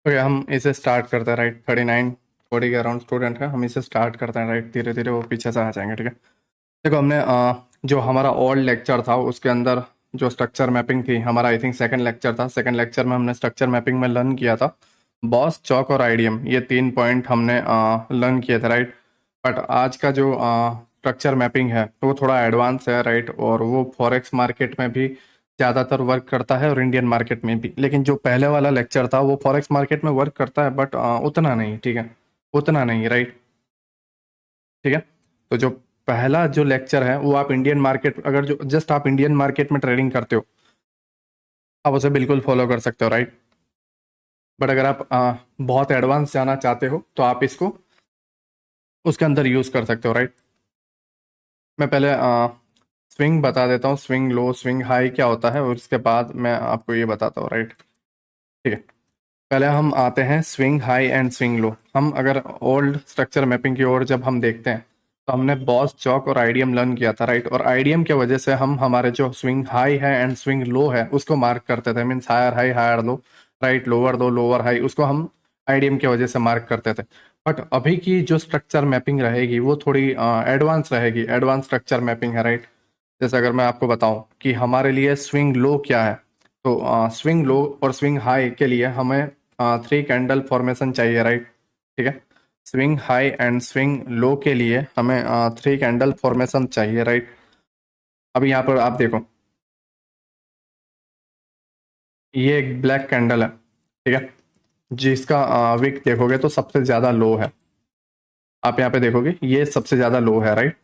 Okay, हम इसे start करते हैं। राइट, 39 40 के अराउंड स्टूडेंट है। हम इसे स्टार्ट करते हैं। राइट, धीरे धीरे वो पीछे से आ जाएंगे। ठीक है, देखो हमने जो हमारा ओल्ड लेक्चर था उसके अंदर जो स्ट्रक्चर मैपिंग थी, हमारा आई थिंक सेकंड लेक्चर था। सेकंड लेक्चर में हमने स्ट्रक्चर मैपिंग में लर्न किया था बॉस, चौक और आईडीएम, ये 3 पॉइंट हमने लर्न किए थे। राइट, बट आज का जो स्ट्रक्चर मैपिंग है तो वो थोड़ा एडवांस है। राइट, और वो फॉरेक्स मार्केट में भी ज़्यादातर वर्क करता है और इंडियन मार्केट में भी। लेकिन जो पहले वाला लेक्चर था वो फॉरेक्स मार्केट में वर्क करता है बट उतना नहीं। ठीक है, उतना नहीं। राइट, ठीक है। तो जो पहला जो लेक्चर है वो आप इंडियन मार्केट, अगर जो जस्ट आप इंडियन मार्केट में ट्रेडिंग करते हो, आप उसे बिल्कुल फॉलो कर सकते हो। राइट, बट अगर आप बहुत एडवांस जाना चाहते हो तो आप इसको उसके अंदर यूज कर सकते हो। राइट, मैं पहले स्विंग बता देता हूँ, स्विंग लो स्विंग हाई क्या होता है, और उसके बाद मैं आपको ये बताता हूँ। राइट, ठीक है। पहले हम आते हैं स्विंग हाई एंड स्विंग लो। हम अगर ओल्ड स्ट्रक्चर मैपिंग की ओर जब हम देखते हैं तो हमने बॉस, चौक और आईडीएम लर्न किया था। राइट, और आईडीएम की वजह से हम हमारे जो स्विंग हाई है एंड स्विंग लो है उसको मार्क करते थे। Means higher high higher low, right lower दो लोअर हाई, उसको हम आईडीएम की वजह से मार्क करते थे। बट अभी की जो स्ट्रक्चर मैपिंग रहेगी वो थोड़ी एडवांस रहेगी, एडवांस स्ट्रक्चर मैपिंग है। राइट, जैसे अगर मैं आपको बताऊं कि हमारे लिए स्विंग लो क्या है, तो स्विंग लो और स्विंग हाई के लिए हमें 3 कैंडल फॉर्मेशन चाहिए। राइट, ठीक है। स्विंग हाई एंड स्विंग लो के लिए हमें 3 कैंडल फॉर्मेशन चाहिए। राइट, अभी यहाँ पर आप देखो, ये एक ब्लैक कैंडल है। ठीक है, जिसका विक देखोगे तो सबसे ज्यादा लो है। आप यहाँ पे देखोगे ये सबसे ज्यादा लो है। राइट,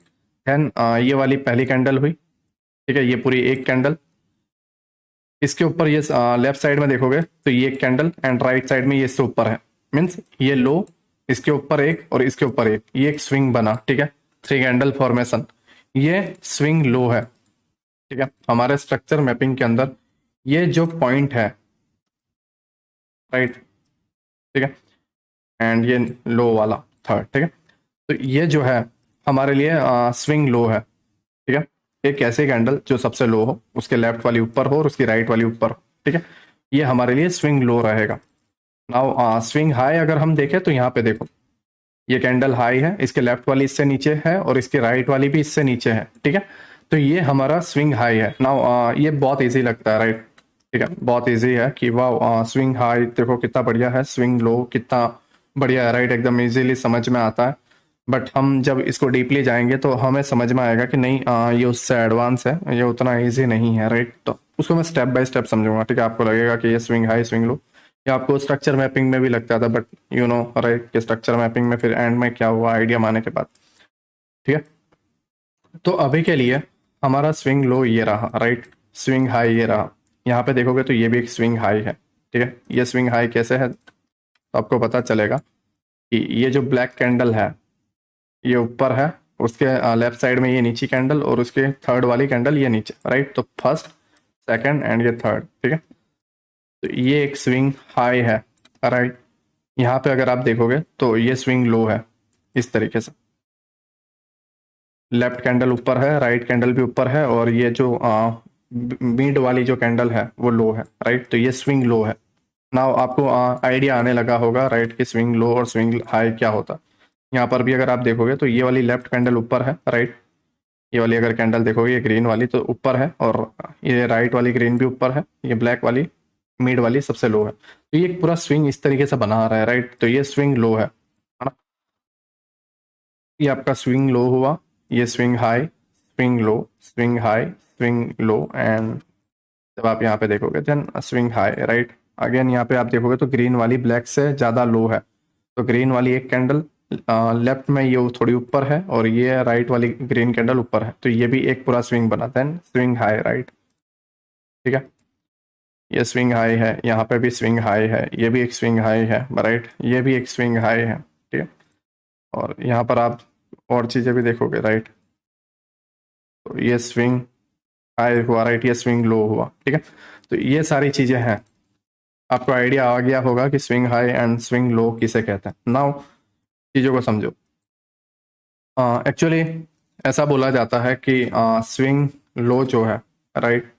देन ये वाली पहली कैंडल हुई। ठीक है, ये पूरी एक कैंडल। इसके ऊपर ये लेफ्ट साइड में देखोगे तो ये एक कैंडल, एंड राइट साइड में ये इससे ऊपर है। मीन्स ये लो, इसके ऊपर एक और इसके ऊपर एक, ये एक स्विंग बना। ठीक है, 3 कैंडल फॉर्मेशन, ये स्विंग लो है। ठीक है, हमारे स्ट्रक्चर मैपिंग के अंदर ये जो पॉइंट है, राइट, ठीक है, एंड ये लो वाला थर्ड। ठीक है, तो ये जो है हमारे लिए स्विंग लो है। ठीक है, एक ऐसे कैंडल जो सबसे लो हो, उसके लेफ्ट वाली ऊपर हो और उसकी राइट वाली ऊपर हो। ठीक है, ये हमारे लिए स्विंग लो रहेगा। नाउ स्विंग हाई अगर हम देखें तो यहाँ पे देखो, ये कैंडल हाई है, इसके लेफ्ट वाली इससे नीचे है और इसकी राइट वाली भी इससे नीचे है। ठीक है, तो ये हमारा स्विंग हाई है। नाउ ये बहुत इजी लगता है। राइट, ठीक है, बहुत इजी है कि वाह, स्विंग हाई देखो कितना बढ़िया है, स्विंग लो कितना बढ़िया है। राइट, एकदम इजीली समझ में आता है। बट हम जब इसको डीपली जाएंगे तो हमें समझ में आएगा कि नहीं, ये उससे एडवांस है, ये उतना इजी नहीं है। राइट, तो उसको मैं स्टेप बाय स्टेप समझूंगा। ठीक है, आपको लगेगा कि ये स्विंग हाई स्विंग लो, ये आपको स्ट्रक्चर मैपिंग में भी लगता था, बट यू नो राइट कि स्ट्रक्चर मैपिंग में फिर एंड में क्या हुआ आइडिया आने के बाद। ठीक है, तो अभी के लिए हमारा स्विंग लो ये रहा। राइट, स्विंग हाई ये रहा। यहाँ पे देखोगे तो ये भी एक स्विंग हाई है। ठीक है, ये स्विंग हाई कैसे है तो आपको पता चलेगा कि ये जो ब्लैक कैंडल है ये ऊपर है, उसके लेफ्ट साइड में ये नीची कैंडल और उसके थर्ड वाली कैंडल ये नीचे। राइट, तो फर्स्ट सेकंड एंड ये थर्ड। ठीक है, तो ये एक स्विंग हाई है। राइट, यहाँ पे अगर आप देखोगे तो ये स्विंग लो है इस तरीके से, लेफ्ट कैंडल ऊपर है, राइट कैंडल भी ऊपर है, और ये जो मिड वाली जो कैंडल है वो लो है। राइट, तो ये स्विंग लो है। नाउ आपको आइडिया आने लगा होगा, राइट, कि स्विंग लो और स्विंग हाई क्या होता है। यहाँ पर भी अगर आप देखोगे तो ये वाली लेफ्ट कैंडल ऊपर है। राइट, ये वाली अगर कैंडल देखोगे, ये ग्रीन वाली तो ऊपर है, और ये राइट वाली ग्रीन भी ऊपर है, ये ब्लैक वाली मिड वाली सबसे लो है। तो ये एक पूरा स्विंग इस तरीके से बना रहा है। राइट, तो ये स्विंग लो है ना। ये आपका स्विंग लो हुआ, ये swing high, swing low, swing high, swing low, and जब आप यहाँ पे देखोगे then swing high. Right, again यहाँ पे आप देखोगे तो ग्रीन वाली ब्लैक से ज़्यादा लो है, तो ग्रीन वाली एक कैंडल लेफ्ट में ये थोड़ी ऊपर है, और ये राइट वाली ग्रीन कैंडल ऊपर है, तो ये भी एक पूरा स्विंग बना, देन स्विंग हाई। राइट, ठीक है, ये स्विंग हाई है, यहाँ पे भी स्विंग हाई है, ये भी एक स्विंग हाई है। राइट, ये भी एक स्विंग हाई है। ठीक है, और यहाँ पर आप और चीज़ें भी देखोगे। राइट, तो ये स्विंग हाई हुआ, राइट, ये स्विंग लो हुआ। ठीक है, तो ये सारी चीज़ें हैं, आपको आइडिया आ गया होगा कि स्विंग हाई एंड स्विंग लो किसे कहते हैं। नाउ चीज़ों को समझो। एक्चुअली ऐसा बोला जाता है कि स्विंग लो जो है, राइट,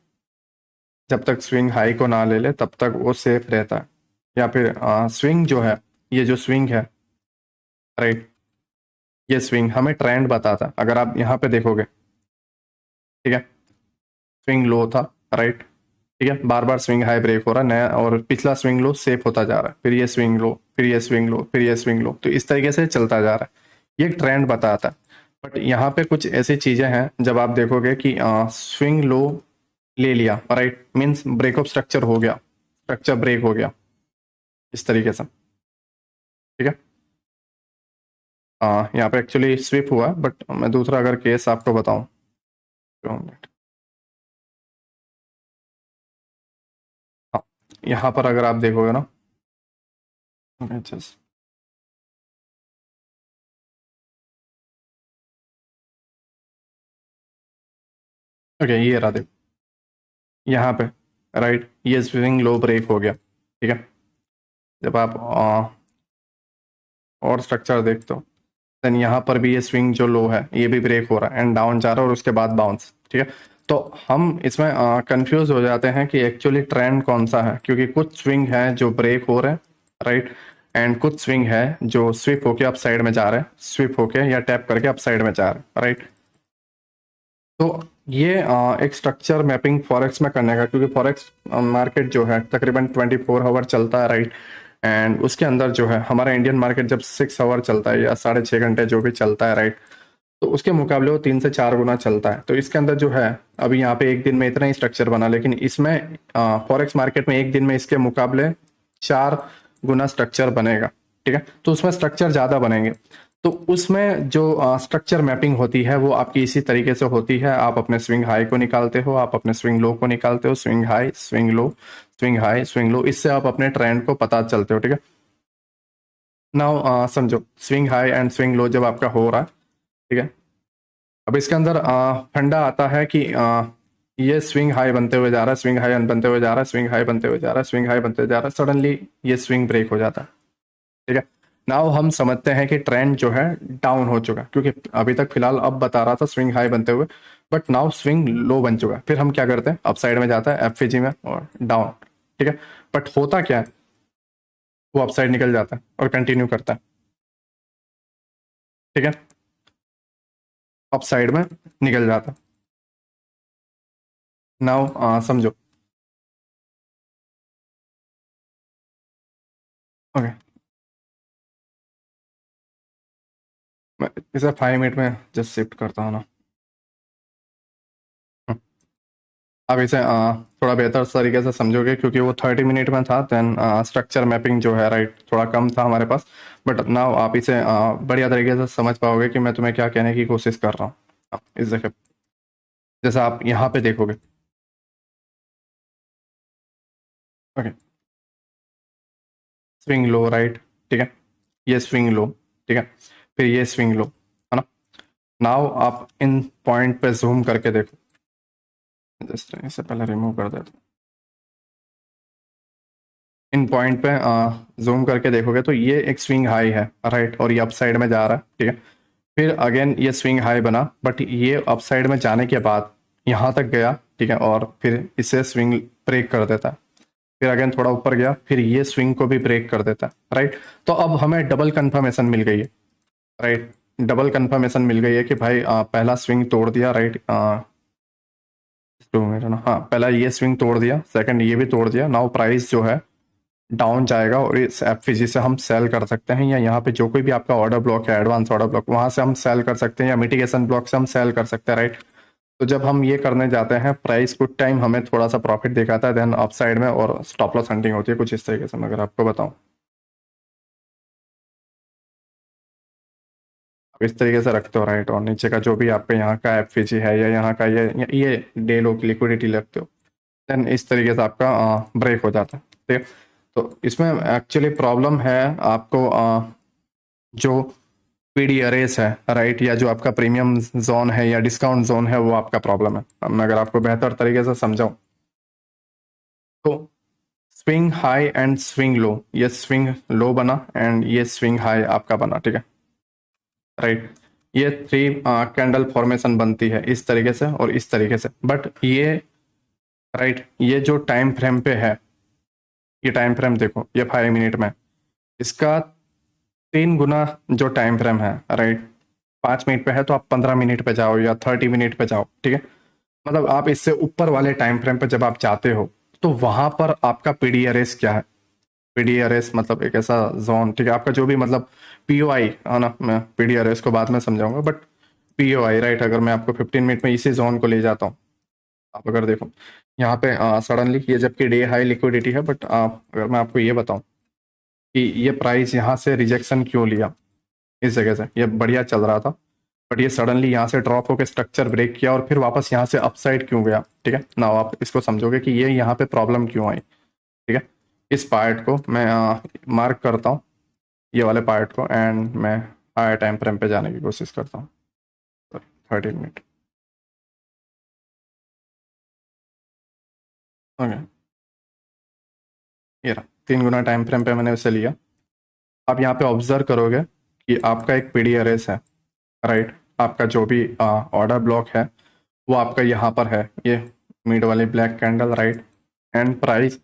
जब तक स्विंग हाई को ना ले ले तब तक वो सेफ रहता है। या फिर स्विंग जो है, ये जो स्विंग है, राइट, ये स्विंग हमें ट्रेंड बताता है। अगर आप यहाँ पे देखोगे, ठीक है, स्विंग लो था, राइट, ठीक है, बार बार स्विंग हाई ब्रेक हो रहा है नया, और पिछला स्विंग लो सेफ होता जा रहा है, फिर ये स्विंग लो, फिर ये स्विंग लो, फिर ये स्विंग लो, तो इस तरीके से चलता जा रहा है, ये ट्रेंड बताता है। बट यहाँ पे कुछ ऐसी चीजें हैं, जब आप देखोगे कि स्विंग लो ले लिया, राइट, मीन्स ब्रेकअप स्ट्रक्चर हो गया, स्ट्रक्चर ब्रेक हो गया इस तरीके से, ठीक है। यहाँ पे एक्चुअली स्विप हुआ, बट मैं दूसरा अगर केस आपको बताऊं, तो हाँ, यहाँ पर अगर आप देखोगे ना, जस्ट ओके, ये रहा देखो, यहाँ पे, राइट, ये स्विंग लो ब्रेक हो गया, ठीक है। जब आप और स्ट्रक्चर देखते हो, देन यहाँ पर भी ये स्विंग जो लो है ये भी ब्रेक हो रहा है एंड डाउन जा रहा है, और उसके बाद बाउंस, ठीक है। तो हम इसमें कंफ्यूज हो जाते हैं कि एक्चुअली ट्रेंड कौन सा है, क्योंकि कुछ स्विंग है जो ब्रेक हो रहे हैं, राइट, एंड कुछ स्विंग है जो स्विप होके अप साइड में जा रहे हैं, स्विप होके या टैप करके अप साइड में जा रहे हैं, राइट। तो ये एक स्ट्रक्चर मैपिंग फॉरेक्स में करने का, क्योंकि फॉरेक्स मार्केट जो है तकरीबन 24 आवर चलता है, राइट, एंड उसके अंदर जो है हमारा इंडियन मार्केट जब 6 आवर चलता है या 6.5 घंटे जो भी चलता है, राइट, तो उसके मुकाबले वो 3 से 4 गुना चलता है। तो इसके अंदर जो है, अभी यहाँ पे एक दिन में इतना ही स्ट्रक्चर बना, लेकिन इसमें फॉरेक्स मार्केट में एक दिन में इसके मुकाबले 4 गुना स्ट्रक्चर बनेगा, ठीक है। तो उसमें स्ट्रक्चर ज़्यादा बनेंगे, तो उसमें जो स्ट्रक्चर मैपिंग होती है वो आपकी इसी तरीके से होती है। आप अपने स्विंग हाई को निकालते हो, आप अपने स्विंग लो को निकालते हो, swing high, swing low, swing high, swing लो, इससे आप अपने ट्रेंड को पता चलते हो, ठीक है। नाउ समझो, स्विंग हाई एंड स्विंग लो जब आपका हो रहा है, ठीक है, अब इसके अंदर फंडा आता है कि ये स्विंग हाई बनते हुए जा रहा है, स्विंग हाई बनते हुए जा रहा है, स्विंग हाई बनते हुए जा रहा है, स्विंग हाई बनते जा रहा है, सडनली ये स्विंग ब्रेक हो जाता है, ठीक है। नाउ हम समझते हैं कि ट्रेंड जो है डाउन हो चुका है, क्योंकि अभी तक फिलहाल अब बता रहा था स्विंग हाई बनते हुए, बट नाउ स्विंग लो बन चुका है। फिर हम क्या करते हैं, अप साइड में जाता है एफवीजी में और डाउन, ठीक है। बट होता क्या है, वो अप साइड निकल जाता है और कंटिन्यू करता है, ठीक है, अप साइड में निकल जाता है। नाउ समझो, ओके, मैं इसे 5 मिनट में जस्ट शिफ्ट करता हूँ ना। हम्म, अब इसे थोड़ा बेहतर तरीके से समझोगे, क्योंकि वो 30 मिनट में था, देन स्ट्रक्चर मैपिंग जो है, राइट, थोड़ा कम था हमारे पास, बट नाउ आप इसे बढ़िया तरीके से समझ पाओगे कि मैं तुम्हें क्या कहने की कोशिश कर रहा हूँ। इस जगह जैसे आप यहाँ पे देखोगे, ओके, स्विंग लो, राइट, ठीक है, ये स्विंग लो, ठीक है, फिर ये स्विंग लो, है ना। नाउ आप इन पॉइंट पे जूम करके देखो, जस्ट इसे पहले रिमूव कर देते, इन पॉइंट पे जूम करके देखोगे तो ये एक स्विंग हाई है, राइट, और ये अप साइड में जा रहा है, ठीक है। फिर अगेन ये स्विंग हाई बना, बट ये अप साइड में जाने के बाद यहाँ तक गया, ठीक है, और फिर इसे स्विंग ब्रेक कर देता है। फिर अगेन थोड़ा ऊपर गया, फिर ये स्विंग को भी ब्रेक कर देता है, राइट। तो अब हमें डबल कंफर्मेशन मिल गई है, राइट, डबल कंफर्मेशन मिल गई है कि भाई पहला स्विंग तोड़ दिया, राइट, 2 मिनट ना, हाँ, पहला ये स्विंग तोड़ दिया, सेकंड ये भी तोड़ दिया। नाउ प्राइस जो है डाउन जाएगा, और इस एफवीजी से हम सेल कर सकते हैं, या यहाँ पे जो कोई भी आपका ऑर्डर ब्लॉक है, एडवांस ऑर्डर ब्लॉक, वहां से हम सेल कर सकते हैं, या मिटिगेशन ब्लॉक से हम सेल कर सकते हैं, राइट। तो जब हम ये करने जाते हैं, प्राइस कुछ टाइम हमें थोड़ा सा प्रॉफिट दिखाता है, देन अप साइड में, और स्टॉप लॉस हंटिंग होती है कुछ इस तरीके से, मैं अगर आपको बताऊं, आप इस तरीके से रखते हो, राइट, और नीचे का जो भी आपका यहाँ का एफवीजी है, या यहाँ का ये डे लो की लिक्विडिटी लगते हो, देन इस तरीके से आपका ब्रेक हो जाता है, ठीक है। तो इसमें एक्चुअली प्रॉब्लम है आपको, जो पीडी अरेस है, राइट, या जो आपका प्रीमियम जोन है या डिस्काउंट जोन है, वो आपका प्रॉब्लम है। अब मैं अगर आपको बेहतर तरीके से समझाऊं, तो स्विंग हाई एंड स्विंग लो, ये स्विंग लो बना एंड ये स्विंग हाई आपका बना, ठीक है, राइट। ये 3 कैंडल फॉर्मेशन बनती है इस तरीके से और इस तरीके से, बट ये, राइट, ये जो टाइम फ्रेम पे है, ये टाइम फ्रेम देखो, ये 5 मिनट में, इसका 3 गुना जो टाइम फ्रेम है, राइट। 5 मिनट पे है तो आप 15 मिनट पे जाओ या 30 मिनट पे जाओ, ठीक है। मतलब आप इससे ऊपर वाले टाइम फ्रेम पे जब आप जाते हो तो वहां पर आपका पीडीआरएस क्या है। पीडीआरएस मतलब एक ऐसा जोन, ठीक है, आपका जो भी मतलब पीओआई है ना, मैं पीडीआरएस को बाद में समझाऊंगा, बट पीओआई, राइट। अगर मैं आपको 15 मिनट में इसी जोन को ले जाता हूँ, आप अगर देखो यहाँ पे सडनली ये जबकि डे हाई लिक्विडिटी है, बट अगर मैं आपको ये बताऊं कि ये प्राइस यहाँ से रिजेक्शन क्यों लिया, इस जगह से ये बढ़िया चल रहा था, बट ये सडनली यहाँ से ड्रॉप होकर स्ट्रक्चर ब्रेक किया और फिर वापस यहाँ से अपसाइड क्यों गया, ठीक है ना। आप इसको समझोगे कि ये यहाँ पे प्रॉब्लम क्यों आई, ठीक है। इस पार्ट को मैं मार्क करता हूँ, ये वाले पार्ट को, एंड मैं हायर टाइम फ्रेम पे जाने की कोशिश करता हूँ। 30 मिनट, ओके। ये रहा 3 गुना टाइम फ्रेम पे मैंने उसे लिया। आप यहाँ पे ऑब्जर्व करोगे कि आपका एक पीडीआरएस है, राइट। आपका जो भी ऑर्डर ब्लॉक है वो आपका यहाँ पर है, ये मिड वाली black candle, right. And price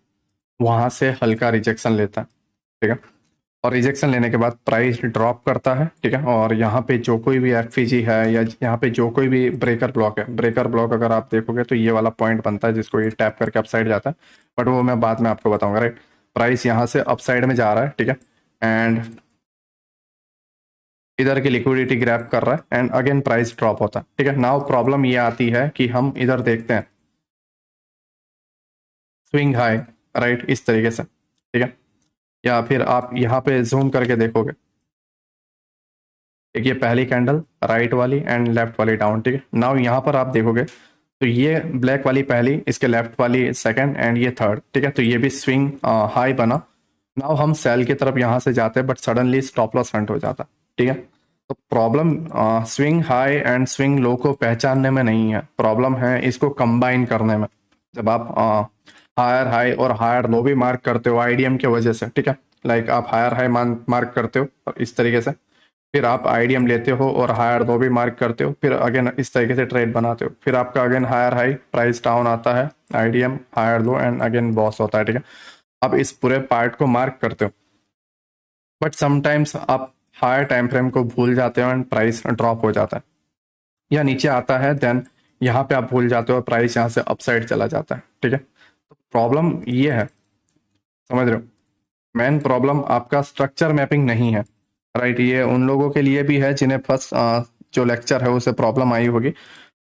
वहाँ से हल्का रिजेक्शन लेता है, ठीक है। और रिजेक्शन लेने के बाद प्राइस ड्रॉप करता है, ठीक है। और यहाँ पे जो कोई भी एफपीजी है या यहाँ पे जो कोई भी ब्रेकर ब्लॉक है, ब्रेकर ब्लॉक अगर आप देखोगे तो ये वाला पॉइंट बनता है जिसको ये टैप करके अपसाइड जाता है, बट वो मैं बाद में आपको बताऊंगा, राइट। प्राइस यहाँ से अपसाइड में जा रहा है, ठीक है। एंड इधर की लिक्विडिटी ग्रैब कर रहा है एंड अगेन प्राइस ड्रॉप होता है, ठीक है। नाउ प्रॉब्लम ये आती है कि हम इधर देखते हैं स्विंग हाई, राइट, इस तरीके से, ठीक है। या फिर आप यहाँ पे जूम करके देखोगे, एक ये पहली कैंडल राइट वाली एंड लेफ्ट वाली डाउन, ठीक है। नाउ यहाँ पर आप देखोगे तो ये ब्लैक वाली पहली, इसके लेफ्ट वाली सेकंड एंड ये थर्ड, ठीक है। तो ये भी स्विंग हाई बना। नाउ हम सेल की तरफ यहाँ से जाते हैं but suddenly stop loss Hunt हो जाता, ठीक है। तो problem swing high and swing लो को पहचानने में नहीं है, प्रॉब्लम है इसको कंबाइन करने में। जब आप हायर हाई और हायर लो भी मार्क करते हो आईडीएम की वजह से, ठीक है। लाइक आप हायर हाई मार्क करते हो और इस तरीके से, फिर आप आईडीएम लेते हो और हायर लो भी मार्क करते हो, फिर अगेन इस तरीके से ट्रेड बनाते हो, फिर आपका again higher high price down आता है, IDM higher low and again boss होता है, ठीक है। आप इस पूरे पार्ट को मार्क करते हो, बट समटाइम्स आप हायर टाइम फ्रेम को भूल जाते हो एंड प्राइस ड्रॉप हो जाता है या नीचे आता है, देन यहाँ पे आप भूल जाते हो, प्राइस यहाँ से अपसाइड चला जाता है, ठीक है। तो प्रॉब्लम ये है, समझ रहे हो। मेन प्रॉब्लम आपका स्ट्रक्चर मैपिंग नहीं है, राइट। ये उन लोगों के लिए भी है जिन्हें फर्स्ट जो लेक्चर है उसे प्रॉब्लम आई होगी,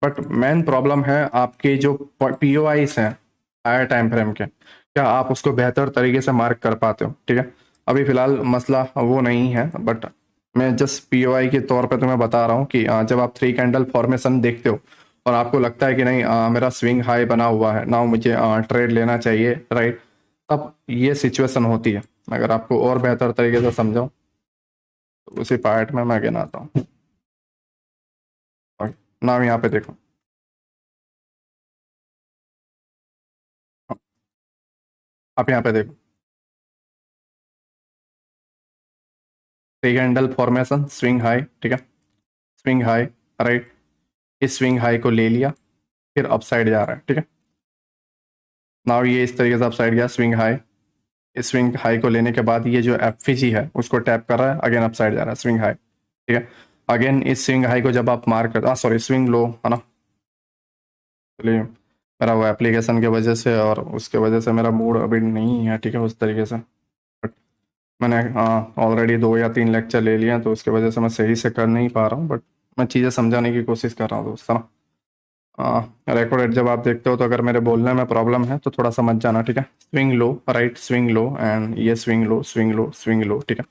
बट मेन प्रॉब्लम है आपके जो पीओआईस हैं हायर टाइम फ्रेम के, क्या आप उसको बेहतर तरीके से मार्क कर पाते हो, ठीक है। अभी फिलहाल मसला वो नहीं है, बट मैं जस्ट पीओआई के तौर पे तुम्हें बता रहा हूँ कि जब आप 3 कैंडल फॉर्मेशन देखते हो और आपको लगता है कि नहीं मेरा स्विंग हाई बना हुआ है, ना मुझे ट्रेड लेना चाहिए, राइट, तब ये सिचुएशन होती है। अगर आपको और बेहतर तरीके से समझाऊं तो उसी पार्ट में मैं गिनाता हूँ। नाम यहाँ पे देखो, आप यहाँ पे देखो 3 कैंडल फॉर्मेशन स्विंग हाई, ठीक है। Swing high, right. इस स्विंग हाई को ले लिया, फिर अपसाइड जा रहा है, ठीक है। नाउ ये इस तरीके से अपसाइड गया स्विंग हाई, इस स्विंग हाई को लेने के बाद ये जो एफवीजी है उसको टैप कर रहा है, अगेन अपसाइड जा रहा है स्विंग हाई, ठीक है। अगेन इस स्विंग हाई को जब आप मार्क कर, सॉरी स्विंग लो है ना, चलिए मेरा वो एप्लीकेशन की वजह से और उसके वजह से मेरा मूड अभी नहीं है, ठीक है, उस तरीके से। बट मैंने ऑलरेडी 2 या 3 लेक्चर ले लिए हैं तो उसकी वजह से मैं सही से कर नहीं पा रहा हूँ, बट मैं चीज़ें समझाने की कोशिश कर रहा हूँ दोस्त, है ना। रिकॉर्डेड जब आप देखते हो तो अगर मेरे बोलने में प्रॉब्लम है तो थोड़ा समझ जाना, ठीक है। Swing low, right, swing low and ये swing low, swing low, swing low, ठीक है।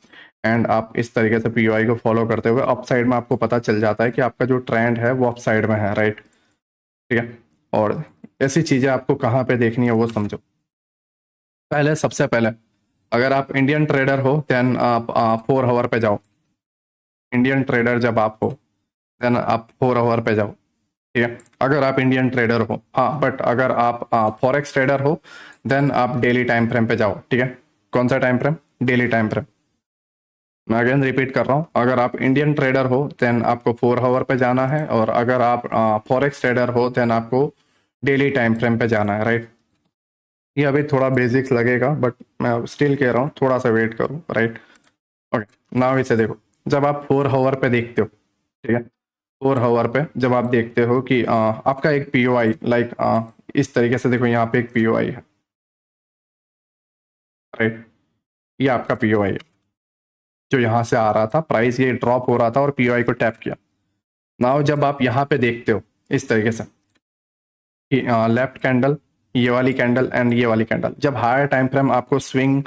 एंड आप इस तरीके से पीओआई को फॉलो करते हुए अप साइड में आपको पता चल जाता है कि आपका जो ट्रेंड है वो अप साइड में है, राइट, ठीक है। और ऐसी चीज़ें आपको कहाँ पे देखनी है वो समझो। पहले सबसे पहले अगर आप इंडियन ट्रेडर हो देन आप 4 आवर पे जाओ। इंडियन ट्रेडर जब आप हो देन आप 4 आवर पे जाओ, ठीक है। अगर आप इंडियन ट्रेडर हो, हाँ, बट अगर आप फॉरेक्स ट्रेडर हो देन आप डेली टाइम फ्रेम पे जाओ, ठीक है। कौन सा time frame? Daily time frame. मैं अगेन रिपीट कर रहा हूँ, अगर आप इंडियन ट्रेडर हो देन आपको 4 आवर पे जाना है, और अगर आप फॉरेक्स ट्रेडर हो देन आपको डेली टाइम फ्रेम पे जाना है, राइट। ये अभी थोड़ा बेसिक्स लगेगा बट मैं स्टिल कह रहा हूँ थोड़ा सा वेट करो, राइट। ओके, नाउ इसे देखो। जब आप 4 आवर पे देखते हो, ठीक है, 4 आवर पे जब आप देखते हो कि आपका एक पीओआई लाइक इस तरीके से देखो, यहाँ पे एक पीओआई है, राइट। ये आपका पीओआई है जो यहाँ से आ रहा था, प्राइस ये ड्रॉप हो रहा था और पीओआई को टैप किया। नाउ जब आप यहाँ पे देखते हो इस तरीके से कि लेफ्ट कैंडल, ये वाली कैंडल एंड ये वाली कैंडल, जब हायर टाइम फ्रेम आपको स्विंग,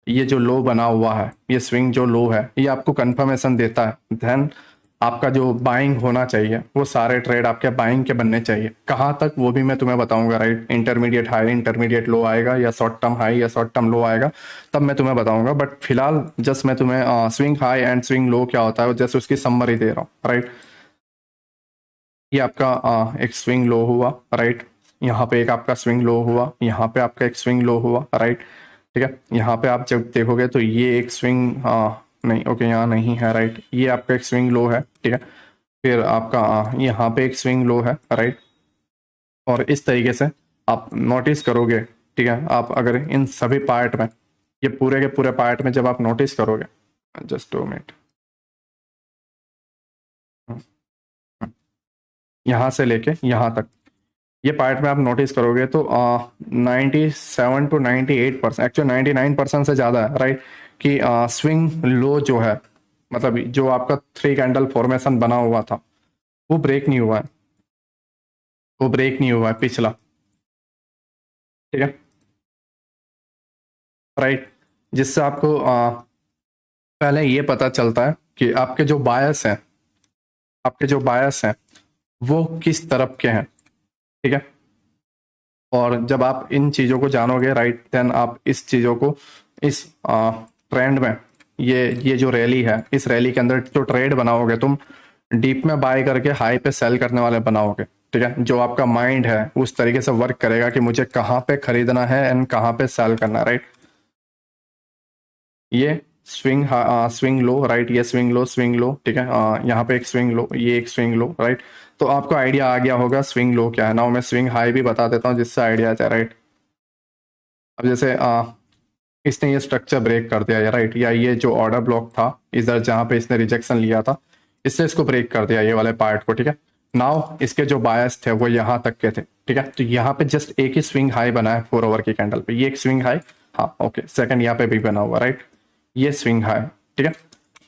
ये जो लो बना हुआ है, ये स्विंग जो लो है, ये आपको कंफर्मेशन देता है, देन आपका जो बाइंग होना चाहिए वो सारे ट्रेड आपके बाइंग के बनने चाहिए। कहाँ तक वो भी मैं तुम्हें बताऊंगा, राइट। इंटरमीडिएट हाई, इंटरमीडिएट लो आएगा, या शॉर्ट टर्म हाई या शॉर्ट टर्म लो आएगा, तब मैं तुम्हें बताऊंगा। बट फिलहाल जस्ट मैं तुम्हें स्विंग हाई एंड स्विंग लो क्या होता है जस्ट उसकी समरी दे रहा हूँ, राइट। ये आपका एक स्विंग लो हुआ, राइट। यहाँ पे एक आपका स्विंग लो हुआ, यहाँ पे आपका एक स्विंग लो हुआ, राइट। ठीक है, यहाँ पे आप जब देखोगे तो ये एक स्विंग नहीं, ओके, यहाँ नहीं है, राइट। ये आपका एक स्विंग लो है, ठीक है। फिर आपका यहाँ पे एक स्विंग लो है, राइट। और इस तरीके से आप नोटिस करोगे, ठीक है। आप अगर इन सभी पार्ट में, ये पूरे के पूरे पार्ट में जब आप नोटिस करोगे, जस्ट 2 मिनट, यहाँ से लेके यहाँ तक ये पार्ट में आप नोटिस करोगे तो 97 to 98%, एक्चुअली 99% से ज़्यादा है, राइट, कि स्विंग लो जो है, मतलब जो आपका 3 कैंडल फॉर्मेशन बना हुआ था वो ब्रेक नहीं हुआ है, वो ब्रेक नहीं हुआ है पिछला, ठीक है, राइट। जिससे आपको पहले ये पता चलता है कि आपके जो बायस हैं, आपके जो बायस हैं वो किस तरफ के हैं, ठीक है। और जब आप इन चीज़ों को जानोगे, राइट, देन आप इस चीज़ों को, इस ट्रेंड में, ये जो रैली है, इस रैली के अंदर जो ट्रेड बनाओगे तुम, डीप में बाय करके हाई पे सेल करने वाले बनाओगे, ठीक है। जो आपका माइंड है उस तरीके से वर्क करेगा कि मुझे कहाँ पे खरीदना है एंड कहाँ पे सेल करना है, राइट। ये स्विंग स्विंग लो, राइट, ये स्विंग लो, स्विंग लो, ठीक है। यहाँ पे एक स्विंग लो, ये एक स्विंग लो, राइट। तो आपको आइडिया आ गया होगा स्विंग लो क्या है। ना मैं स्विंग हाई भी बता देता हूँ जिससे आइडिया आ जाए, राइट। अब जैसे इसने ये स्ट्रक्चर ब्रेक कर दिया, राइट, या ये जो ऑर्डर ब्लॉक था इधर जहाँ पे इसने रिजेक्शन लिया था, इससे इसको ब्रेक कर दिया, ये वाले पार्ट को, ठीक है। नाउ इसके जो बायस थे वो यहाँ तक के थे, ठीक है। तो यहाँ पे जस्ट एक ही स्विंग हाई बना है 4 आवर की कैंडल पे, ये एक स्विंग हाई, हाँ ओके, सेकंड यहाँ पे भी बना हुआ, राइट, ये स्विंग हाई, ठीक है।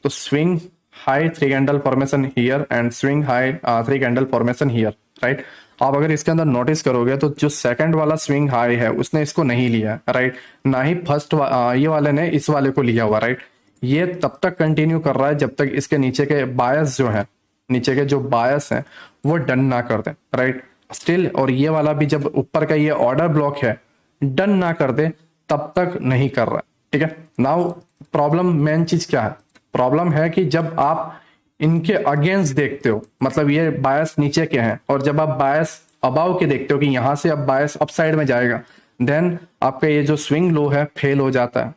तो swing high 3 candle formation here and swing high 3 candle formation here, right. आप अगर इसके अंदर नोटिस करोगे तो जो सेकंड वाला स्विंग हाई है उसने इसको नहीं लिया, राइट, ना ही फर्स्ट ये वाले ने इस वाले को लिया हुआ, राइट। ये तब तक कंटिन्यू कर रहा है जब तक इसके नीचे के बायस जो है, नीचे के जो बायस हैं वो डन ना कर दे, राइट, स्टिल। और ये वाला भी जब ऊपर का ये ऑर्डर ब्लॉक है डन ना कर दे तब तक नहीं कर रहा है, ठीक है। नाउ प्रॉब्लम, मेन चीज क्या है, प्रॉब्लम है कि जब आप इनके अगेंस्ट देखते हो, मतलब ये बायस नीचे के हैं, और जब आप बायस अबाव के देखते हो कि यहां से अब बायस अप साइड में जाएगा, देन आपका ये जो स्विंग लो है फेल हो जाता है,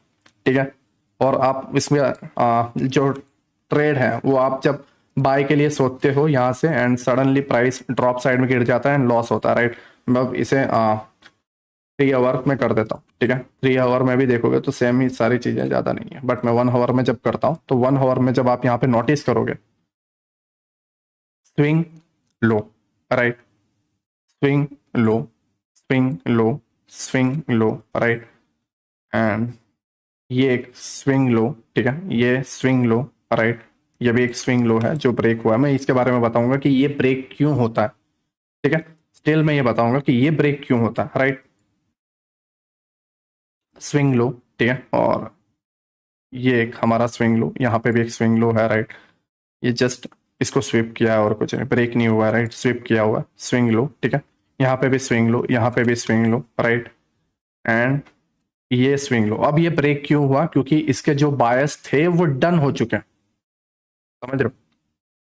ठीक है। और आप इसमें जो ट्रेड है वो आप जब बाय के लिए सोचते हो यहाँ से and suddenly price drop side में गिर जाता है एंड लॉस होता है, राइट। मैं इसे 3 आवर में कर देता हूँ, ठीक है। 3 आवर में भी देखोगे तो सेम ही सारी चीजें, ज्यादा नहीं है, बट मैं 1 आवर में जब करता हूँ तो 1 आवर में जब आप यहाँ पे नोटिस करोगे swing low, right, swing low, swing low, swing low, right, and ये एक स्विंग लो, ठीक है, ये स्विंग लो, राइट, ये भी एक स्विंग लो है जो ब्रेक हुआ है। मैं इसके बारे में बताऊंगा कि ये ब्रेक क्यों होता है, ठीक है। स्टिल मैं ये बताऊंगा कि ये ब्रेक क्यों होता है, राइट। स्विंग लो, ठीक है, और ये एक हमारा स्विंग लो, यहाँ पे भी एक स्विंग लो है, राइट। ये जस्ट इसको स्विप किया है और कुछ नहीं, ब्रेक नहीं हुआ है, राइट, स्विप किया हुआ स्विंग लो, ठीक है। यहाँ पे भी स्विंग लो, यहाँ पे भी स्विंग लो, राइट, एंड ये स्विंग लो। अब ये ब्रेक क्यों हुआ, क्योंकि इसके जो बायस थे वो डन हो चुके हैं, समझ रहे हो।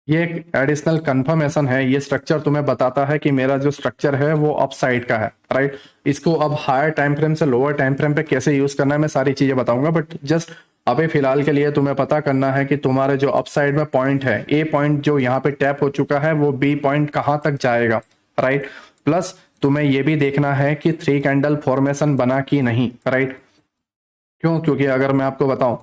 ये एक एडिशनल कंफर्मेशन है, ये स्ट्रक्चर तुम्हें बताता है कि मेरा जो स्ट्रक्चर है वो अप साइड का है, राइट। इसको अब हायर टाइम फ्रेम से लोअर टाइम फ्रेम पे कैसे यूज करना है मैं सारी चीजें बताऊंगा, बट जस्ट अभी फिलहाल के लिए तुम्हें पता करना है कि तुम्हारे जो अप साइड में पॉइंट है, ए पॉइंट जो यहाँ पे टैप हो चुका है वो बी पॉइंट कहाँ तक जाएगा, राइट। प्लस तुम्हें ये भी देखना है कि 3 कैंडल फॉर्मेशन बना कि नहीं, राइट। क्यों? क्योंकि अगर मैं आपको बताऊं,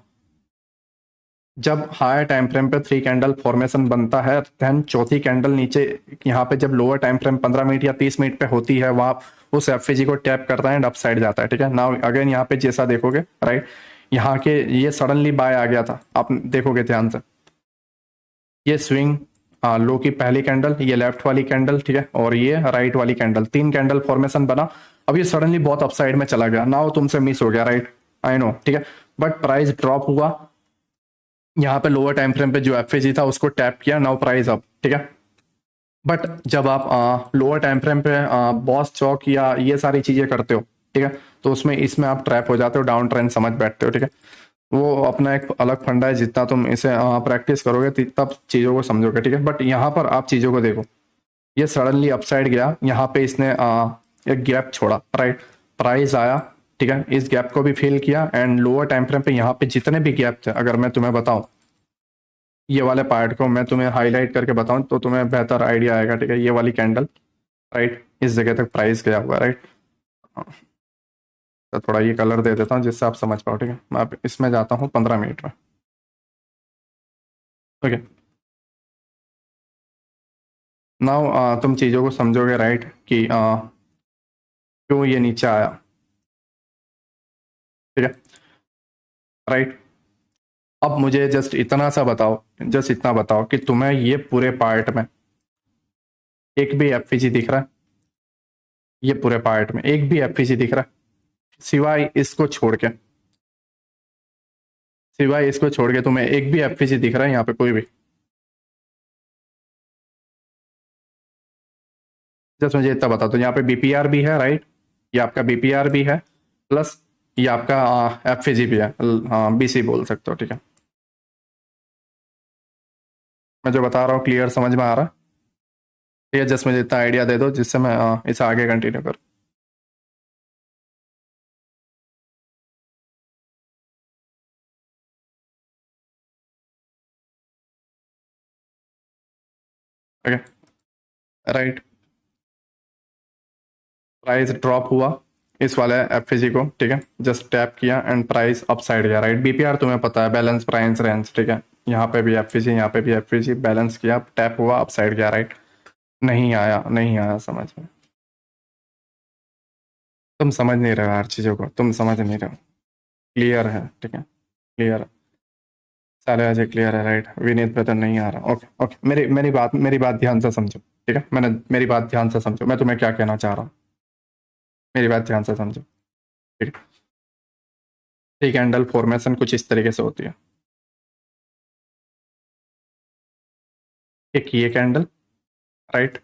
जब हायर टाइम फ्रेम पे 3 कैंडल फॉर्मेशन बनता है, देन चौथी कैंडल नीचे यहाँ पे जब लोअर टाइम फ्रेम 15 मिनट या 30 मिनट पे होती है, वहां उस एफएजी को टैप करता है एंड अप साइड जाता है, ठीक है। नाउ अगेन यहाँ पे जैसा देखोगे, राइट, यहाँ के ये सडनली बाय आ गया था, आप देखोगे ध्यान से, ये स्विंग लो की पहली कैंडल, ये लेफ्ट वाली कैंडल, ठीक है, और ये राइट वाली कैंडल, 3 कैंडल फॉर्मेशन बना। अब ये सडनली बहुत अपसाइड में चला गया, नाउ तुमसे मिस हो गया, राइट, आई नो, ठीक है। बट प्राइस ड्रॉप हुआ, यहाँ पे लोअर टाइम फ्रेम पे जो एफएजी था उसको टैप किया, नाउ प्राइस अप, ठीक है। बट जब आप लोअर टाइम फ्रेम पे बॉस चौक या ये सारी चीजें करते हो, ठीक है, तो उसमें इसमें आप ट्रैप हो जाते हो, डाउन ट्रेंड समझ बैठते हो, ठीक है। वो अपना एक अलग फंडा है, जितना तुम इसे प्रैक्टिस करोगे तब चीजों को समझोगे, ठीक है। बट यहाँ पर आप चीजों को देखो, ये सडनली अपसाइड गया, यहाँ पे इसने एक गैप छोड़ा, राइट, प्राइस आया, ठीक है, इस गैप को भी फिल किया एंड लोअर टाइम फ्रेम पे यहाँ पे जितने भी गैप थे, अगर मैं तुम्हें बताऊं, ये वाले पार्ट को मैं तुम्हें हाईलाइट करके बताऊं तो तुम्हें बेहतर आइडिया आएगा, ठीक है। ये वाली कैंडल, राइट, इस जगह तक प्राइस गया हुआ, राइट। तो थोड़ा ये कलर दे देता हूँ जिससे आप समझ पाओ, ठीक है। मैं अब इसमें जाता हूँ 15 मिनट में, ओके। नाउ तुम चीज़ों को समझोगे, राइट, कि क्यों ये नीचे आया, ठीक है, राइट। अब मुझे जस्ट इतना सा बताओ, जस्ट इतना बताओ कि तुम्हें ये पूरे पार्ट में एक भी एफपीजी दिख रहा है? ये पूरे पार्ट में एक भी एफपीजी दिख रहा है सिवाय इसको छोड़ के? सिवाय इसको छोड़ के तुम्हें एक भी एफपीजी दिख रहा है यहाँ पे, कोई भी? जस्ट मुझे इतना बता दो, यहाँ पे बीपीआर भी है, राइट, ये आपका बीपीआर भी है, प्लस ये आपका एफपीजी भी है, हाँ बीसी बोल सकते हो, ठीक है। मैं जो बता रहा हूँ क्लियर समझ में आ रहा है? ठीक है, जस्ट मुझे इतना आइडिया दे दो जिससे मैं इसे आगे कंटिन्यू करूँ। ओके, राइट, प्राइस ड्रॉप हुआ इस वाले एफएजी को, ठीक है, जस्ट टैप किया एंड प्राइस अपसाइड गया, राइट। बीपीआर तुम्हें पता है, बैलेंस प्राइस रेंज, ठीक है। यहाँ पे भी एफएजी, यहाँ पे भी एफएजी, बैलेंस किया, टैप हुआ, अपसाइड गया, राइट। नहीं आया, नहीं आया समझ में? तुम समझ नहीं रहे हो हर चीजों को, तुम समझ नहीं रहे हो। क्लियर है, ठीक है, क्लियर है, सारे अजय क्लियर है, राइट। विनीत ब्रदर नहीं आ रहा, ओके ओके। मेरी बात ध्यान से समझो, ठीक है। मेरी बात ध्यान से समझो, मैं तुम्हें क्या कहना चाह रहा हूँ, मेरी बात ध्यान से समझो, ठीक है। ठीक कैंडल फॉर्मेशन कुछ इस तरीके से होती है। एक ये कैंडल, राइट,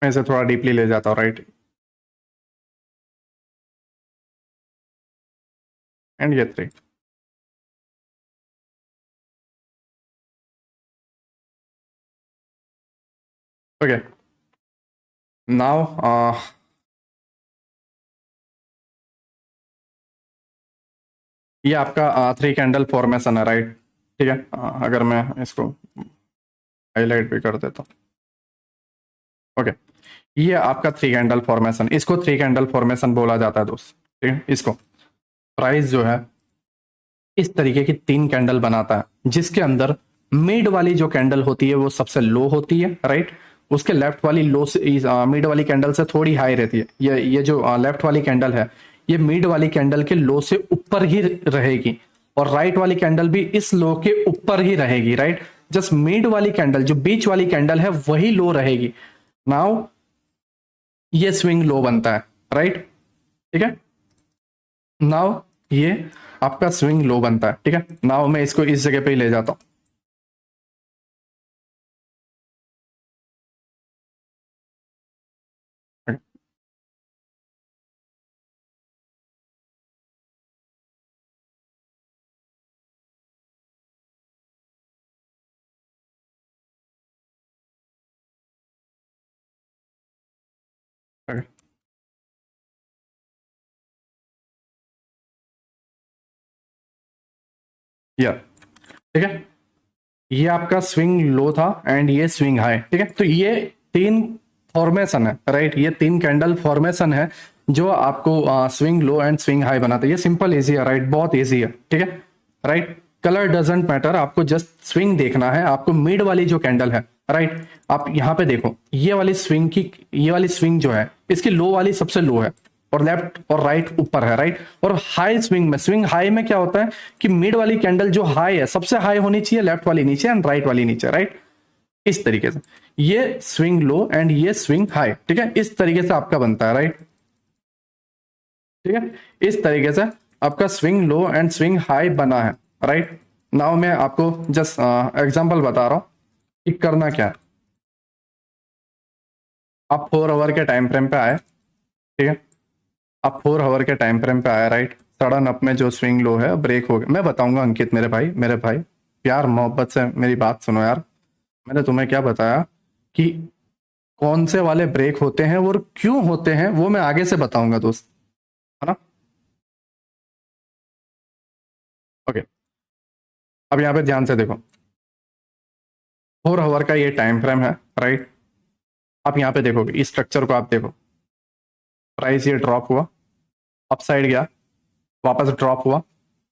मैं इसे थोड़ा डीपली ले जाता हूँ, राइट, एंड ये 3, ओके। नाउ ये आपका 3 कैंडल फॉर्मेशन है, राइट, ठीक है। अगर मैं इसको हाईलाइट भी कर देता हूँ, ओके, ये आपका 3 कैंडल फॉर्मेशन, इसको 3 कैंडल फॉर्मेशन बोला जाता है दोस्त, ठीक है। इसको प्राइस जो है इस तरीके की 3 कैंडल बनाता है, जिसके अंदर मिड वाली जो कैंडल होती है वो सबसे लो होती है, राइट। उसके लेफ्ट वाली लो से मिड वाली कैंडल से थोड़ी हाई रहती है। ये जो लेफ्ट वाली कैंडल है, ये मिड वाली कैंडल के लो से ऊपर ही रहेगी, और राइट वाली कैंडल भी इस लो के ऊपर ही रहेगी, राइट। जस्ट मिड वाली कैंडल, जो बीच वाली कैंडल है, वही लो रहेगी। नाउ ये स्विंग लो बनता है, राइट, ठीक है। नाउ ये आपका स्विंग लो बनता है, ठीक है। नाउ मैं इसको इस जगह पे ही ले जाता हूं, या, ठीक है। ये आपका स्विंग लो था एंड ये स्विंग हाई, ठीक है। तो ये 3 फॉर्मेशन है, राइट, ये 3 कैंडल फॉर्मेशन है जो आपको swing low and swing high बनाता है। ये सिंपल इजी है, राइट, बहुत इजी है, ठीक है, राइट। कलर डजेंट मैटर, आपको जस्ट स्विंग देखना है। आपको मिड वाली जो कैंडल है, राइट, आप यहाँ पे देखो, ये वाली स्विंग जो है इसकी लो वाली सबसे लो है और लेफ्ट और राइट ऊपर है, राइट। और हाई स्विंग हाई में क्या होता है कि मिड वाली कैंडल जो हाई है सबसे हाई होनी चाहिए, लेफ्ट वाली नीचे एंड राइट वाली नीचे, राइट। इस तरीके से ये स्विंग लो एंड ये स्विंग हाई, ठीक है, इस तरीके से आपका बनता है, राइट, ठीक है। इस तरीके से आपका swing low and swing high बना है, राइट। नाउ मैं आपको जस्ट एग्जांपल बता रहा हूं कि करना क्या है। आप 4 आवर के टाइम फ्रेम पे आए, ठीक है, आप 4 आवर के टाइम फ्रेम पे आए, राइट। सडन अप में जो स्विंग लो है ब्रेक हो गया। मैं बताऊंगा अंकित, मेरे भाई प्यार मोहब्बत से मेरी बात सुनो यार। मैंने तुम्हें क्या बताया कि कौन से वाले ब्रेक होते हैं और क्यों होते हैं वो मैं आगे से बताऊंगा दोस्त, है ना। ओके, अब यहाँ पे ध्यान से देखो, 4 आवर का ये टाइम फ्रेम है, राइट। आप यहाँ पे देखोगे इस स्ट्रक्चर को, आप देखो, प्राइस ये ड्रॉप हुआ, अप साइड गया, वापस ड्रॉप हुआ,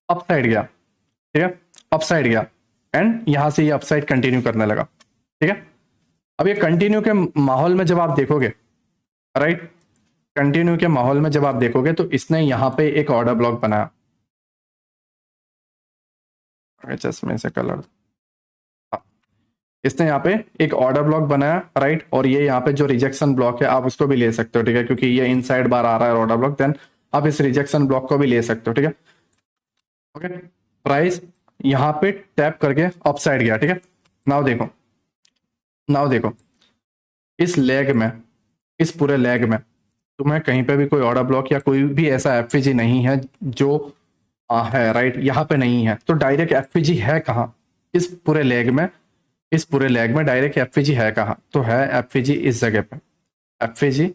अप साइड गया, ठीक है, अप साइड गया एंड यहां से ये अप साइड कंटिन्यू करने लगा, ठीक है। अब ये कंटिन्यू के माहौल में जब आप देखोगे, राइट, कंटिन्यू के माहौल में जब आप देखोगे तो इसने यहां पे एक ऑर्डर ब्लॉक बनाया। चश्मे से कलर, इसने यहाँ पे एक ऑर्डर ब्लॉक बनाया, राइट। और ये यहाँ पे जो रिजेक्शन ब्लॉक है आप उसको भी ले सकते हो, ठीक है, क्योंकि ये इनसाइड बार आ रहा है ऑर्डर ब्लॉक, देन आप इस रिजेक्शन ब्लॉक को भी ले सकते हो, ठीक है। ओके, प्राइस यहाँ पे टैप करके अप साइड गया, ठीक है। नाउ देखो इस लेग में, इस पूरे लेग में तुम्हें कहीं पे भी कोई ऑर्डर ब्लॉक या कोई भी ऐसा एफवीजी नहीं है जो है, राइट, यहाँ पे नहीं है। तो डायरेक्ट एफवीजी है कहाँ? इस पूरे लेग में, इस पूरे लेग में डायरेक्ट एफवीजी है कहाँ? तो है एफवीजी इस जगह पे, एफवीजी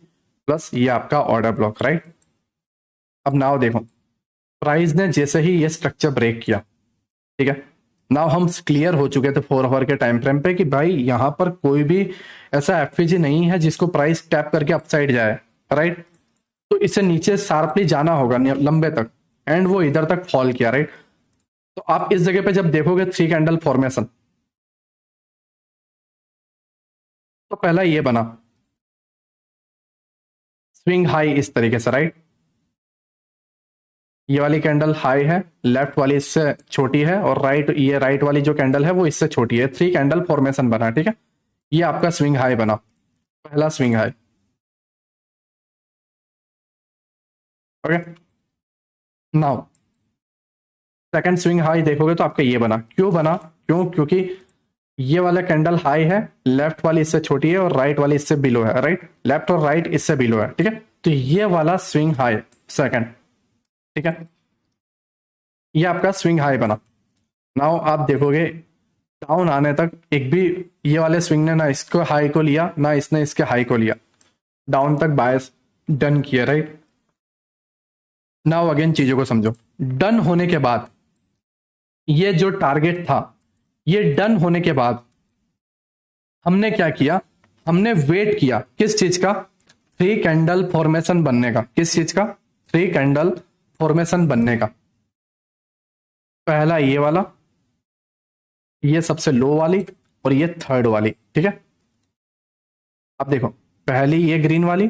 प्लस ये आपका ऑर्डर ब्लॉक, राइट। अब नाउ देखो, प्राइस ने जैसे ही ये स्ट्रक्चर ब्रेक किया, ठीक है, नाउ हम क्लियर हो चुके थे 4 आवर के टाइम फ्रेम पे कि भाई यहां पर कोई भी ऐसा एफवीजी नहीं है जिसको प्राइस टैप करके अपसाइड जाए, राइट। तो इसे नीचे शार्पली जाना होगा लंबे तक एंड वो इधर तक फॉल किया, राइट। तो आप इस जगह पे जब देखोगे 3 कैंडल फॉर्मेशन, तो पहला ये बना स्विंग हाई इस तरीके से, राइट। ये वाली कैंडल हाई है, लेफ्ट वाली इससे छोटी है और ये राइट वाली जो कैंडल है वो इससे छोटी है। 3 कैंडल फॉर्मेशन बना, ठीक है। ये आपका स्विंग हाई बना, पहला swing high, okay. Now second swing high देखोगे तो आपका ये बना। क्यों बना? क्योंकि ये वाला कैंडल हाई है, लेफ्ट वाली इससे छोटी है और राइट वाली इससे बिलो है, राइट। लेफ्ट और राइट इससे बिलो है, ठीक है। तो ये वाला स्विंग हाई सेकंड, ठीक है, ये आपका स्विंग हाई बना। नाउ आप देखोगे डाउन आने तक एक भी ये वाले स्विंग ने ना इसको हाई को लिया ना इसने इसके हाई को लिया, डाउन तक बायस डन किया, राइट। नाउ अगेन चीजों को समझो, डन होने के बाद ये जो टारगेट था, ये डन होने के बाद हमने क्या किया? हमने वेट किया किस चीज का? 3 कैंडल फॉर्मेशन बनने का। किस चीज का? 3 कैंडल फॉर्मेशन बनने का। पहला ये वाला, ये सबसे लो वाली और ये थर्ड वाली, ठीक है। अब देखो, पहली ये ग्रीन वाली,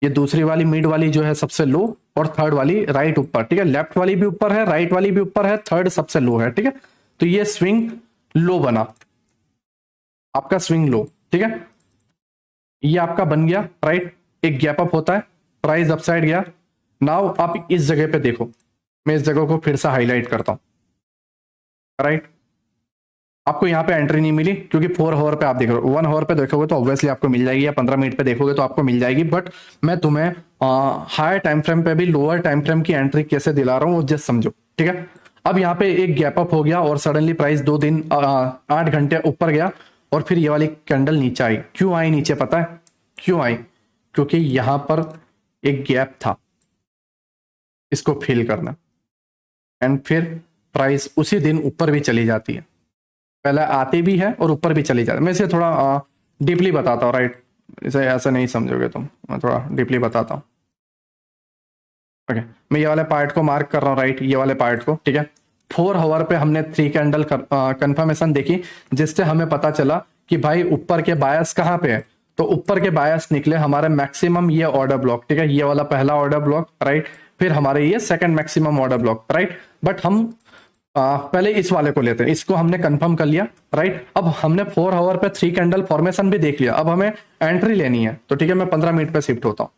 ये दूसरी वाली मिड वाली जो है सबसे लो और थर्ड वाली राइट ऊपर, ठीक है। लेफ्ट वाली भी ऊपर है, राइट वाली भी ऊपर है, थर्ड सबसे लो है, ठीक है। तो ये स्विंग लो बना, आपका स्विंग लो, ठीक है। ये आपका बन गया, राइट। एक गैप अप होता है, प्राइस अपसाइड गया। नाउ आप इस जगह पे देखो, मैं इस जगह को फिर से हाईलाइट करता हूं, राइट। आपको यहाँ पे एंट्री नहीं मिली क्योंकि 4 आवर पे आप देख रहे हो। 1 आवर पे देखोगे तो ऑब्वियसली आपको मिल जाएगी, या 15 मिनट पे देखोगे तो आपको मिल जाएगी। बट मैं तुम्हें हायर टाइम फ्रेम पे भी लोअर टाइम फ्रेम की एंट्री कैसे दिला रहा हूँ वो जस्ट समझो, ठीक है। अब यहाँ पे एक गैप अप हो गया और सडनली प्राइस 2 दिन 8 घंटे ऊपर गया और फिर ये वाली कैंडल नीचे आई। क्यों आई नीचे पता है? क्यों आई? क्योंकि यहां पर एक गैप था, इसको फिल करना, एंड फिर प्राइस उसी दिन ऊपर भी चली जाती है। पहले आती भी है और ऊपर भी चली जाती है। मैं इसे थोड़ा डीपली बताता हूँ, राइट। इसे ऐसा नहीं समझोगे तुम, मैं थोड़ा डीपली बताता हूँ। ओके, मैं ये वाले पार्ट को मार्क कर रहा हूँ, राइट, ये वाले पार्ट को, ठीक है। 4 आवर पे हमने 3 कैंडल कंफर्मेशन देखी, जिससे हमें पता चला कि भाई ऊपर के बायस कहाँ पे है। तो ऊपर के बायस निकले हमारे मैक्सिमम ये ऑर्डर ब्लॉक, ठीक है, ये वाला पहला ऑर्डर ब्लॉक, राइट। फिर हमारे ये second maximum order block, right. But हम पहले इस वाले को लेते हैं, इसको हमने कंफर्म कर लिया, राइट। अब हमने 4 आवर पे 3 कैंडल फॉर्मेशन भी देख लिया, अब हमें एंट्री लेनी है। तो ठीक है, मैं 15 मिनट पे शिफ्ट होता हूं,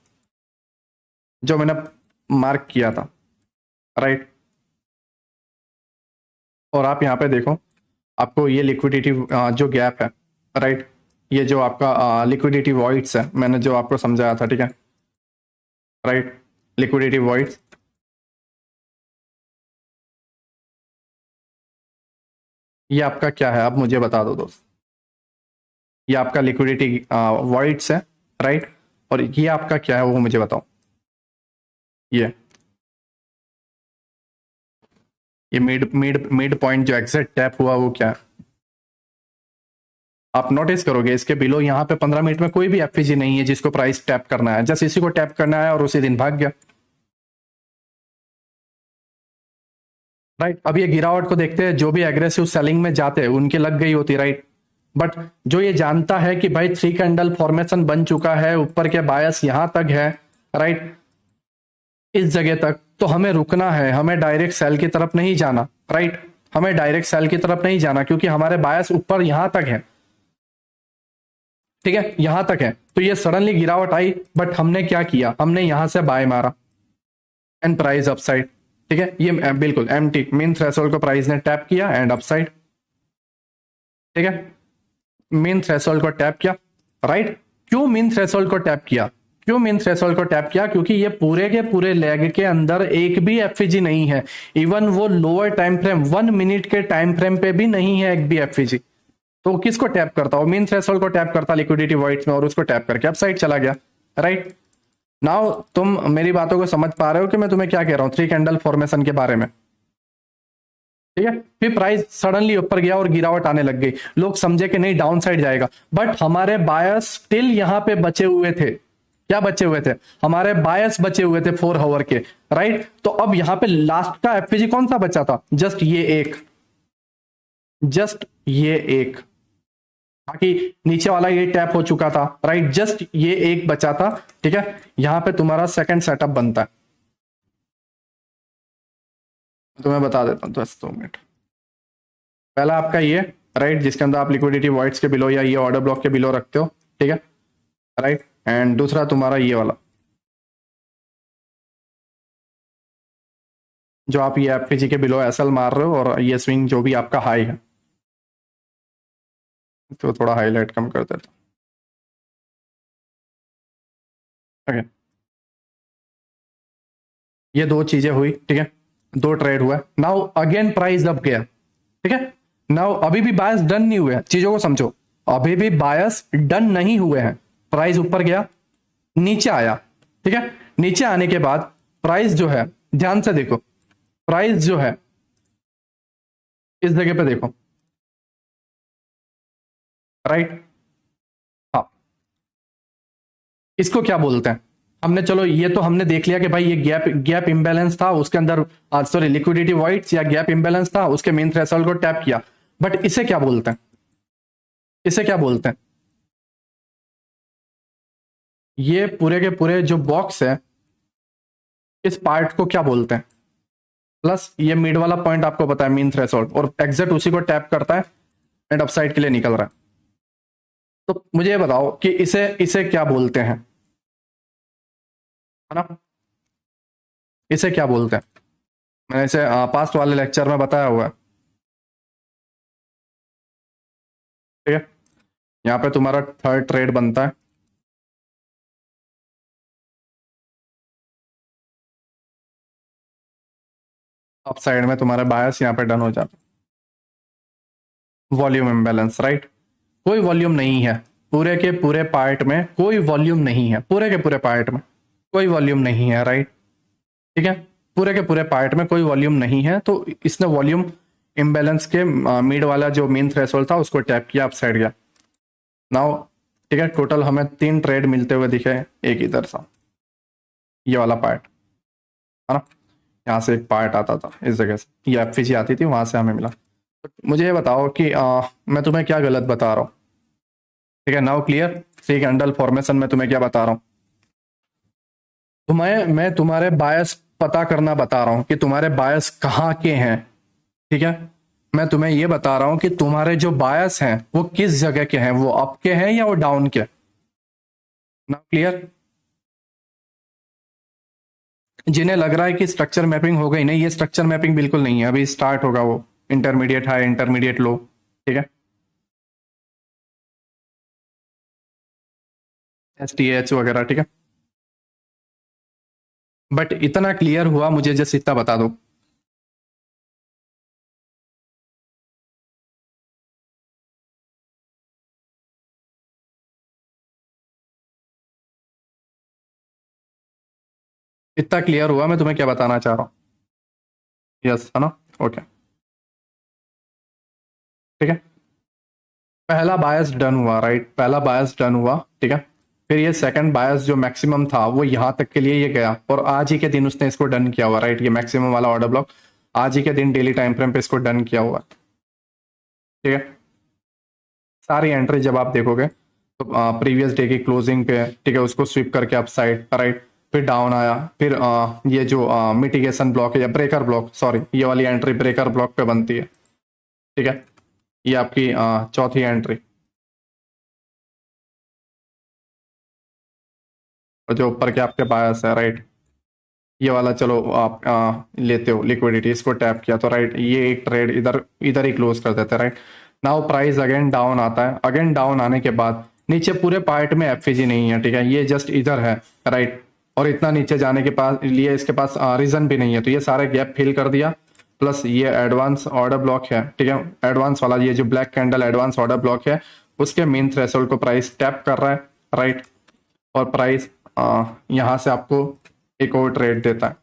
जो मैंने मार्क किया था, राइट। और आप यहाँ पे देखो, आपको ये लिक्विडिटी जो गैप है, राइट, ये जो आपका लिक्विडिटी वॉइड्स है, मैंने जो आपको समझाया था, ठीक है, राइट, लिक्विडिटी वॉइड्स, ये आपका क्या है, आप मुझे बता दो दोस्त। ये आपका लिक्विडिटी वॉइड्स है, राइट। और ये आपका क्या है वो मुझे बताओ। ये मिड मिड मिड पॉइंट जो एग्जैक्ट टैप हुआ वो क्या है, आप नोटिस करोगे इसके बिलो यहाँ पे 15 मिनट में कोई भी एफपीजी नहीं है जिसको प्राइस टैप करना है, जस्ट इसी को टैप करना है और उसी दिन भाग गया, राइट। अब ये गिरावट को देखते हैं, जो भी एग्रेसिव सेलिंग में जाते हैं उनकी लग गई होती, राइट। बट जो ये जानता है कि भाई 3 कैंडल फॉर्मेशन बन चुका है, ऊपर के बायस यहां तक है, राइट, इस जगह तक, तो हमें रुकना है, हमें डायरेक्ट सेल की तरफ नहीं जाना, राइट। हमें डायरेक्ट सेल की तरफ नहीं जाना, क्योंकि हमारे बायस ऊपर यहां तक है, ठीक है, यहां तक है। तो ये सडनली गिरावट आई, बट हमने क्या किया, हमने यहां से बाय मारा एंड प्राइस अपसाइड, ठीक है। ये बिल्कुल एम्प्टी मेन थ्रेशोल्ड को प्राइस ने टैप किया एंड अपसाइड, ठीक है। मेन थ्रेशोल्ड को टैप किया, राइट। क्यों मेन थ्रेशोल्ड को टैप किया, क्यों मेन थ्रेशोल्ड को टैप किया, क्योंकि ये पूरे के पूरे लेग के अंदर एक भी एफईजी नहीं है, इवन वो लोअर टाइम फ्रेम 1 मिनट के टाइम फ्रेम पे भी नहीं है एक भी एफईजी। तो किसको टैप करता हो, मेन थ्रेशोल्ड को टैप करता लिक्विडिटी वॉइड्स में, और उसको टैप करके अपसाइड चला गया, राइट। नाउ तुम मेरी बातों को समझ पा रहे हो कि मैं तुम्हें क्या कह रहा हूं 3 कैंडल फॉर्मेशन के बारे में, ठीक है। फिर प्राइस सडनली ऊपर गया और गिरावट आने लग गई, लोग समझे कि नहीं डाउन साइड जाएगा, बट हमारे बायस स्टिल यहां पे बचे हुए थे। क्या बचे हुए थे, हमारे बायस बचे हुए थे 4 आवर के, राइट। तो अब यहां पे लास्ट का एफपीजी कौन सा बचा था, जस्ट ये एक, जस्ट ये एक, बाकी नीचे वाला ये टैप हो चुका था, राइट, जस्ट ये एक बचा था, ठीक है। यहां पे तुम्हारा सेकंड सेटअप बनता है, तो मैं बता देता हूं 10 मिनट। पहला आपका ये, राइट, जिसके अंदर आप लिक्विडिटी वॉइड्स के बिलो या ये ऑर्डर ब्लॉक के बिलो रखते हो, ठीक है, राइट। एंड दूसरा तुम्हारा ये वाला, जो आप ये एफपीजी के बिलो एसएल मार रहे हो, और ये स्विंग जो भी आपका हाई है, तो थोड़ा हाईलाइट कम कर देता हूं, ओके। ये दो चीजें हुई, ठीक है, दो ट्रेड हुआ, नाउ अगेन प्राइस अप गया, ठीक है। नाउ अभी भी बायस डन नहीं हुए हैं, चीजों को समझो, अभी भी बायस डन नहीं हुए हैं। प्राइस ऊपर गया, नीचे आया, ठीक है। नीचे आने के बाद प्राइस जो है, ध्यान से देखो, प्राइस जो है इस जगह पे देखो, राइट, हाँ, इसको क्या बोलते हैं, हमने चलो ये तो हमने देख लिया कि भाई ये गैप गैप इंबैलेंस था, उसके अंदर सॉरी लिक्विडिटी वॉइड्स या गैप इंबैलेंस था, उसके मेन थ्रेशोल्ड को टैप किया। बट इसे क्या बोलते हैं, इसे क्या बोलते हैं, ये पूरे के पूरे जो बॉक्स है, इस पार्ट को क्या बोलते हैं, प्लस ये मिड वाला पॉइंट आपको पता है मीन थ्रेशोल्ड, और एग्जैक्ट उसी को टैप करता है एंड अपसाइड के लिए निकल रहा है। तो मुझे ये बताओ कि इसे इसे क्या बोलते हैं, है ना, इसे क्या बोलते हैं। मैंने इसे पास्ट वाले लेक्चर में बताया हुआ है, ठीक है। यहाँ पे तुम्हारा थर्ड ट्रेड बनता है, अप साइड में तुम्हारे बायस यहाँ पे डन हो जाता है, वॉल्यूम इम्बैलेंस, राइट। कोई वॉल्यूम नहीं है पूरे के पूरे पार्ट में, कोई वॉल्यूम नहीं है पूरे के पूरे पार्ट में, कोई वॉल्यूम नहीं है, राइट, ठीक है। पूरे के पूरे पार्ट में कोई वॉल्यूम नहीं है, तो इसने वॉल्यूम इम्बैलेंस के मिड वाला जो मेन थ्रेशोल्ड था उसको टैप किया, अपसाइड गया। नाउ ठीक है, टोटल हमें 3 ट्रेड मिलते हुए दिखे। एक इधर सा ये वाला पार्ट है ना, यहाँ से एक पार्ट आता था इस जगह से, ये एफवीजी आती थी, वहां से हमें मिला। तो मुझे ये बताओ कि मैं तुम्हें क्या गलत बता रहा हूँ। ठीक है, नाउ क्लियर। सी कैंडल फॉर्मेशन में तुम्हें क्या बता रहा हूँ, मैं तुम्हारे बायस पता करना बता रहा हूं कि तुम्हारे बायस कहाँ के हैं। ठीक है, मैं तुम्हें ये बता रहा हूं कि तुम्हारे जो बायस हैं वो किस जगह के हैं, वो अप के हैं या वो डाउन के। ना क्लियर। जिन्हें लग रहा है कि स्ट्रक्चर मैपिंग हो गई, नहीं, ये स्ट्रक्चर मैपिंग बिल्कुल नहीं है, अभी स्टार्ट होगा वो इंटरमीडिएट हाई, इंटरमीडिएट लो। ठीक है, STH वगैरह। ठीक है, बट इतना क्लियर हुआ मुझे, जस्ट इतना बता दो। इतना क्लियर हुआ मैं तुम्हें क्या बताना चाह रहा हूँ। यस है ना, ओके। ठीक है, पहला बायस डन हुआ, राइट, पहला बायस डन हुआ। ठीक है, फिर ये सेकंड बायस जो मैक्सिमम था वो यहां तक के लिए ये गया, और आज ही के दिन उसने इसको डन किया हुआ, राइट, ये मैक्सिमम वाला ऑर्डर ब्लॉक आज ही के दिन डेली टाइम फ्रेम पे इसको डन किया हुआ। ठीक है, सारी एंट्री जब आप देखोगे तो प्रीवियस डे की क्लोजिंग पे, ठीक है, उसको स्वीप करके अप साइड, राइट, फिर डाउन आया, फिर ये जो मिटिगेशन ब्लॉक है या ब्रेकर ब्लॉक, सॉरी, ये वाली एंट्री ब्रेकर ब्लॉक पे बनती है। ठीक है, ये आपकी चौथी एंट्री। और जो ऊपर के आपके बायस है, राइट, ये वाला चलो आप लेते हो लिक्विडिटी, इसको टैप किया तो राइट, ये एक ट्रेड इधर इधर ही क्लोज कर देते हैं, right. Now price again down आता है, अगेन डाउन आने के बाद नीचे पूरे पार्ट में एफईजी नहीं है। ठीक है, ये जस्ट इधर है, राइट, और इतना नीचे जाने के पास लिए इसके पास रीजन भी नहीं है, तो ये सारे गैप फिल कर दिया। प्लस ये एडवांस ऑर्डर ब्लॉक है। ठीक है, एडवांस वाला ये जो black candle advance order block है, उसके मेन थ्रेशोल्ड को प्राइस टैप कर रहा है, राइट, और प्राइस यहां से आपको एक और ट्रेड देता है।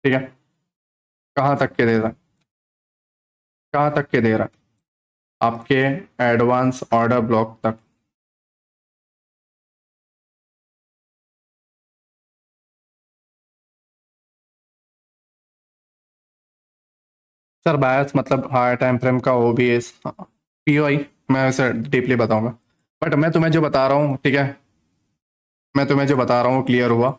ठीक है, कहाँ तक के दे रहा है, कहाँ तक के दे रहा है, आपके एडवांस ऑर्डर ब्लॉक तक। सर बायस मतलब हायर टाइम फ्रेम का OBS POI, मैं उसे डीपली बताऊंगा, बट मैं तुम्हें जो बता रहा हूँ, ठीक है, मैं तुम्हें जो बता रहा हूँ क्लियर हुआ।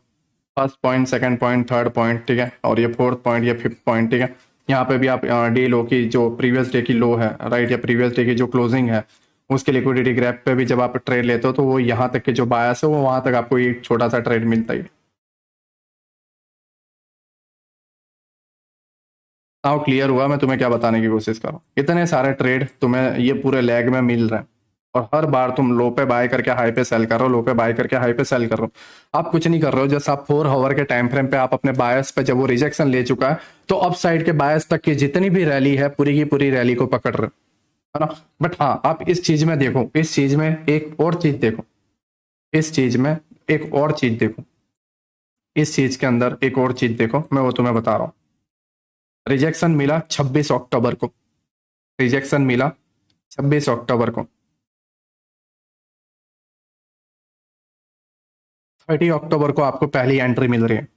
First point, second point, third point, ठीक है, और ये फोर्थ पॉइंट, ये फिफ्थ पॉइंट। ठीक है, यहाँ पे भी आप डे लो की जो प्रीवियस डे की लो है, राइट, या प्रीवियस डे की जो क्लोजिंग है उसके लिक्विडिटी ग्रैप पे भी जब आप ट्रेड लेते हो तो वो यहाँ तक के जो बायस है वो वहां तक आपको एक छोटा सा ट्रेड मिलता ही। नाउ क्लियर हुआ मैं तुम्हें क्या बताने की कोशिश कर रहा हूँ। इतने सारे ट्रेड तुम्हें ये पूरे लैग में मिल रहे हैं, और हर बार तुम लो पे बाय करके हाई पे सेल कर रहे हो, लो पे बाय करके हाई पे सेल कर रहे हो। आप कुछ नहीं कर रहे हो, जैसे आप 4 आवर के टाइम फ्रेम पे आप अपने बायस पे जब वो रिजेक्शन ले चुका है तो अप साइड के बायस तक की जितनी भी रैली है पूरी की पूरी रैली को पकड़ रहे हो, है ना। बट हाँ, आप इस चीज में देखो, इस चीज में एक और चीज देखो, इस चीज में एक और चीज देखो, इस चीज के अंदर एक और चीज देखो, मैं वो तुम्हें बता रहा हूँ। रिजेक्शन मिला 26 अक्टूबर को, रिजेक्शन मिला 26 अक्टूबर को। 30 अक्टूबर को आपको पहली एंट्री मिल रही है।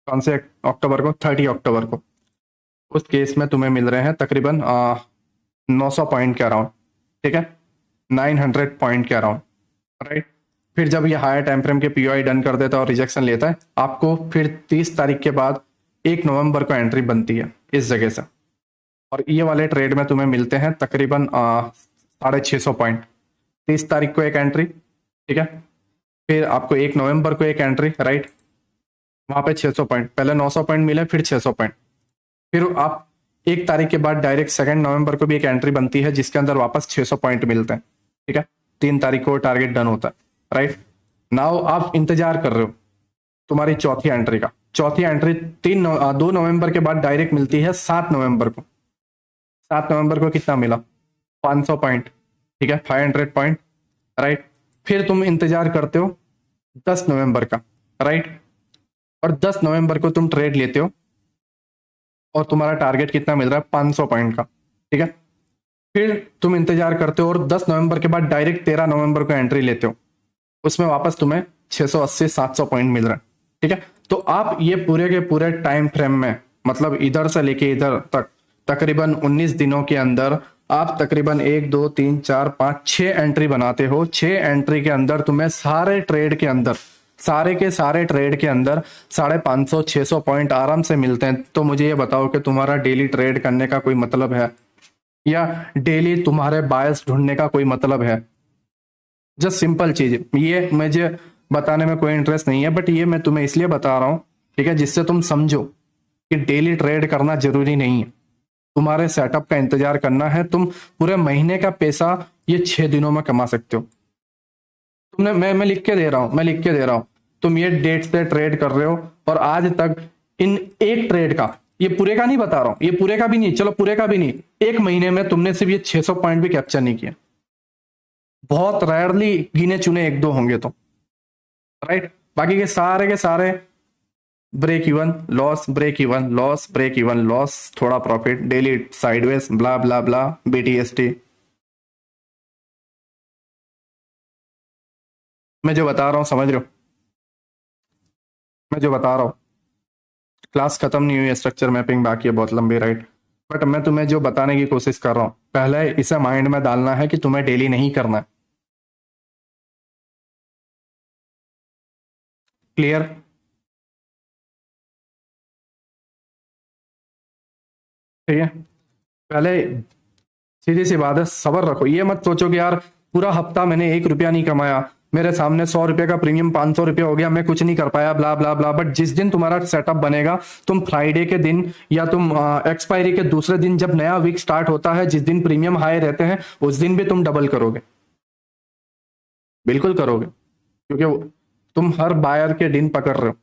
कौन से अक्टूबर को? 30 अक्टूबर को। उस केस में तुम्हें मिल रहे हैं तकरीबन 900 पॉइंट के अराउंड। ठीक है, 900 पॉइंट के अराउंड, राइट। फिर जब ये हायर टाइम फ्रेम के POI डन कर देता है और रिजेक्शन लेता है, आपको फिर 30 तारीख के बाद 1 नवंबर को एंट्री बनती है इस जगह से, और ये वाले ट्रेड में तुम्हें मिलते हैं तकरीबन 650 पॉइंट। 30 तारीख को एक एंट्री, ठीक है, फिर आपको 1 नवंबर को एक एंट्री, राइट, वहां पे 600 पॉइंट, पहले 900 पॉइंट मिले फिर 600 पॉइंट। फिर आप 1 तारीख के बाद डायरेक्ट 2 नवंबर को भी एक एंट्री बनती है जिसके अंदर वापस 600 पॉइंट मिलते हैं। ठीक है, 3 तारीख को टारगेट डन होता है, राइट। नाउ आप इंतजार कर रहे हो तुम्हारी चौथी एंट्री का। चौथी एंट्री 2 नवंबर के बाद डायरेक्ट मिलती है 7 नवंबर को। 7 नवंबर को कितना मिला? 500 पॉइंट, ठीक है, 500 पॉइंट, राइट। फिर तुम इंतजार करते हो 10 नवंबर का, राइट, और 10 नवंबर को तुम ट्रेड लेते हो, और तुम्हारा टारगेट कितना मिल रहा है, 500 पॉइंट का, ठीक है। फिर तुम इंतजार करते हो और 10 नवंबर के बाद डायरेक्ट 13 नवंबर को एंट्री लेते हो, उसमें वापस तुम्हें 680 700 पॉइंट मिल रहा है, ठीक है। तो आप ये पूरे के पूरे टाइम फ्रेम में, मतलब इधर से लेके इधर तक तकरीबन 19 दिनों के अंदर आप तकरीबन 1 2 3 4 5 6 एंट्री बनाते हो। 6 एंट्री के अंदर तुम्हें सारे ट्रेड के अंदर, सारे के सारे ट्रेड के अंदर 550 600 पॉइंट आराम से मिलते हैं। तो मुझे ये बताओ कि तुम्हारा डेली ट्रेड करने का कोई मतलब है, या डेली तुम्हारे बायस ढूंढने का कोई मतलब है? जस्ट सिंपल चीज, ये मुझे बताने में कोई इंटरेस्ट नहीं है, बट ये मैं तुम्हें इसलिए बता रहा हूं, ठीक है, जिससे तुम समझो कि डेली ट्रेड करना जरूरी नहीं है, तुम्हारे सेटअप का इंतजार करना है। तुम पूरे महीने का पैसा ये 6 दिनों में कमा सकते हो। तुमने मैं लिख के दे रहा हूं, मैं लिख के दे रहा हूं, तुम ये डेट से ट्रेड कर रहे हो और आज तक इन एक ट्रेड का, ये पूरे का नहीं बता रहा हूं, ये पूरे का भी नहीं, चलो पूरे का भी नहीं, एक महीने में तुमने सिर्फ ये 600 पॉइंट भी कैप्चर नहीं किया। बहुत रेयरली गिने चुने 1 2 होंगे तो, राइट। बाकी के सारे break even loss, break even loss, break even loss, थोड़ा profit, daily sideways, blah blah blah, BTST. मैं जो बता रहा हूं समझ रहे हो, मैं जो बता रहा हूं, क्लास खत्म नहीं हुई है, स्ट्रक्चर मैपिंग बाकी है बहुत लंबी, राइट। बट मैं तुम्हें जो बताने की कोशिश कर रहा हूं, पहले इसे माइंड में डालना है कि तुम्हें डेली नहीं करना है। क्लियर? ठीक है, पहले सीधी सी बात है, सबर रखो। ये मत सोचो कि यार पूरा हफ्ता मैंने 1 रुपया नहीं कमाया, मेरे सामने 100 रुपए का प्रीमियम 500 रुपये हो गया, मैं कुछ नहीं कर पाया, ब्ला ब्ला ब्ला। बट जिस दिन तुम्हारा सेटअप बनेगा, तुम फ्राइडे के दिन या तुम एक्सपायरी के दूसरे दिन, जब नया वीक स्टार्ट होता है, जिस दिन प्रीमियम हाई रहते हैं, उस दिन भी तुम डबल करोगे, बिल्कुल करोगे, क्योंकि तुम हर बायर के दिन पकड़ रहे हो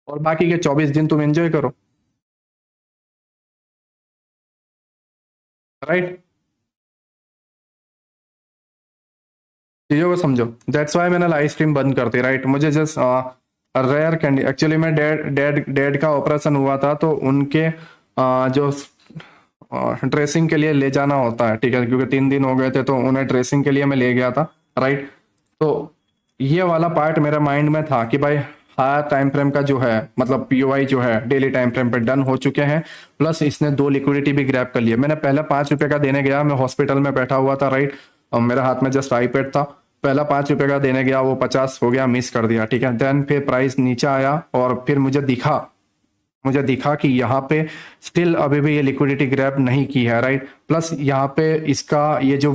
और बाकी के 24 दिन तुम एंजॉय करो, राइट। चीजों को समझो, दैट्स वाई मैंने लाइव स्ट्रीम बंद कर दी, राइट। मुझे जस्ट रेयर कैंडी, एक्चुअली मैं डैड डैड डैड का ऑपरेशन हुआ था, तो उनके जो ड्रेसिंग के लिए ले जाना होता है, ठीक है, क्योंकि 3 दिन हो गए थे, तो उन्हें ड्रेसिंग के लिए मैं ले गया था, राइट। तो ये वाला पार्ट मेरे माइंड में था कि भाई हायर टाइम फ्रेम का जो है, मतलब पीओआई जो है डेली टाइम फ्रेम पे डन हो चुके हैं, प्लस इसने 2 लिक्विडिटी भी ग्रैब कर लिया। मैंने पहले 5 रुपए का देने गया, मैं हॉस्पिटल में बैठा हुआ था, राइट, और मेरे हाथ में जस्ट आईपैड था। पहला 5 रुपए का देने गया, वो 50 हो गया, मिस कर दिया, ठीक है। देन फिर प्राइस नीचे आया और फिर मुझे दिखा कि यहाँ पे स्टिल अभी भी ये लिक्विडिटी ग्रैब नहीं की है, राइट। प्लस यहाँ पे इसका ये जो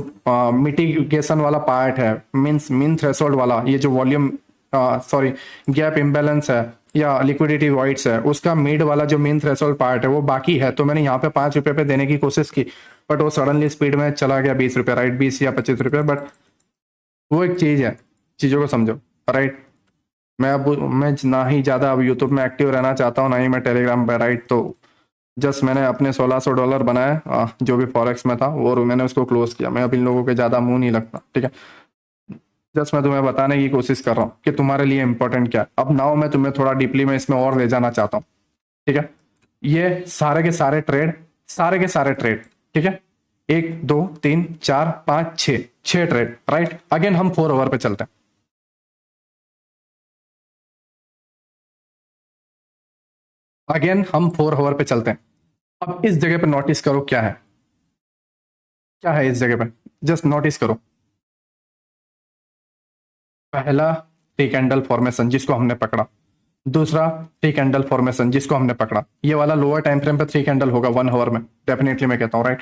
मिटिगेशन वाला पार्ट है, मीन्स मीन थ्रेशोल्ड वाला, ये जो वॉल्यूम सॉरी गैप इम्बैलेंस है या लिक्विडिटी वॉइड्स है, उसका मिड वाला जो मीन थ्रेशोल्ड पार्ट है वो बाकी है। तो मैंने यहाँ पे 5 रुपए पे देने की कोशिश की, बट वो सडनली स्पीड में चला गया 20 रुपए, राइट, 20 या 25 रुपए। बट वो एक चीज है, चीजों को समझो, राइट। मैं ना ही ज्यादा अब यूट्यूब में एक्टिव रहना चाहता हूँ, ना ही मैं टेलीग्राम पे, राइट। तो जस्ट मैंने अपने $1600 बनाए, जो भी फॉरेक्स में था, और मैंने उसको क्लोज किया। मैं अब इन लोगों के ज्यादा मुंह नहीं लगता, ठीक है। जस्ट मैं तुम्हें बताने की कोशिश कर रहा हूँ कि तुम्हारे लिए इंपॉर्टेंट क्या है। अब नाउ मैं तुम्हें थोड़ा डीपली में इसमें और ले जाना चाहता हूँ, ठीक है। ये सारे के सारे ट्रेड, ठीक है, 1 2 3 4 5 6 ट्रेड, राइट। अगेन हम 4 ओवर पे चलते हैं, अगेन हम 4 ओवर पे चलते हैं। अब इस जगह पे नोटिस करो क्या है, क्या है इस जगह पे, जस्ट नोटिस करो। पहला थ्री कैंडल फॉर्मेशन जिसको हमने पकड़ा, दूसरा थ्री कैंडल फॉर्मेशन जिसको हमने पकड़ा, ये वाला लोअर टाइम फ्रेम पे 3 कैंडल होगा 1 ओवर में, डेफिनेटली मैं कहता हूँ, राइट।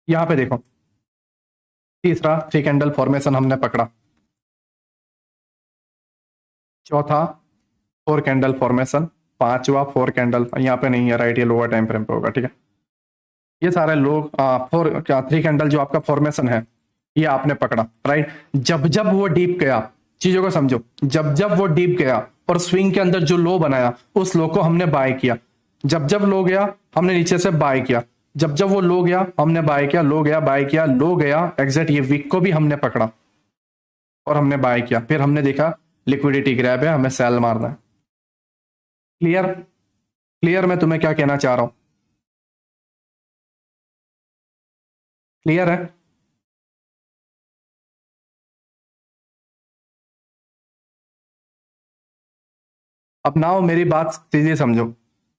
यहाँ पे देखो, तीसरा थ्री कैंडल फॉर्मेशन हमने पकड़ा, चौथा 4 कैंडल फॉर्मेशन, पांचवा 4 कैंडल यहाँ पे नहीं है, राइट, ये लोअर टाइम फ्रेम पे होगा, ठीक है। ये सारे लोग 3 कैंडल जो आपका फॉर्मेशन है, ये आपने पकड़ा, राइट। जब जब वो डीप गया, चीजों को समझो, जब जब वो डीप गया और स्विंग के अंदर जो लो बनाया, उस लो को हमने बाय किया। जब जब लो गया, हमने नीचे से बाय किया। जब जब वो लो गया, हमने बाय किया, लो गया, बाय किया, लो गया, एग्जैक्ट ये वीक को भी हमने पकड़ा और हमने बाय किया। फिर हमने देखा लिक्विडिटी ग्रैब है, हमें सेल मारना है। क्लियर? क्लियर मैं तुम्हें क्या कहना चाह रहा हूं? क्लियर है? अब नाउ मेरी बात सीधी समझो।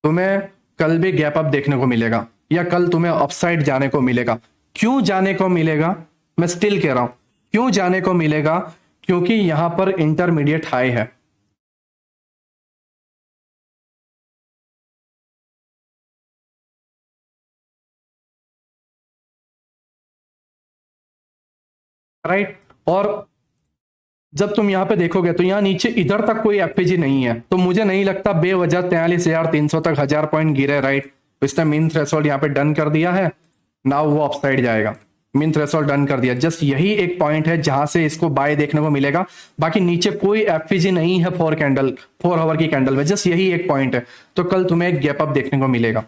तुम्हें कल भी गैप अप देखने को मिलेगा, या कल तुम्हें अपसाइड जाने को मिलेगा। क्यों जाने को मिलेगा? मैं स्टिल कह रहा हूं, क्यों जाने को मिलेगा? क्योंकि यहां पर इंटरमीडिएट हाई है। राइट? और जब तुम यहां पे देखोगे तो यहां नीचे इधर तक कोई एफपीजी नहीं है, तो मुझे नहीं लगता बेवजह 43,300 तक 1000 पॉइंट गिरे। राइट? तो इसने मीन थ्रेशोल्ड यहां पे डन कर दिया है। नाउ वो अपसाइड जाएगा। मीन थ्रेशोल्ड डन कर दिया। जस्ट यही एक पॉइंट है जहां से इसको बाय देखने को मिलेगा। बाकी नीचे कोई एफपीजी नहीं है 4 आवर की कैंडल में। जस्ट यही एक पॉइंट है। तो कल तुम्हें एक गैप अप देखने को मिलेगा।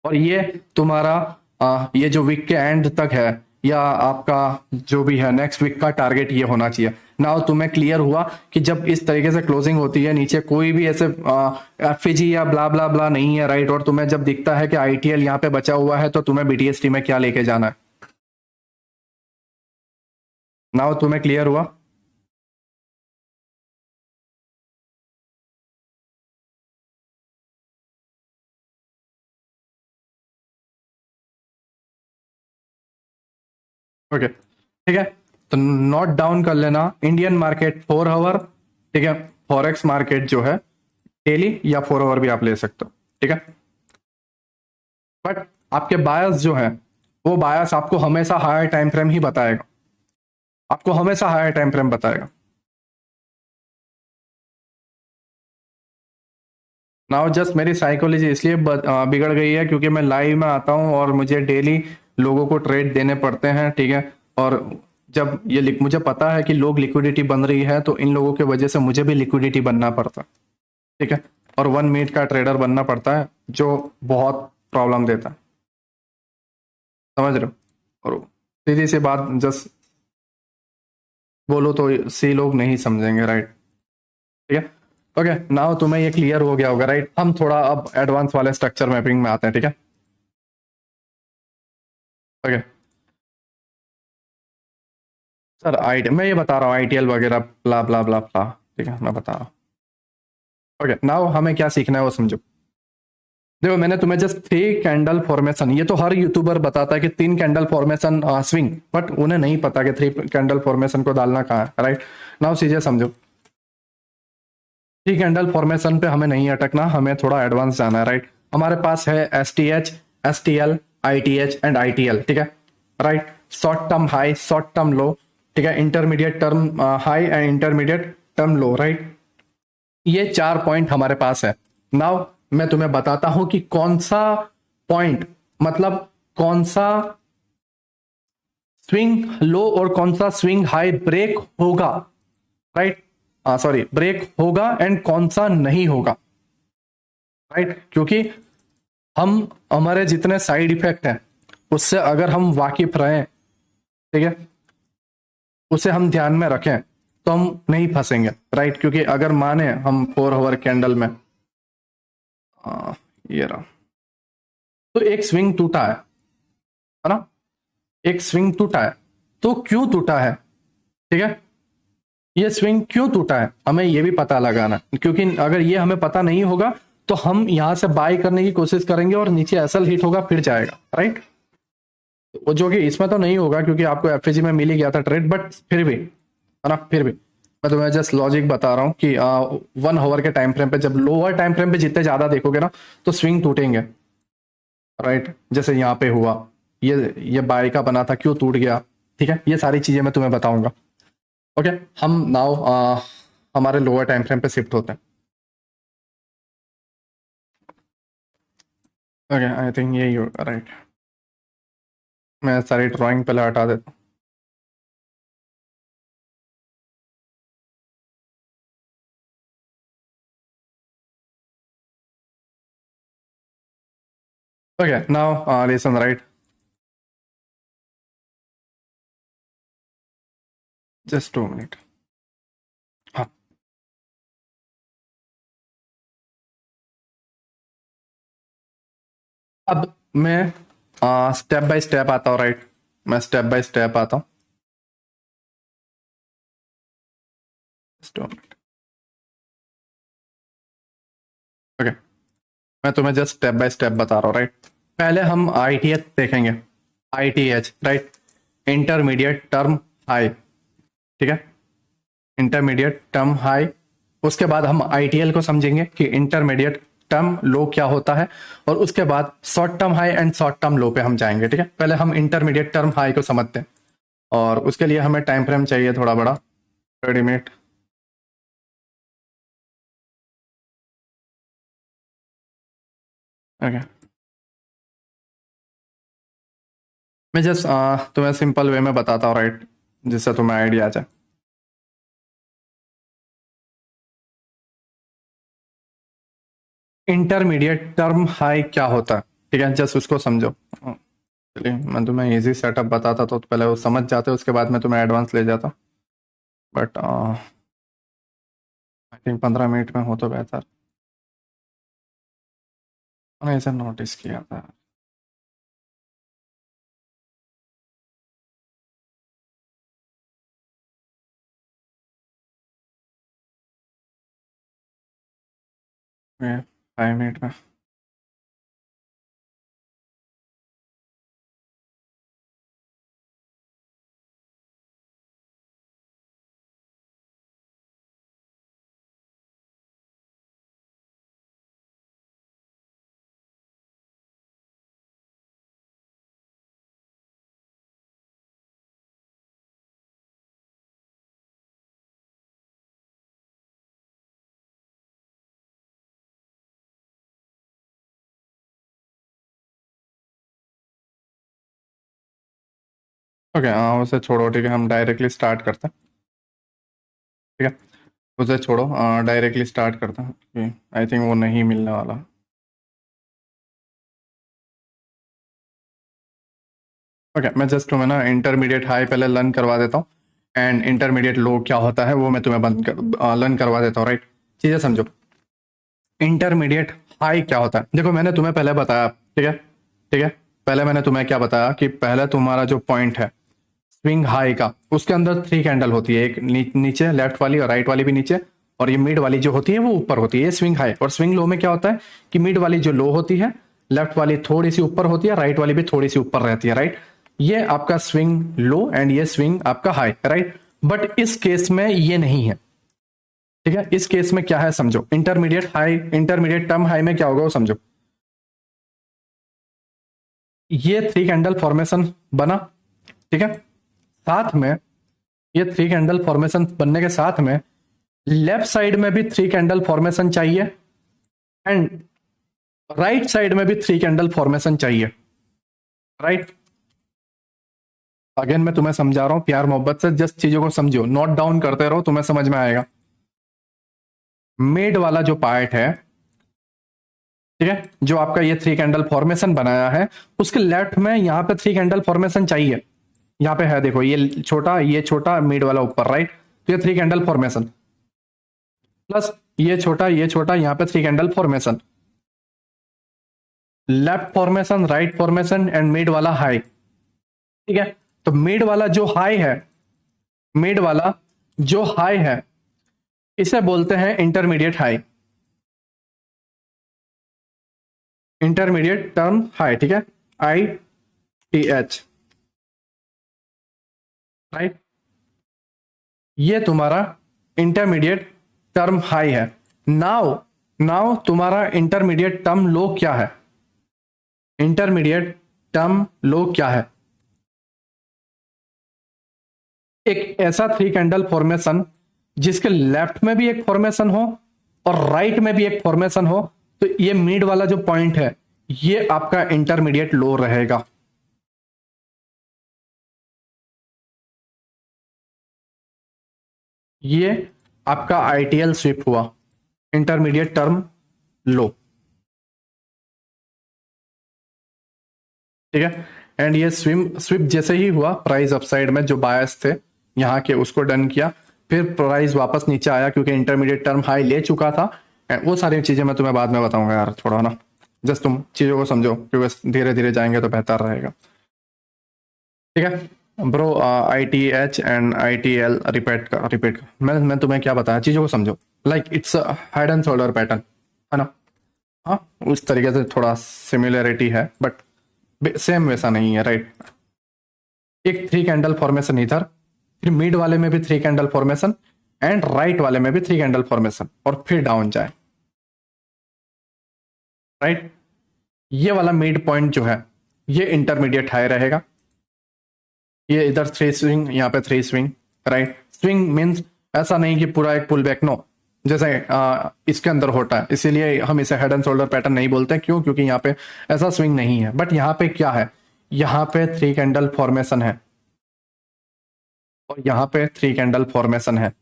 और ये तुम्हारा ये जो वीक के एंड तक है, या आपका जो भी है नेक्स्ट वीक का टारगेट ये होना चाहिए। नाउ तुम्हें क्लियर हुआ कि जब इस तरीके से क्लोजिंग होती है, नीचे कोई भी ऐसे एफजी या ब्ला ब्ला ब्ला नहीं है। राइट? और तुम्हें जब दिखता है कि आईटीएल यहाँ पे बचा हुआ है, तो तुम्हें बीटीएसटी में क्या लेके जाना है। नाउ तुम्हें क्लियर हुआ? ओके, ठीक है। तो नोट डाउन कर लेना, इंडियन मार्केट 4 आवर, ठीक है। फॉरेक्स मार्केट जो है डेली या 4 आवर भी आप ले सकते हो, ठीक है। बट आपके बायस जो है, वो बायस आपको हमेशा हायर टाइम फ्रेम ही बताएगा। आपको हमेशा हायर टाइम फ्रेम बताएगा। नाउ जस्ट मेरी साइकोलॉजी इसलिए बिगड़ गई है क्योंकि मैं लाइव में आता हूँ और मुझे डेली लोगों को ट्रेड देने पड़ते हैं, ठीक है। और जब ये मुझे पता है कि लोग लिक्विडिटी बन रही है, तो इन लोगों की वजह से मुझे भी लिक्विडिटी बनना पड़ता है, ठीक है। और 1 मिनट का ट्रेडर बनना पड़ता है, जो बहुत प्रॉब्लम देता है। समझ रहे हो? और सीधी सी बात जस्ट बोलो तो सी लोग नहीं समझेंगे। राइट? ठीक है। ओके, नाउ तुम्हें ये क्लियर हो गया होगा। राइट? हम थोड़ा अब एडवांस वाले स्ट्रक्चर मैपिंग में आते हैं, ठीक है। ओके सर, आई मैं ये बता रहा हूँ आईटीएल वगैरह ब्ला ब्ला ब्ला ब्ला, ठीक है, मैं बता रहा हूँ। ओके, नाउ हमें क्या सीखना है वो समझो। देखो, मैंने तुम्हें जस्ट 3 कैंडल फॉर्मेशन, ये तो हर यूट्यूबर बताता है कि 3 कैंडल फॉर्मेशन स्विंग, बट उन्हें नहीं पता कि 3 कैंडल फॉर्मेशन को डालना कहाँ है। राइट? नाउ सीधे समझो, 3 कैंडल फॉर्मेशन पे हमें नहीं अटकना, हमें थोड़ा एडवांस जाना है। राइट? हमारे पास है STH, STL, ITH and ITL, ठीक है। Right? Short term high, short term लो, ठीक है। Intermediate term high and intermediate term low. Right? ये 4 पॉइंट हमारे पास है। नाउ मैं तुम्हें बताता हूं कि कौन सा पॉइंट, मतलब कौन सा स्विंग लो और कौन सा स्विंग हाई ब्रेक होगा। राइट? सॉरी, ब्रेक होगा एंड कौन सा नहीं होगा। राइट? क्योंकि हम, हमारे जितने साइड इफेक्ट हैं उससे अगर हम वाकिफ रहें, ठीक है, उसे हम ध्यान में रखें, तो हम नहीं फंसेंगे। राइट? क्योंकि अगर माने हम 4 आवर कैंडल में ये रहा, तो एक स्विंग टूटा है ना, एक स्विंग टूटा है। तो क्यों टूटा है, ठीक है, ये स्विंग क्यों टूटा है हमें ये भी पता लगाना है। क्योंकि अगर ये हमें पता नहीं होगा, तो हम यहां से बाय करने की कोशिश करेंगे और नीचे एसएल हिट होगा, फिर जाएगा। राइट? वो जो कि इसमें तो नहीं होगा क्योंकि आपको एफएजी में मिल ही गया था ट्रेड, बट फिर भी, है ना, फिर भी मैं तुम्हें जस्ट लॉजिक बता रहा हूँ कि 1 आवर के टाइम फ्रेम पे, जब लोअर टाइम फ्रेम पे जितने ज्यादा देखोगे ना, तो स्विंग टूटेंगे। राइट? जैसे यहाँ पे हुआ, ये बाय का बना था, क्यों टूट गया, ठीक है। ये सारी चीजें मैं तुम्हें बताऊंगा। ओके, हम नाउ हमारे लोअर टाइम फ्रेम पे शिफ्ट होते हैं। ओके, आई थिंक यही होगा। राइट? मैं सारी ड्राइंग पहले हटा देता हूँ। Okay, now listen. Right? Just 2 minute. हाँ, अब मैं स्टेप बाय स्टेप आता हूँ, राइट। मैं स्टेप बाय स्टेप आता हूँ। ओके, मैं तुम्हें जस्ट स्टेप बाय स्टेप बता रहा हूँ, राइट। पहले हम आईटीएच देखेंगे। ITH, right, intermediate term high, ठीक है, इंटरमीडिएट टर्म हाई। उसके बाद हम आईटीएल को समझेंगे कि इंटरमीडिएट टर्म लो क्या होता है, और उसके बाद short term high and short term लो पे हम जाएंगे, ठीक है। पहले हम इंटरमीडिएट टर्म हाई को समझते हैं, और उसके लिए हमें टाइम फ्रेम चाहिए थोड़ा बड़ा, 30 मिनट। ओके, मैं जस्ट तुम्हें सिंपल वे में बताता हूँ, राइट, जिससे तुम्हें आइडिया आ जाए। इंटरमीडिएट टर्म हाई क्या होता है, ठीक है, जस्ट उसको समझो। चलिए, मैं तुम्हें इजी सेटअप बताता तो पहले वो समझ जाते, उसके बाद मैं तुम्हें एडवांस ले जाता, बट आई थिंक 15 मिनट में हो तो बेहतर। मैंने इसे नोटिस किया था। ये 5 मिनट में। ओके, उसे छोड़ो, ठीक है, हम डायरेक्टली स्टार्ट करते हैं, ठीक है। उसे छोड़ो, डायरेक्टली स्टार्ट करते हैं, आई थिंक वो नहीं मिलने वाला। ओके, मैं जस्ट तुम्हें ना इंटरमीडिएट हाई पहले लर्न करवा देता हूँ, एंड इंटरमीडिएट लो क्या होता है वो मैं तुम्हें लर्न करवा देता हूँ, राइट। चीज़ें समझो। इंटरमीडिएट हाई क्या होता है, देखो मैंने तुम्हें पहले बताया, ठीक है, ठीक है। पहले मैंने तुम्हें क्या बताया कि पहले तुम्हारा जो पॉइंट है स्विंग हाई का, उसके अंदर 3 कैंडल होती है, एक नीचे लेफ्ट वाली और राइट वाली भी नीचे, और ये मिड वाली जो होती है वो ऊपर होती है, ये स्विंग हाई। और स्विंग लो में क्या होता है कि मिड वाली जो लो होती है, लेफ्ट वाली थोड़ी सी ऊपर होती है, राइट वाली भी थोड़ी सी ऊपर रहती है, राइट। ये आपका स्विंग लो एंड ये स्विंग आपका हाई, राइट। बट इस केस में ये नहीं है, ठीक है। इस केस में क्या है समझो, intermediate high, intermediate term high में क्या होगा वो समझो। ये 3 कैंडल फॉर्मेशन बना, ठीक है। साथ में ये 3 कैंडल फॉर्मेशन बनने के साथ में लेफ्ट साइड में भी 3 कैंडल फॉर्मेशन चाहिए, एंड राइट साइड में भी 3 कैंडल फॉर्मेशन चाहिए, राइट। अगेन मैं तुम्हें समझा रहा हूं प्यार मोहब्बत से, जस्ट चीजों को समझो, नोट डाउन करते रहो, तुम्हें समझ में आएगा। मिड वाला जो पार्ट है, ठीक है, जो आपका ये 3 कैंडल फॉर्मेशन बनाया है, उसके लेफ्ट में यहां पे 3 कैंडल फॉर्मेशन चाहिए। यहां पे है, देखो, ये छोटा मिड वाला ऊपर, राइट। तो ये 3 कैंडल फॉर्मेशन प्लस ये छोटा यहां पे 3 candle formation, left formation, right formation and mid वाला हाई, ठीक है। तो मिड वाला जो हाई है, मिड वाला जो हाई है, इसे बोलते हैं intermediate high, intermediate term high, ठीक है, ITH, राइट। ये तुम्हारा इंटरमीडिएट टर्म हाई है। नाउ नाउ तुम्हारा इंटरमीडिएट टर्म लो क्या है, इंटरमीडिएट टर्म लो क्या है? एक ऐसा 3 कैंडल फॉर्मेशन जिसके लेफ्ट में भी एक फॉर्मेशन हो और राइट में भी एक फॉर्मेशन हो, तो ये मिड वाला जो पॉइंट है ये आपका इंटरमीडिएट लो रहेगा। ये आपका ITL स्विप हुआ, इंटरमीडिएट टर्म लो, ठीक है। एंड ये स्विप जैसे ही हुआ, प्राइस अपसाइड में जो बायस थे यहाँ के उसको डन किया, फिर प्राइस वापस नीचे आया क्योंकि इंटरमीडिएट टर्म हाई ले चुका था। And वो सारी चीजें मैं तुम्हें बाद में बताऊंगा यार, थोड़ा ना जस्ट तुम चीजों को समझो, क्योंकि धीरे धीरे जाएंगे तो बेहतर रहेगा। ठीक है bro, I T H and I T L repeat मैं तुम्हें क्या बताया, चीजों को समझो। Like its head and shoulder pattern, है ना। हाँ, उस तरीके से थोड़ा सिमिलरिटी है बट सेम वैसा नहीं है, राइट। एक थ्री कैंडल फॉर्मेशन इधर, फिर मिड वाले में भी three candle formation, and right वाले में भी थ्री कैंडल फॉर्मेशन, और फिर डाउन जाए, राइट। ये वाला मिड पॉइंट जो है ये इंटरमीडिएट हाई रहेगा। ये इधर थ्री स्विंग, यहाँ पे three swing, right. Swing means ऐसा नहीं कि पूरा एक पुल बैक, नो, जैसे इसके अंदर होता है, इसीलिए हम इसे हेड एंड शोल्डर पैटर्न नहीं बोलते, क्यों, क्योंकि यहाँ पे ऐसा स्विंग नहीं है। बट यहाँ पे क्या है, यहाँ पे थ्री कैंडल फॉर्मेशन है, और यहाँ पे थ्री कैंडल फॉर्मेशन है,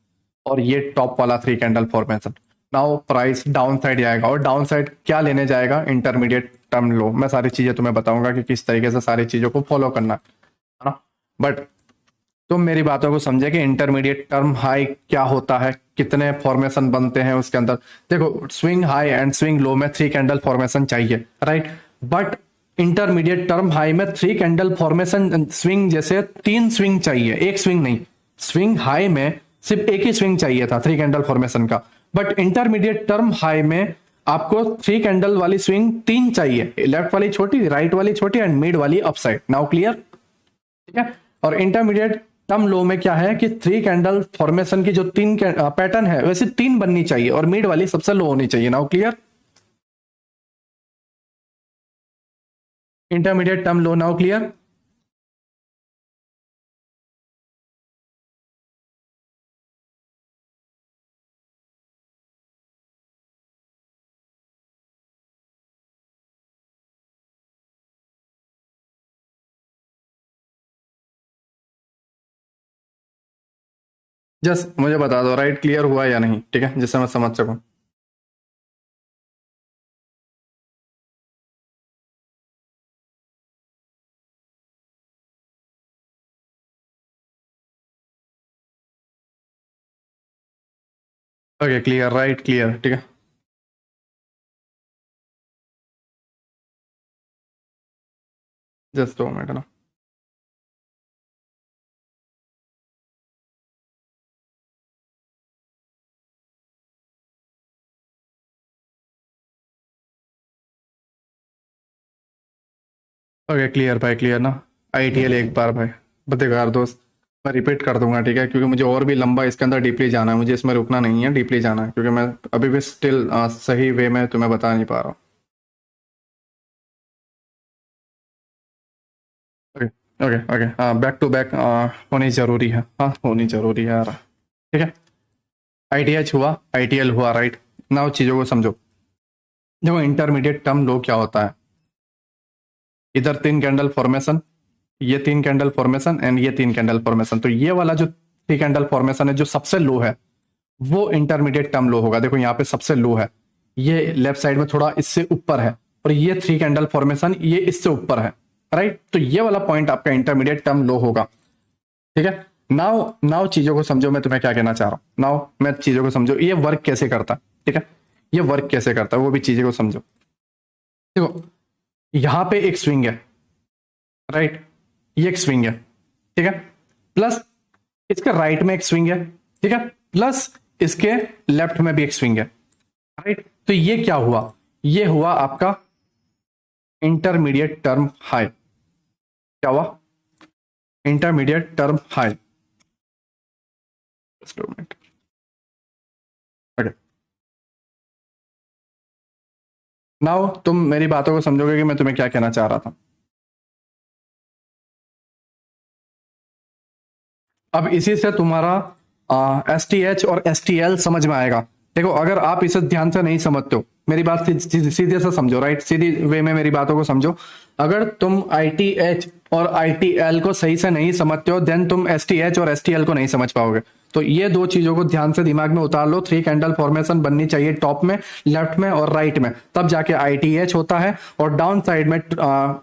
और ये टॉप वाला three candle formation. Now price down side जाएगा, और डाउन साइड क्या लेने जाएगा, इंटरमीडिएट टर्म लो। मैं सारी चीजें तुम्हें बताऊंगा कि किस तरीके से सारी चीजों को फॉलो करना है ना। बट तुम मेरी बातों को समझे कि इंटरमीडिएट टर्म हाई क्या होता है, कितने फॉर्मेशन बनते हैं उसके अंदर। देखो, स्विंग हाई एंड स्विंग लो में थ्री कैंडल फॉर्मेशन चाहिए, right. But intermediate term high में थ्री कैंडल फॉर्मेशन, स्विंग जैसे तीन स्विंग चाहिए, एक स्विंग नहीं। स्विंग हाई में सिर्फ एक ही स्विंग चाहिए था थ्री कैंडल फॉर्मेशन का, बट इंटरमीडिएट टर्म हाई में आपको थ्री कैंडल वाली स्विंग तीन चाहिए, लेफ्ट वाली छोटी, राइट वाली छोटी, एंड मिड वाली अपसाइड। नाउ क्लियर, ठीक है। और इंटरमीडिएट टर्म लो में क्या है कि थ्री कैंडल फॉर्मेशन की जो तीन पैटर्न है वैसे तीन बननी चाहिए, और मिड वाली सबसे लो होनी चाहिए। नाउ क्लियर, इंटरमीडिएट टर्म लो, नाउ क्लियर। जस्ट मुझे बता दो राइट, क्लियर हुआ या नहीं, ठीक है, जिससे मैं समझ सकूं। ओके क्लियर, राइट क्लियर, ठीक है। जस्ट 2 मिनट ना। ओके क्लियर भाई, क्लियर ना। आईटीएल एक बार भाई बतेगा दोस्त, मैं रिपीट कर दूंगा, ठीक है, क्योंकि मुझे और भी लंबा इसके अंदर डीपली जाना है, मुझे इसमें रुकना नहीं है, डीपली जाना है, क्योंकि मैं अभी भी स्टिल सही वे में तुम्हें बता नहीं पा रहा हूँ। Okay okay okay, back to back होनी जरूरी है, हाँ होनी जरूरी है यार, ठीक है। आईटीएच हुआ, आईटीएल हुआ, राइट। नाउ चीज़ों को समझो। देखो, इंटरमीडिएट टर्म लो क्या होता है, इधर तीन कैंडल फॉर्मेशन, ये तीन कैंडल फॉर्मेशन, एंड ये तीन कैंडल फॉर्मेशन। तो ये वाला जो थ्री कैंडल फॉर्मेशन है जो सबसे लो है, वो इंटरमीडिएट टर्म लो होगा। देखो यहाँ पे सबसे लो है, ये लेफ्ट साइड में थोड़ा इससे ऊपर है, और ये थ्री कैंडल फॉर्मेशन ये इससे ऊपर है, राइट। तो ये वाला पॉइंट आपका इंटरमीडिएट टर्म लो होगा, ठीक है। नाउ नाउ चीजों को समझो, मैं तुम्हें क्या कहना चाह रहा हूं। नाउ मैं चीजों को समझो, ये वर्क कैसे करता है, ठीक है। ये वर्क कैसे करता है वो भी चीजों को समझो। देखो, यहां पे एक स्विंग है, राइट, ये एक स्विंग है, ठीक है, प्लस इसके राइट में एक स्विंग है, ठीक है, प्लस इसके लेफ्ट में भी एक स्विंग है, राइट। तो ये क्या हुआ, ये हुआ आपका इंटरमीडिएट टर्म हाई। क्या हुआ, intermediate term high. Okay, now तुम मेरी बातों को समझोगे कि मैं तुम्हें क्या कहना चाह रहा था। अब इसी से तुम्हारा एस टी एच और एस टी एल समझ में आएगा। देखो, अगर आप इसे ध्यान से नहीं समझते हो, मेरी बात सीधे से समझो, राइट, सीधी वे में मेरी बातों को समझो। अगर तुम आई टी एच और आई टी एल को सही से नहीं समझते हो, देन तुम एस टी एच और एस टी एल को नहीं समझ पाओगे। तो ये दो चीजों को ध्यान से दिमाग में उतार लो, थ्री कैंडल फॉर्मेशन बननी चाहिए टॉप में, लेफ्ट में और राइट में, तब जाके आई टी एच होता है। और डाउन साइड में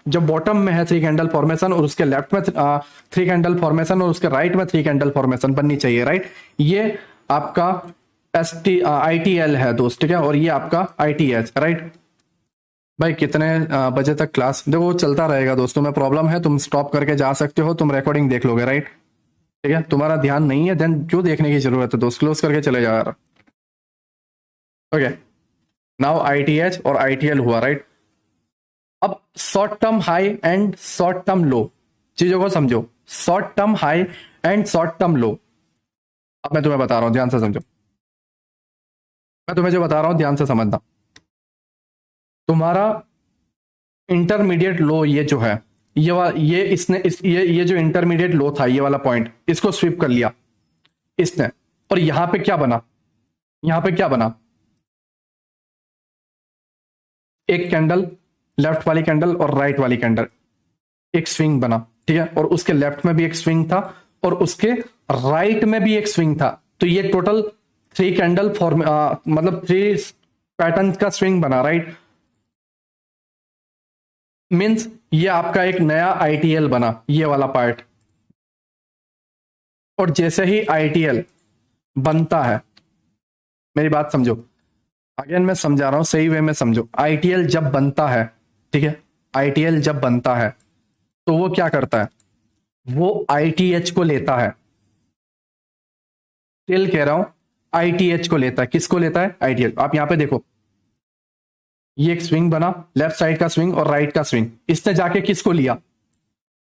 जब बॉटम में है थ्री कैंडल फॉर्मेशन, और उसके लेफ्ट में थ्री कैंडल फॉर्मेशन, और उसके राइट में थ्री कैंडल फॉर्मेशन बननी चाहिए, राइट। ये आपका S T I T L है दोस्त, ठीक है, और ये आपका आई टी एच, राइट। भाई कितने बजे तक क्लास? देखो वो चलता रहेगा दोस्तों, में प्रॉब्लम है, तुम स्टॉप करके जा सकते हो, तुम रिकॉर्डिंग देख लोगे, राइट? ठीक है, तुम्हारा ध्यान नहीं है, देन क्यों देखने की जरूरत है दोस्त, क्लोज करके चले जाओ यार। ओके, नाउ आईटीएच और आईटीएल हुआ, राइट? अब short term high and short term लो, चीजों को समझो। Short term high and short term लो। अब मैं तुम्हें बता रहा हूं, ध्यान से समझो। मैं तुम्हें जो बता रहा हूं ध्यान से समझना। तुम्हारा इंटरमीडिएट लो ये जो है, ये इसने ये जो इंटरमीडिएट लो था, ये वाला पॉइंट, इसको स्वीप कर लिया इसने। और यहां पे क्या बना? यहां पे क्या बना? एक कैंडल, लेफ्ट वाली कैंडल और राइट वाली कैंडल, एक स्विंग बना, ठीक है? और उसके लेफ्ट में भी एक स्विंग था और उसके राइट में भी एक स्विंग था। तो ये टोटल थ्री कैंडल फॉर्म, मतलब थ्री पैटर्न का स्विंग बना, राइट? मीन्स ये आपका एक नया आईटीएल बना, ये वाला पार्ट। और जैसे ही आईटीएल बनता है, मेरी बात समझो, अगेन मैं समझा रहा हूं, सही वे में समझो। आईटीएल जब बनता है, ठीक है, आईटीएल जब बनता है तो वो क्या करता है? वो आईटीएच को लेता है। टिल कह रहा हूं, आईटीएच को लेता है। किसको लेता है? आईटीएल। आप यहां पे देखो, ये एक स्विंग बना, लेफ्ट साइड का स्विंग और राइट का स्विंग। इसने जाके किसको लिया?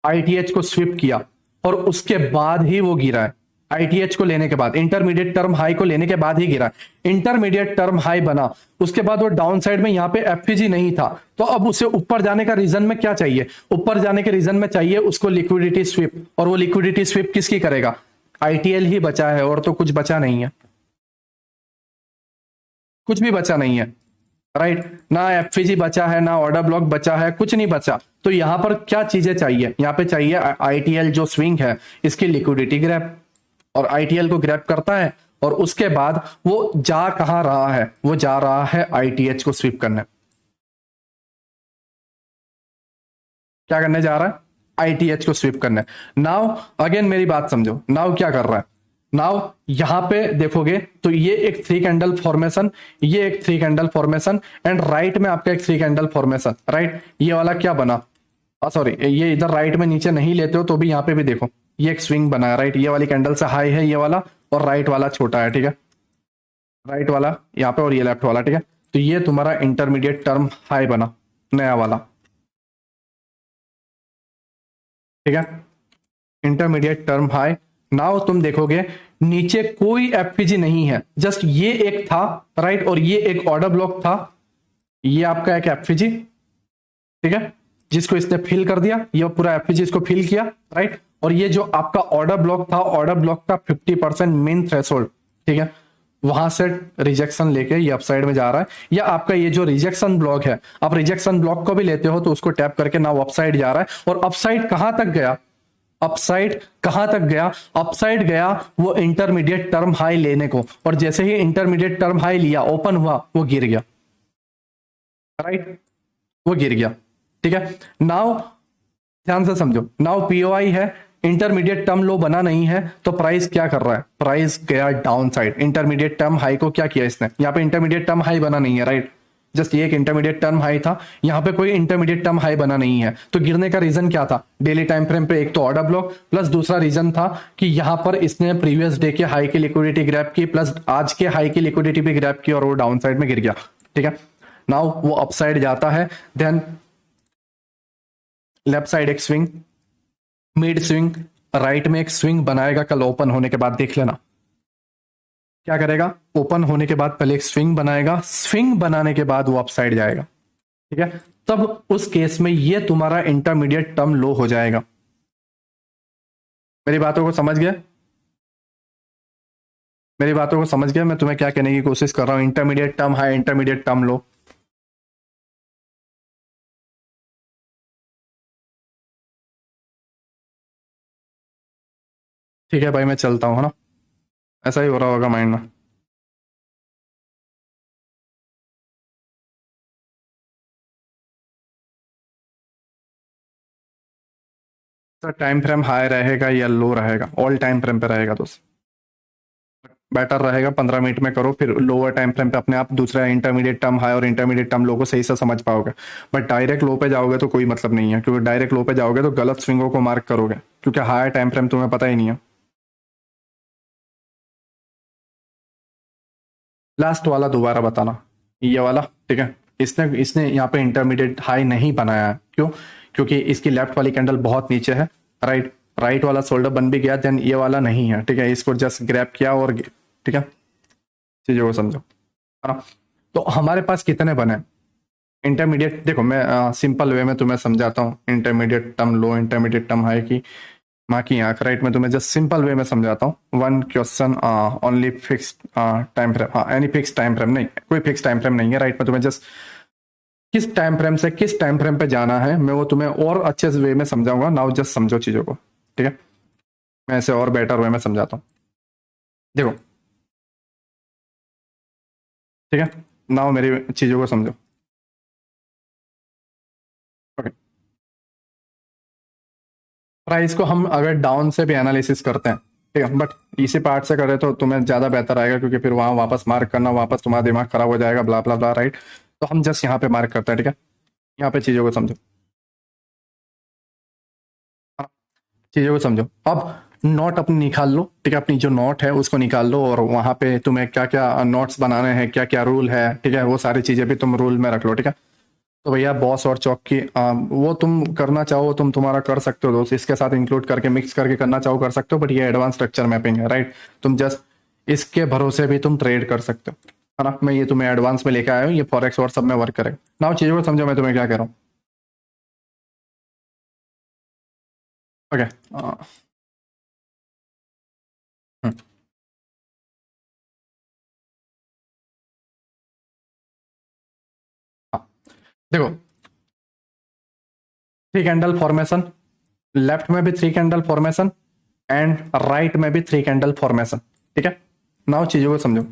आईटीएच को स्विप किया और उसके बाद ही वो गिरा है। आईटीएच को लेने के बाद, इंटरमीडिएट टर्म हाई को लेने के बाद ही गिरा। इंटरमीडिएट टर्म हाई बना, उसके बाद वो डाउन साइड में, यहां पे एफपीजी नहीं था, तो अब उसे ऊपर जाने का रीजन में क्या चाहिए? ऊपर जाने के रीजन में चाहिए उसको लिक्विडिटी स्विप। और वो लिक्विडिटी स्विप किसकी करेगा? आईटीएल ही बचा है, और तो कुछ बचा नहीं है, कुछ भी बचा नहीं है, राइट? ना एफपीजी बचा है, ना ऑर्डर ब्लॉक बचा है, कुछ नहीं बचा। तो यहां पर क्या चीजें चाहिए? यहां पे चाहिए आईटीएल जो स्विंग है, इसकी लिक्विडिटी ग्रैब। और आईटीएल को ग्रैब करता है और उसके बाद वो जा कहां रहा है? वो जा रहा है आईटीएच को स्वीप करने। क्या करने जा रहा है? आईटीएच को स्वीप करने। नाउ अगेन मेरी बात समझो, नाउ क्या कर रहा है? नाउ यहां पे देखोगे तो ये एक थ्री कैंडल फॉर्मेशन, ये एक three candle formation, and right में आपका एक थ्री कैंडल फॉर्मेशन, राइट? ये वाला क्या बना? सॉरी, ये इधर राइट में नीचे नहीं लेते हो तो भी यहां पे भी देखो, ये एक स्विंग बना है, राइट? ये वाली कैंडल से हाई है ये वाला, और राइट वाला छोटा है, ठीक है? राइट वाला यहाँ पे और ये लेफ्ट वाला, ठीक है? तो ये तुम्हारा इंटरमीडिएट टर्म हाई बना, नया वाला, ठीक है? Intermediate term high. नाउ तुम देखोगे नीचे कोई एफपीजी नहीं है, जस्ट ये एक था, राइट? और ये एक ऑर्डर ब्लॉक था, ये आपका एक एफपीजी, ठीक है, जिसको इसने फिल कर दिया, ये पूरा एफपीजी इसको फिल किया, राइट? और ये जो आपका ऑर्डर ब्लॉक था, ऑर्डर ब्लॉक का 50% मेन थ्रेशोल्ड, ठीक है, वहां से रिजेक्शन लेके ये अपसाइड में जा रहा है। या आपका ये जो रिजेक्शन ब्लॉक है, आप रिजेक्शन ब्लॉक को भी लेते हो तो उसको टैप करके ना वो अपसाइड जा रहा है। और अपसाइड कहां तक गया? अपसाइड कहां तक गया? अपसाइड गया वो इंटरमीडिएट टर्म हाई लेने को, और जैसे ही इंटरमीडिएट टर्म हाई लिया, ओपन हुआ, वो गिर गया, राइट? वो गिर गया, ठीक है? नाउ ध्यान से समझो, नाउ पीओआई है, इंटरमीडिएट टर्म लो बना नहीं है, तो प्राइस क्या कर रहा है? प्राइस गया down side. Intermediate term high को क्या किया इसने? यहाँ पे इंटरमीडिएट टर्म हाई बना नहीं है, राइट? जस्ट ये एक इंटरमीडिएट टर्म हाई था, यहाँ पे कोई इंटरमीडिएट टर्म हाई बना नहीं है, तो गिरने का रीजन क्या था? डेली टाइम फ्रेम पे एक तो ऑर्डर ब्लॉक, प्लस दूसरा रीजन था कि यहां पर इसने प्रीवियस डे के हाई की लिक्विडिटी ग्रैब की, प्लस आज के हाई की लिक्विडिटी भी ग्रैब की, और वो डाउन साइड में गिर गया, ठीक है? नाउ वो अपसाइड जाता है, देन लेफ्ट साइड एक स्विंग, मिड स्विंग, राइट में एक स्विंग बनाएगा कल ओपन होने के बाद, देख लेना क्या करेगा। ओपन होने के बाद पहले एक स्विंग बनाएगा, स्विंग बनाने के बाद वो अपसाइड जाएगा, ठीक है? तब उस केस में ये तुम्हारा इंटरमीडिएट टर्म लो हो जाएगा। मेरी बातों को समझ गया? मेरी बातों को समझ गया मैं तुम्हें क्या कहने की कोशिश कर रहा हूं? Intermediate term high, intermediate term लो। ठीक है भाई, मैं चलता हूँ, है ना? ऐसा ही हो रहा होगा माइंड में। सर टाइम फ्रेम हाई रहेगा या लो रहेगा? ऑल टाइम फ्रेम पे रहेगा दोस्त। बेटर रहेगा 15 मिनट में करो, फिर लोअर टाइम फ्रेम पे अपने आप दूसरा इंटरमीडिएट टर्म हाई और इंटरमीडिएट टर्म लो को सही से समझ पाओगे। बट डायरेक्ट लो पे जाओगे तो कोई मतलब नहीं है, क्योंकि डायरेक्ट लो पे जाओगे तो गलत स्विंगों को मार्क करोगे, क्योंकि हायर टाइम फ्रेम तुम्हें पता ही नहीं है। लास्ट वाला दोबारा बताना, ये वाला, ठीक है। इसने इसने यहाँ पे इंटरमीडिएट हाई नहीं बनाया है, क्यों? क्योंकि इसकी लेफ्ट वाली कैंडल बहुत नीचे है, राइट। राइट वाला शोल्डर बन भी गया, देन ये वाला नहीं है, ठीक है। इसको जस्ट ग्रैब किया और ठीक है, चीजों को समझो, है ना। तो हमारे पास कितने बने इंटरमीडिएट? देखो मैं सिंपल वे में तुम्हें समझाता हूँ, इंटरमीडिएट टर्म लो, इंटरमीडिएट टर्म हाई की माँ की आंख, राइट। मैं तुम्हें जस्ट सिंपल वे में समझाता हूँ। One question only fix time frame, हाँ एनी फिक्स टाइम फ्रेम नहीं, कोई फिक्स टाइम फ्रेम नहीं है, राइट। मैं तुम्हें जस्ट किस टाइम फ्रेम से किस टाइम फ्रेम पे जाना है मैं वो तुम्हें और अच्छे से वे में समझाऊंगा। नाउ जस्ट समझो चीजों को, ठीक है। मैं ऐसे और बेटर वे में समझाता हूँ, देखो, ठीक है। नाउ मेरी चीजों को समझो, ओके। प्राइस को हम अगर डाउन से भी एनालिसिस करते हैं, ठीक है, बट इसी पार्ट से करें तो तुम्हें ज्यादा बेहतर आएगा, क्योंकि फिर वहां वापस मार्क करना, वापस तुम्हारा दिमाग खराब हो जाएगा, ब्ला ब्ला ब्ला, राइट। तो हम जस्ट यहाँ पे मार्क करते हैं, ठीक है। यहाँ पे चीजों को समझो, हाँ, चीजों को समझो। अब नोट अपनी निकाल लो, ठीक है। अपनी जो नोट है उसको निकाल लो, और वहां पे तुम्हें क्या क्या नोट्स बनाने हैं, क्या क्या रूल है, ठीक है, वो सारी चीजें भी तुम रूल में रख लो, ठीक है। तो भैया बॉस और चौक की वो तुम करना चाहो तुम तुम्हारा कर सकते हो दोस्त, इसके साथ इंक्लूड करके मिक्स करके करना चाहो कर सकते हो, बट ये एडवांस स्ट्रक्चर मैपिंग है, राइट। तुम जस्ट इसके भरोसे भी तुम ट्रेड कर सकते हो, है ना। मैं ये तुम्हें एडवांस में लेके आया हूँ, ये फॉरेक्स और सब में वर्क करेगा। ना चीजों को समझो मैं तुम्हें क्या कह रहा हूँ, ओके। देखो, थ्री कैंडल फॉर्मेशन, लेफ्ट में भी three candle formation and right में भी थ्री कैंडल फॉर्मेशन, ठीक है। नाउ चीजों को समझो,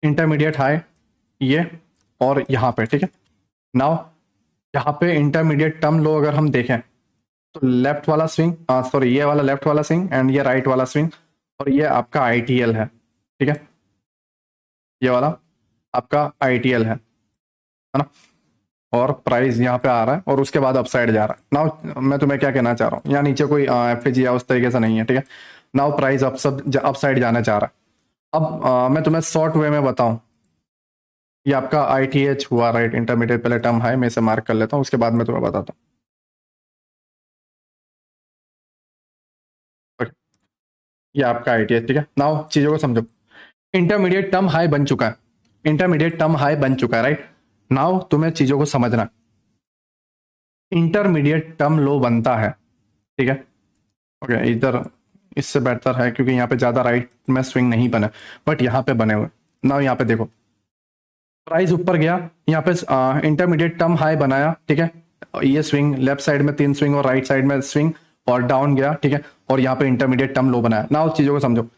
इंटरमीडिएट हाई ये और यहाँ पे, ठीक है। नाउ यहाँ पे इंटरमीडिएट टर्म लो अगर हम देखें तो लेफ्ट वाला स्विंग, सॉरी ये वाला लेफ्ट वाला स्विंग एंड ये राइट वाला स्विंग, और ये आपका आईटीएल है, ठीक है। ये वाला आपका आईटीएल है ना। और प्राइस यहाँ पे आ रहा है और उसके बाद अपसाइड जा रहा है। नाउ मैं तुम्हें क्या कहना चाह रहा हूँ, यहाँ नीचे कोई एफएजी या उस तरीके से नहीं है, ठीक है। नाउ प्राइस अपसाइड जाना चाह रहा है। अब मैं तुम्हें शॉर्ट वे में बताऊं, ये आपका आईटीएच हुआ, राइट। इंटरमीडिएट पहले टर्म हाई में से मार्क कर लेता हूँ, उसके बाद मैं तुम्हें बताता हूँ, ओके। ये आपका आईटीएच, ठीक है। नाउ चीजों को समझो, इंटरमीडिएट टर्म हाई बन चुका है, इंटरमीडिएट टर्म हाई बन चुका है, राइट। नाउ तुम्हें चीजों को समझना, इंटरमीडिएट टर्म लो बनता है, ठीक है, ओके। इधर इससे बेहतर है क्योंकि यहाँ पे ज्यादा राइट में स्विंग नहीं बने, बट यहाँ पे बने हुए। नाउ यहाँ पे देखो, प्राइस ऊपर गया, यहाँ पे इंटरमीडिएट टर्म हाई बनाया, ठीक है। ये स्विंग लेफ्ट साइड में तीन स्विंग और राइट साइड में स्विंग, और डाउन गया, ठीक है। और यहाँ पे इंटरमीडिएट टर्म लो बनाया। नाउ चीजों को समझो,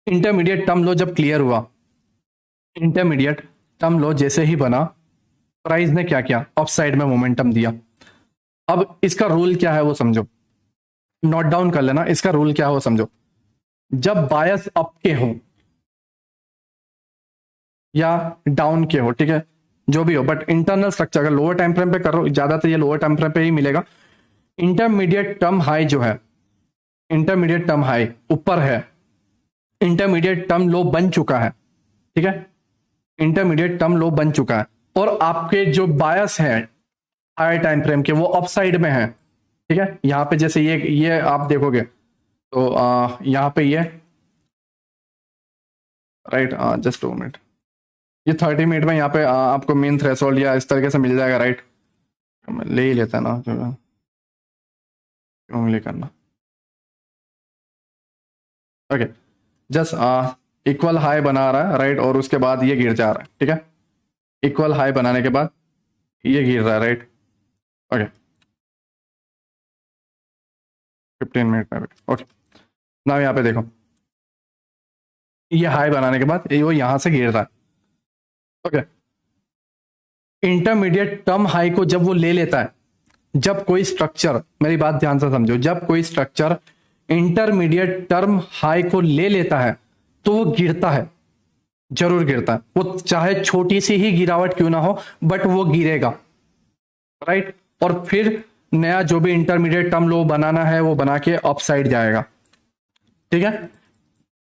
इंटरमीडिएट टर्म लो जब क्लियर हुआ, इंटरमीडिएट टर्म लो जैसे ही बना, प्राइस ने क्या किया, अप साइड में मोमेंटम दिया। अब इसका रूल क्या है वो समझो, नोट डाउन कर लेना, इसका रूल क्या है वो समझो। जब बायस अप के हो या डाउन के हो, ठीक है, जो भी हो, बट इंटरनल स्ट्रक्चर अगर लोअर टाइम फ्रेम पे कर रहा हूं, ज्यादातर ये लोअर टाइम फ्रेम पे ही मिलेगा। इंटरमीडिएट टर्म हाई जो है, इंटरमीडिएट टर्म हाई ऊपर है, इंटरमीडिएट टर्म लो बन चुका है, ठीक है। इंटरमीडिएट टर्म लो बन चुका है, और आपके जो बायस है हाई टाइम फ्रेम के वो अप साइड में है, ठीक है। यहाँ पे जैसे ये आप देखोगे तो यहाँ पे ये, राइट, जस्ट 2 मिनट, ये 30 मिनट में यहाँ पे आपको मेन थ्रेशोल्ड या इस तरीके से मिल जाएगा, राइट। ले ही लेता है ना, क्यों ले करना, ओके। जस्ट इक्वल हाई बना रहा है, राइट, और उसके बाद ये गिर जा रहा है, ठीक है। इक्वल हाई बनाने के बाद ये गिर रहा है, राइट, ओके। 15 मिनट में, ओके। ना यहाँ पे देखो, ये हाई बनाने के बाद ये वो यहाँ से गिर रहा है, ओके। इंटरमीडिएट टर्म हाई को जब वो ले लेता है, जब कोई स्ट्रक्चर, मेरी बात ध्यान से समझो, जब कोई स्ट्रक्चर इंटरमीडिएट टर्म हाई को ले लेता है तो वो गिरता है, जरूर गिरता है, वो चाहे छोटी सी ही गिरावट क्यों ना हो बट वो गिरेगा, राइट। और फिर नया जो भी इंटरमीडिएट टर्म लो बनाना है वो बना के अपसाइड जाएगा, ठीक है।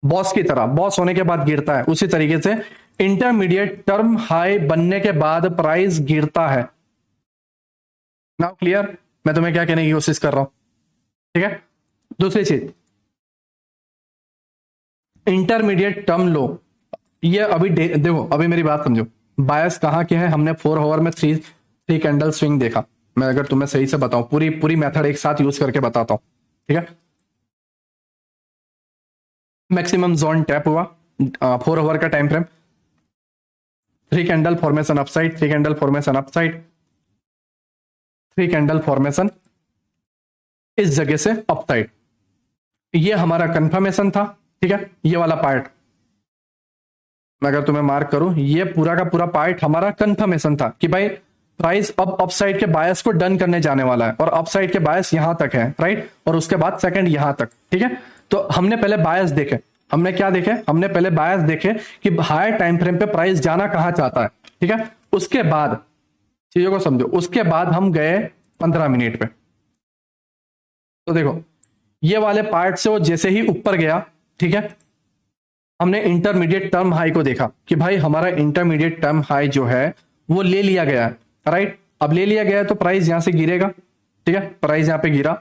बॉस की तरह, बॉस होने के बाद गिरता है, उसी तरीके से इंटरमीडिएट टर्म हाई बनने के बाद प्राइस गिरता है। नाउ क्लियर मैं तुम्हें क्या कहने की कोशिश कर रहा हूं, ठीक है। दूसरी चीज, इंटरमीडिएट टर्म लो, ये अभी देखो, अभी मेरी बात समझो, बायस कहां के हैं, हमने 4 आवर में थ्री कैंडल स्विंग देखा। मैं अगर तुम्हें सही से बताऊं, पूरी मेथड एक साथ यूज करके बताता हूं, ठीक है। मैक्सिमम जोन टैप हुआ, 4 आवर का time frame, 3 candle formation upside, 3 candle formation upside, 3 candle formation इस जगह से अपसाइड, ये हमारा कंफर्मेशन था, ठीक है। ये वाला पार्ट मैं अगर तुम्हें मार्क करूं, ये पूरा का पूरा पार्ट हमारा कंफर्मेशन था कि भाई प्राइस अब अपसाइड के बायस को डन करने जाने वाला है, और अपसाइड के बायस यहां तक है, राइट, और उसके बाद सेकंड यहां तक, ठीक है। तो हमने पहले बायस देखे, हमने क्या देखे, हमने पहले बायस देखे कि हायर टाइम फ्रेम पे प्राइस जाना कहां चाहता है, ठीक है। उसके बाद चीजों को समझो, उसके बाद हम गए 15 मिनट पे, तो देखो ये वाले पार्ट से वो जैसे ही ऊपर गया, ठीक है, हमने इंटरमीडिएट टर्म हाई को देखा कि भाई हमारा इंटरमीडिएट टर्म हाई जो है वो ले लिया गया है, राइट। अब ले लिया गया है तो प्राइस यहां से गिरेगा, ठीक है, प्राइस यहां पे गिरा,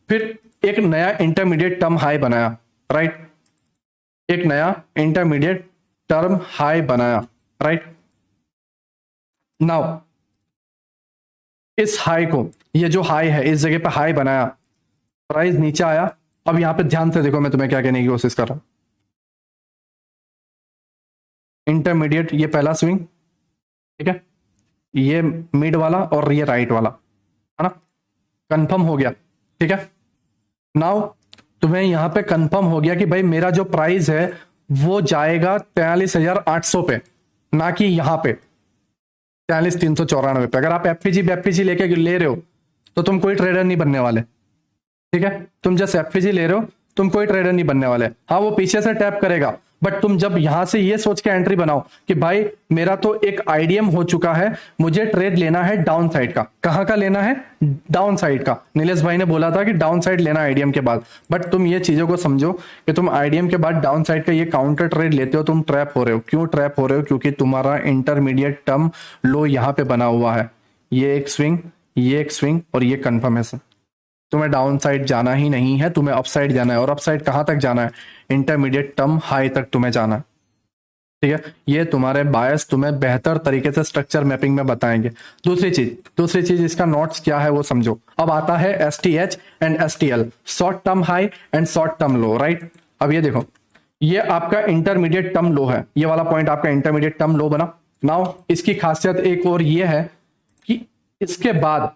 फिर एक नया इंटरमीडिएट टर्म हाई बनाया, राइट, एक नया इंटरमीडिएट टर्म हाई बनाया, राइट। नाउ इस हाई को, ये जो हाई है इस जगह पे हाई बनाया, प्राइस नीचे आया। अब यहां पे ध्यान से देखो, मैं तुम्हें क्या कहने की कोशिश कर रहा हूं, इंटरमीडिएट ये पहला स्विंग, ठीक है, ये मिड वाला और ये राइट वाला, है ना, कंफर्म हो गया, ठीक है। नाउ तुम्हें यहां पे कंफर्म हो गया कि भाई मेरा जो प्राइस है वो जाएगा 43,800 पे, ना कि यहां पे 43,394 पे। अगर आप एफपीजी लेके ले रहे हो तो तुम कोई ट्रेडर नहीं बनने वाले, ठीक है। तुम जस्ट एफपीजी ले रहे हो, तुम कोई ट्रेडर नहीं बनने वाले। हाँ वो पीछे से टैप करेगा, बट तुम जब यहां से ये सोच के एंट्री बनाओ कि भाई मेरा तो एक आईडीएम हो चुका है, मुझे ट्रेड लेना है डाउन साइड का। कहां का लेना है? डाउन साइड का। नीलेश भाई ने बोला था कि डाउन साइड लेना आईडीएम के बाद, बट तुम ये चीजों को समझो कि तुम आईडीएम के बाद डाउन साइड का ये काउंटर ट्रेड लेते हो, तुम ट्रैप हो रहे हो। क्यों ट्रैप हो रहे हो? क्योंकि तुम्हारा इंटरमीडिएट टर्म लो यहां पे बना हुआ है, ये एक स्विंग, ये एक स्विंग और ये कंफर्मेशन। तुम्हें डाउन साइड जाना ही नहीं है, तुम्हें अप साइड जाना है। और अप साइड कहां तक जाना है? इंटरमीडिएट टर्म हाई तक तुम्हें जाना है, ठीक है। ये तुम्हारे बायस तुम्हें बेहतर तरीके से स्ट्रक्चर मैपिंग में बताएंगे। दूसरी चीज इसका नोट्स क्या है वो समझो। अब आता है STH and STL, short term high and short term low, right. अब ये देखो, ये आपका इंटरमीडिएट टर्म लो है, ये वाला पॉइंट आपका इंटरमीडिएट टर्म लो बना। नाउ इसकी खासियत एक और ये है कि इसके बाद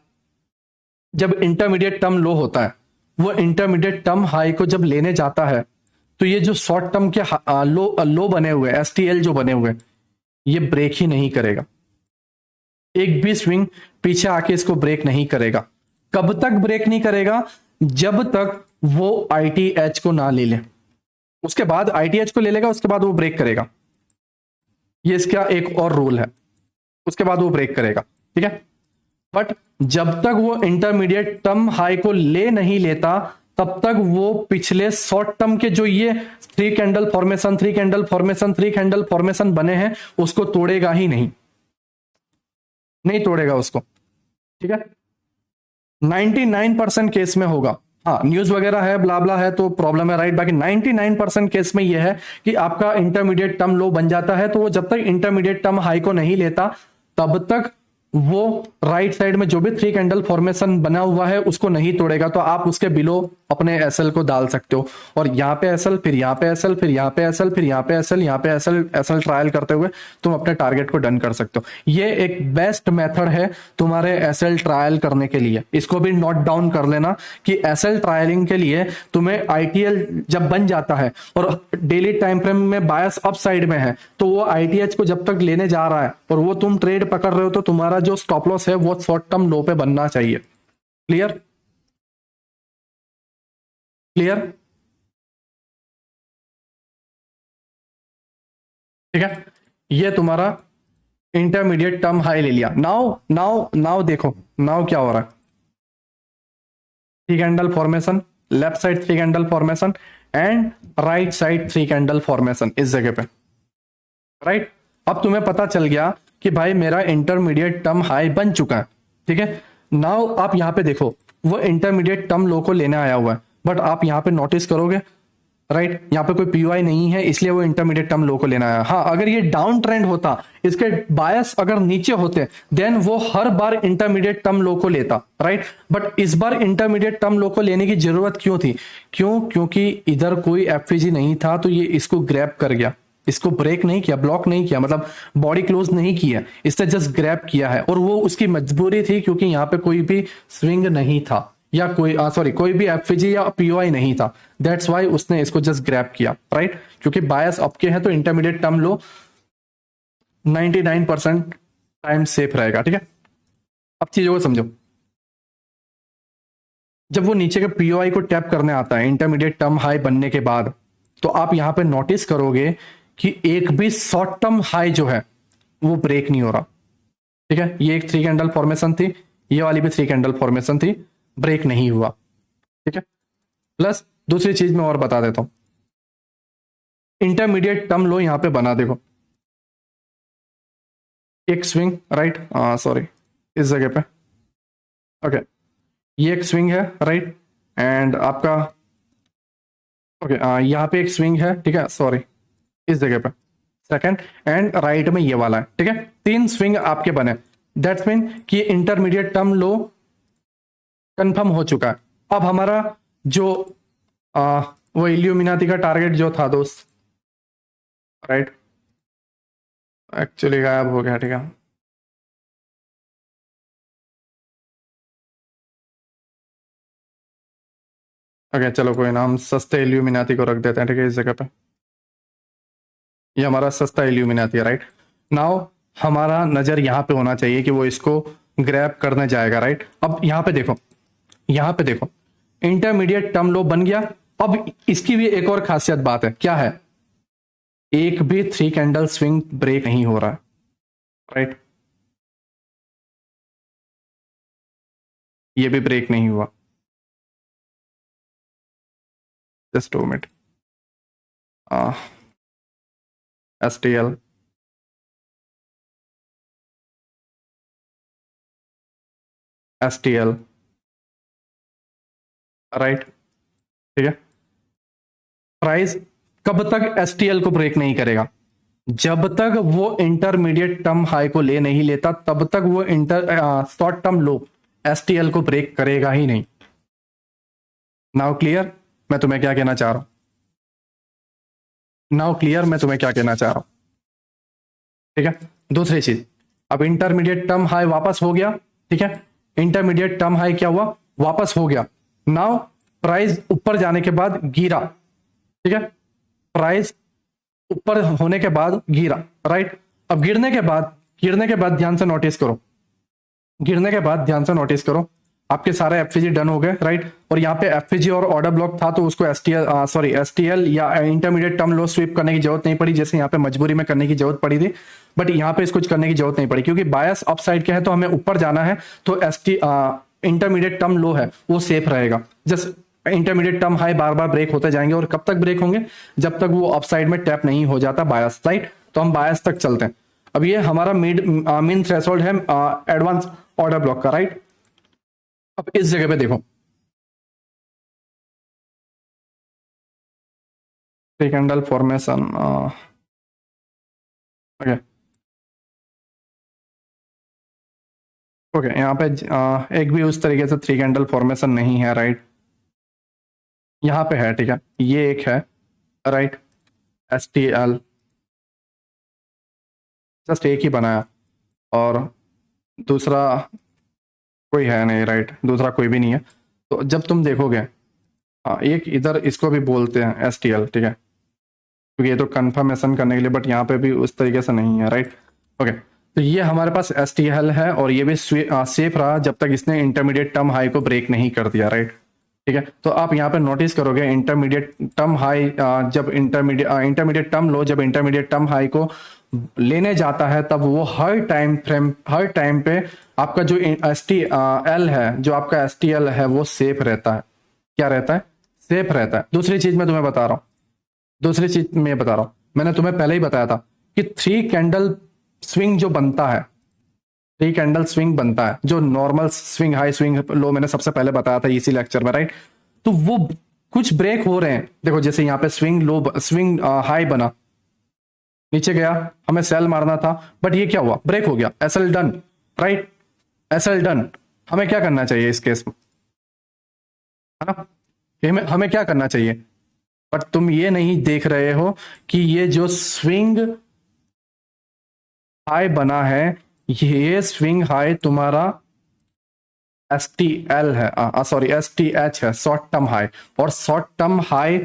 जब इंटरमीडिएट टर्म लो होता है, वो इंटरमीडिएट टर्म हाई को जब लेने जाता है, तो ये जो शॉर्ट टर्म के लो बने हुए STL जो बने हुए, ये ब्रेक ही नहीं करेगा। एक भी स्विंग पीछे आके इसको ब्रेक नहीं करेगा। कब तक ब्रेक नहीं करेगा? जब तक वो ITH को ना ले ले। उसके बाद ITH को ले लेगा, उसके बाद वो ब्रेक करेगा। ये इसका एक और रूल है, उसके बाद वो ब्रेक करेगा, ठीक है। बट जब तक वो इंटरमीडिएट टर्म हाई को ले नहीं लेता, तब तक वो पिछले शॉर्ट टर्म के जो ये 3 candle formation, 3 candle formation, 3 candle formation बने हैं, उसको तोड़ेगा ही नहीं, नहीं तोड़ेगा उसको, ठीक है। 99% केस में होगा। हाँ न्यूज वगैरह है, ब्ला है तो प्रॉब्लम है, राइट। बाकी 99% केस में यह है कि आपका इंटरमीडिएट टर्म लो बन जाता है, तो वो जब तक इंटरमीडिएट टर्म हाई को नहीं लेता, तब तक वो राइट साइड में जो भी 3 कैंडल फॉर्मेशन बना हुआ है उसको नहीं तोड़ेगा। तो आप उसके बिलो अपने SL को डाल सकते हो, और यहाँ पे SL, फिर यहाँ पे SL, फिर यहाँ पे SL, फिर यहाँ पे SL, यहाँ पे SL ट्रायल करते हुए तुम अपने टारगेट को डन कर सकते हो। ये एक बेस्ट मेथड है तुम्हारे SL ट्रायल करने के लिए। इसको भी नोट डाउन कर लेना कि SL ट्रायलिंग के लिए तुम्हें ITL जब बन जाता है और डेली टाइम फ्रेम में बायस अप साइड में है, तो वो ITH को जब तक लेने जा रहा है और वो तुम ट्रेड पकड़ रहे हो, तो तुम्हारा जो स्टॉप लॉस है वो शॉर्ट टर्म लो पे बनना चाहिए। क्लियर? क्लियर? ठीक है, ये तुम्हारा इंटरमीडिएट टर्म हाई ले लिया। नाउ नाउ नाउ देखो, नाउ क्या हो रहा है, three candle formation, left side three candle formation and right side three candle formation इस जगह पे, राइट? अब तुम्हें पता चल गया कि भाई मेरा इंटरमीडिएट टर्म हाई बन चुका है, ठीक है। नाउ आप यहां पे देखो, वो इंटरमीडिएट टर्म लो को लेने आया हुआ है, बट आप यहां पे नोटिस करोगे, राइट, यहाँ पे कोई पीओआई नहीं है, इसलिए वो इंटरमीडिएट टर्म लो को लेना आया। हाँ, अगर ये डाउन ट्रेंड होता, इसके बायस अगर नीचे होते, देन वो हर बार इंटरमीडिएट टर्म लो को लेता, राइट। बट इस बार इंटरमीडिएट टर्म लो को लेने की जरूरत क्यों थी? क्योंकि इधर कोई एफवीजी नहीं था, तो ये इसको ग्रैब कर गया, इसको ब्रेक नहीं किया, ब्लॉक नहीं किया, मतलब बॉडी क्लोज नहीं किया, इससे जस्ट ग्रैब किया है। और वो उसकी मजबूरी थी, क्योंकि यहाँ पे कोई भी स्विंग नहीं था, या कोई भी एफवीजी या पीओआई नहीं था, दैट्स वाई उसने इसको जस्ट ग्रैब किया, राइट। क्योंकि बायस अप के हैं, तो इंटरमीडिएट टर्म लो 99% टाइम सेफ रहेगा, ठीक है। अब चीजों को समझो, जब वो नीचे के पीओआई को टैप करने आता है इंटरमीडिएट टर्म हाई बनने के बाद, तो आप यहां पे नोटिस करोगे कि एक भी शॉर्ट टर्म हाई जो है वो ब्रेक नहीं हो रहा, ठीक है। ये एक थ्री कैंडल फॉर्मेशन थी, ये वाली भी थ्री कैंडल फॉर्मेशन थी, ब्रेक नहीं हुआ, ठीक है। प्लस दूसरी चीज मैं और बता देता हूं, इंटरमीडिएट टर्म लो यहां पे बना, देखो एक स्विंग, राइट, सॉरी इस जगह पे, ओके, ये एक स्विंग है, राइट, एंड आपका ओके, यहाँ पे एक स्विंग है, ठीक है, सॉरी इस जगह पे सेकंड, एंड राइट में ये वाला है, ठीक है। तीन स्विंग आपके बने, दैट्स मीन कि इंटरमीडिएट टर्म लो कंफर्म हो चुका है। अब हमारा जो वो इल्यूमिनाती का टारगेट जो था दोस्त, राइट, एक्चुअली गायब हो गया, ठीक है। ओके चलो कोई ना, हम सस्ते इल्यूमिनाती को रख देते हैं, ठीक है, इस जगह पे। ये हमारा सस्ता इल्यूमिनाती है, राइट। नाउ हमारा नजर यहां पे होना चाहिए कि वो इसको ग्रैब करने जाएगा, राइट। अब यहां पे देखो, यहां पे देखो, इंटरमीडिएट टर्म लो बन गया। अब इसकी भी एक और खासियत बात है, क्या है, एक भी थ्री कैंडल स्विंग ब्रेक नहीं हो रहा है, राइट, ये भी ब्रेक नहीं हुआ, just 2 minute, STL STL, right, ठीक है। प्राइस कब तक STL को ब्रेक नहीं करेगा? जब तक वो इंटरमीडिएट टर्म हाई को ले नहीं लेता, तब तक वो शॉर्ट टर्म लो STL को ब्रेक करेगा ही नहीं। नाउ क्लियर मैं तुम्हें क्या कहना चाह रहा हूं? नाउ क्लियर मैं तुम्हें क्या कहना चाह रहा हूं, ठीक है। दूसरी चीज, अब इंटरमीडिएट टर्म हाई वापस हो गया, ठीक है, इंटरमीडिएट टर्म हाई क्या हुआ, वापस हो गया। नाउ प्राइस ऊपर जाने के बाद गिरा, ठीक है, प्राइस ऊपर होने के बाद गिरा, राइट। अब गिरने के बाद ध्यान से नोटिस करो, गिरने के बाद ध्यान से नोटिस करो, आपके सारे एफवीजी डन हो गए, राइट। और यहाँ पे एफवीजी और ऑर्डर ब्लॉक था, तो उसको एसटीएल या इंटरमीडिएट टर्म लो स्वीप करने की जरूरत नहीं पड़ी, जैसे यहाँ पे मजबूरी में करने की जरूरत पड़ी थी। बट यहाँ पे इसको करने की जरूरत नहीं पड़ी, क्योंकि बायस अप साइड के है, तो हमें ऊपर जाना है, तो इंटरमीडिएट टर्म लो है वो सेफ रहेगा। जस्ट इंटरमीडिएट टर्म हाई बार बार ब्रेक होते जाएंगे, और कब तक ब्रेक होंगे, जब तक वो अप साइड में टैप नहीं हो जाता बायस, राइट। तो हम बायस तक चलते हैं। अब ये हमारा मीन थ्रेशोल्ड है एडवांस ऑर्डर ब्लॉक का, राइट। अब इस जगह पे देखो, three candle formation, okay okay, यहाँ पे एक भी उस तरीके से थ्री कैंडल फॉर्मेशन नहीं है, राइट। यहाँ पे है, ठीक है, ये एक है, राइट, STL जस्ट एक ही बनाया, और दूसरा कोई है नहीं, राइट, दूसरा कोई भी नहीं है। तो जब तुम देखोगे, एक इधर इसको भी बोलते हैं STL, ठीक है, क्योंकि ये तो कंफर्मेशन करने के लिए, बट यहाँ पे भी उस तरीके से नहीं है, राइट। ओके, तो ये हमारे पास STL है, और ये भी सेफ रहा जब तक इसने इंटरमीडिएट टर्म हाई को ब्रेक नहीं कर दिया, राइट। ठीक है, तो आप यहाँ पे नोटिस करोगे इंटरमीडिएट टर्म हाई, जब इंटरमीडिएट टर्म लो जब इंटरमीडिएट टर्म हाई को लेने जाता है, तब वो हर टाइम पे आपका जो एस टी एल है, जो आपका एस टी एल है, वो सेफ रहता है। क्या रहता है? सेफ रहता है। दूसरी चीज मैं तुम्हें बता रहा हूँ, मैंने तुम्हें पहले ही बताया था कि 3 कैंडल स्विंग जो बनता है, 3 कैंडल स्विंग बनता है, जो नॉर्मल स्विंग हाई स्विंग लो मैंने सबसे पहले बताया था इसी लेक्चर में, राइट? तो वो कुछ ब्रेक हो रहे हैं। देखो जैसे यहाँ पे स्विंग हाई बना, नीचे गया, हमें सेल मारना था, बट ये क्या हुआ? ब्रेक हो गया, SL done, right? SL done. हमें क्या करना चाहिए इस केस में, है ना? हमें क्या करना चाहिए? बट तुम ये नहीं देख रहे हो कि ये जो स्विंग हाई बना है, ये स्विंग हाई तुम्हारा एस टी एल है, सॉरी एस टी एच है, शॉर्ट टर्म हाई। और शॉर्ट टर्म हाई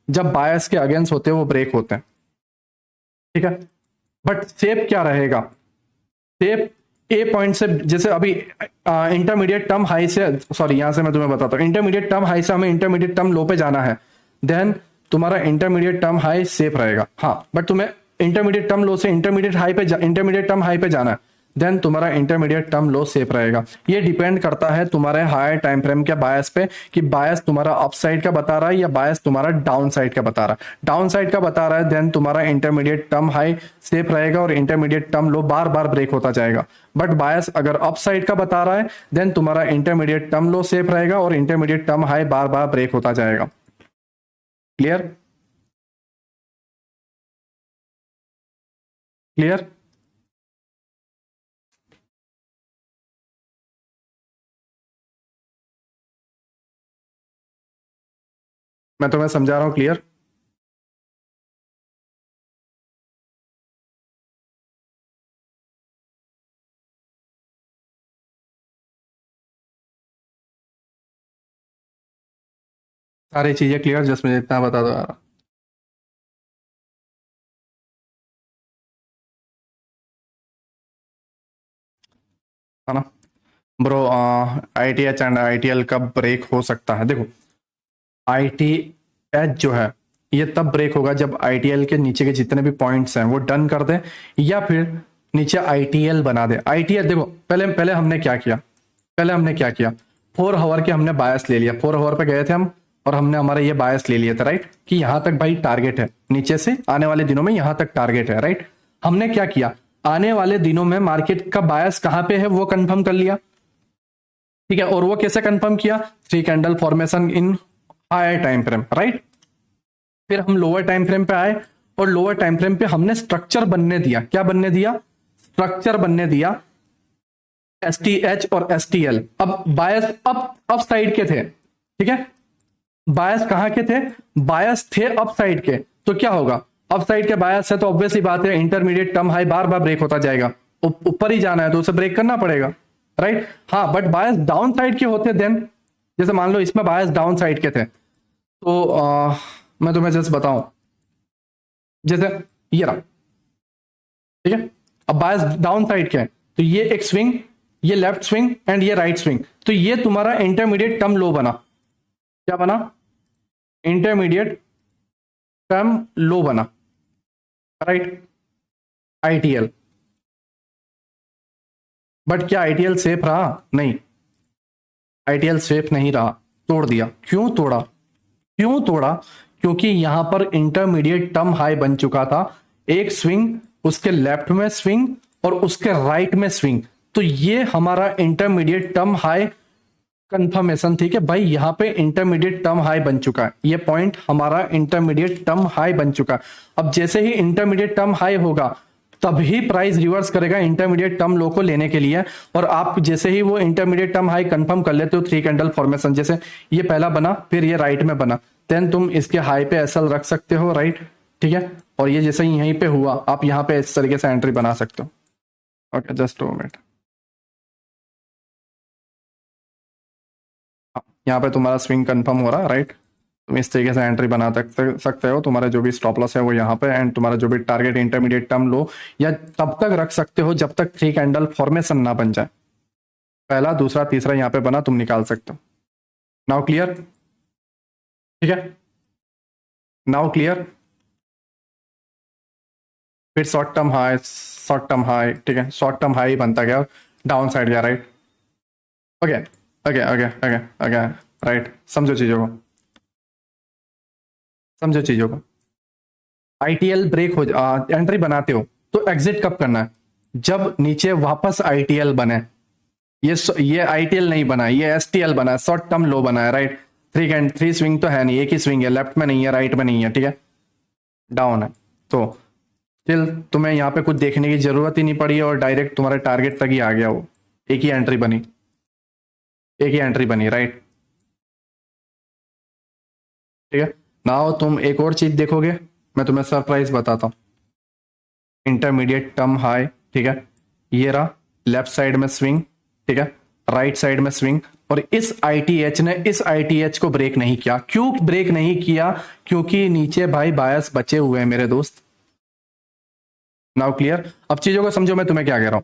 जब बायस के अगेंस्ट होते हैं वो ब्रेक होते हैं, ठीक है? बट शेप क्या रहेगा? शेप ए पॉइंट से, जैसे अभी इंटरमीडिएट टर्म हाई से, सॉरी यहां से मैं तुम्हें बताता हूं, इंटरमीडिएट टर्म हाई से हमें इंटरमीडिएट टर्म लो पे जाना है, देन तुम्हारा इंटरमीडिएट टर्म हाई सेफ रहेगा। हाँ, बट तुम्हें इंटरमीडिएट टर्म लो से इंटरमीडिएट टर्म हाई पे जाना है, देन तुम्हारा इंटरमीडिएट टर्म लो सेफ रहेगा। ये डिपेंड करता है तुम्हारे हायर टाइम फ्रेम के बायस पे, कि बायस तुम्हारा अप साइड का बता रहा है या बायस तुम्हारा डाउन साइड का बता रहा है। डाउन साइड का बता रहा है, देन तुम्हारा इंटरमीडिएट टर्म हाई सेफ रहेगा और इंटरमीडिएट टर्म लो बार बार ब्रेक होता जाएगा। बट बायस अगर अप साइड का बता रहा है, देन तुम्हारा इंटरमीडिएट टर्म लो सेफ रहेगा और इंटरमीडिएट टर्म हाई बार बार ब्रेक होता जाएगा। क्लियर? क्लियर? मैं तुम्हें समझा रहा हूं, क्लियर? सारी चीजें क्लियर, जस्ट मुझे इतना बता दो यार। है ना bro? I T H and I T L कब ब्रेक हो सकता है? देखो, आई टी एच जो है ये तब ब्रेक होगा जब आई टी एल के नीचे के जितने भी पॉइंट्स हैं वो डन कर दे, या फिर नीचे आई टी एल बना दे। आई टी एल देखो, पहले पहले हमने क्या किया, 4 आवर के हमने बायस ले लिया, 4 आवर पे गए थे हम, और हमने हमारे ये बायस ले लिया था, राइट? कि यहां तक भाई टारगेट है, नीचे से आने वाले दिनों में यहां तक टारगेट है, राइट? हमने क्या किया, आने वाले दिनों में मार्केट का बायस कहां पे है वो कंफर्म कर लिया, ठीक है? और वो कैसे कंफर्म किया? 3 candle formation in higher time frame, right? फिर हम लोअर टाइम फ्रेम पे आए, और लोअर टाइम फ्रेम पे हमने स्ट्रक्चर बनने दिया। क्या बनने दिया? स्ट्रक्चर बनने दिया, एस टी एच और एस टी एल। अब बायस अप साइड के थे, ठीक है? बायस कहां के थे? बायस थे अप साइड के। तो क्या होगा, अप साइड के बायस है तो ऑब्वियसली बात है इंटरमीडिएट टर्म हाई बार बार ब्रेक होता जाएगा, ऊपर ही जाना है तो उसे ब्रेक करना पड़ेगा, राइट? हाँ, बट बायस डाउन साइड के होते, देन जैसे मान लो इसमें बायस डाउन साइड के थे, तो मैं तुम्हें जस्ट बताऊं, जैसे ये रहा, ठीक है? अब बायस डाउन साइड के है, तो ये एक स्विंग, ये लेफ्ट स्विंग एंड ये राइट स्विंग, तो ये तुम्हारा इंटरमीडिएट टर्म लो बना। क्या बना? इंटरमीडिएट टर्म लो बना, राइट? आईटीएल। बट क्या आईटीएल सेफ रहा? नहीं, आईटीएल सेफ नहीं रहा, तोड़ दिया। क्यों तोड़ा? क्योंकि यहां पर इंटरमीडिएट टर्म हाई बन चुका था, एक स्विंग, उसके लेफ्ट में स्विंग और उसके राइट में स्विंग, तो ये हमारा इंटरमीडिएट टर्म हाई कंफर्मेशन थी कि भाई यहां पे इंटरमीडिएट टर्म हाई बन चुका है, ये पॉइंट हमारा इंटरमीडिएट टर्म हाई बन चुका है। अब जैसे ही इंटरमीडिएट टर्म हाई होगा, तभी प्राइस रिवर्स करेगा इंटरमीडिएट टर्म लो को लेने के लिए। और आप जैसे ही वो इंटरमीडिएट टर्म हाई कंफर्म कर लेते हो, 3 कैंडल फॉर्मेशन, जैसे ये पहला बना फिर ये राइट में बना, देन तुम इसके हाई पे एसएल रख सकते हो, राइट? ठीक है, और ये जैसे ही यहीं पे हुआ, आप यहाँ पे इस तरीके से एंट्री बना सकते हो। Okay, just 2 minute. यहाँ पे तुम्हारा स्विंग कंफर्म हो रहा है, राइट? तुम इस तरीके से एंट्री बना सकते हो। तुम्हारा जो भी स्टॉप लॉस है वो यहाँ पे, एंड तुम्हारा जो भी टारगेट इंटरमीडिएट टर्म लो या तब तक रख सकते हो जब तक 3 कैंडल फॉर्मेशन ना बन जाए। पहला, दूसरा, तीसरा यहाँ पे बना, तुम निकाल सकते हो। Now clear? ठीक है, नाउ क्लियर। फिर शॉर्ट टर्म हाई, ठीक है, शॉर्ट टर्म हाई बनता गया, डाउन साइड गया, right. Okay okay okay okay okay, right. समझो चीजों को, समझो चीजों को। आईटीएल ब्रेक हो, एंट्री बनाते हो तो एग्जिट कब करना है? जब नीचे वापस आईटीएल बने। ये आईटीएल नहीं बना, ये एसटीएल बना, शॉर्ट टर्म लो बना है, राइट। थ्री स्विंग तो है नहीं, एक ही स्विंग है, लेफ्ट में नहीं है, राइट में नहीं है, ठीक है, डाउन है। तो स्टिल तुम्हें यहाँ पे कुछ देखने की जरूरत ही नहीं पड़ी और डायरेक्ट तुम्हारे टारगेट तक ही आ गया वो। एक ही एंट्री बनी, एक ही एंट्री बनी, राइट। ठीक है, नाउ तुम एक और चीज देखोगे, मैं तुम्हें सरप्राइज बताता हूँ। इंटरमीडिएट टर्म हाई, ठीक है, ये रहा लेफ्ट साइड में स्विंग, ठीक है, राइट साइड में स्विंग। और इस आईटीएच ने इस आईटीएच को ब्रेक नहीं किया। क्यों ब्रेक नहीं किया? क्योंकि नीचे भाई बायस बचे हुए हैं मेरे दोस्त। Now clear. अब चीजों को समझो, मैं तुम्हें क्या कह रहा हूं,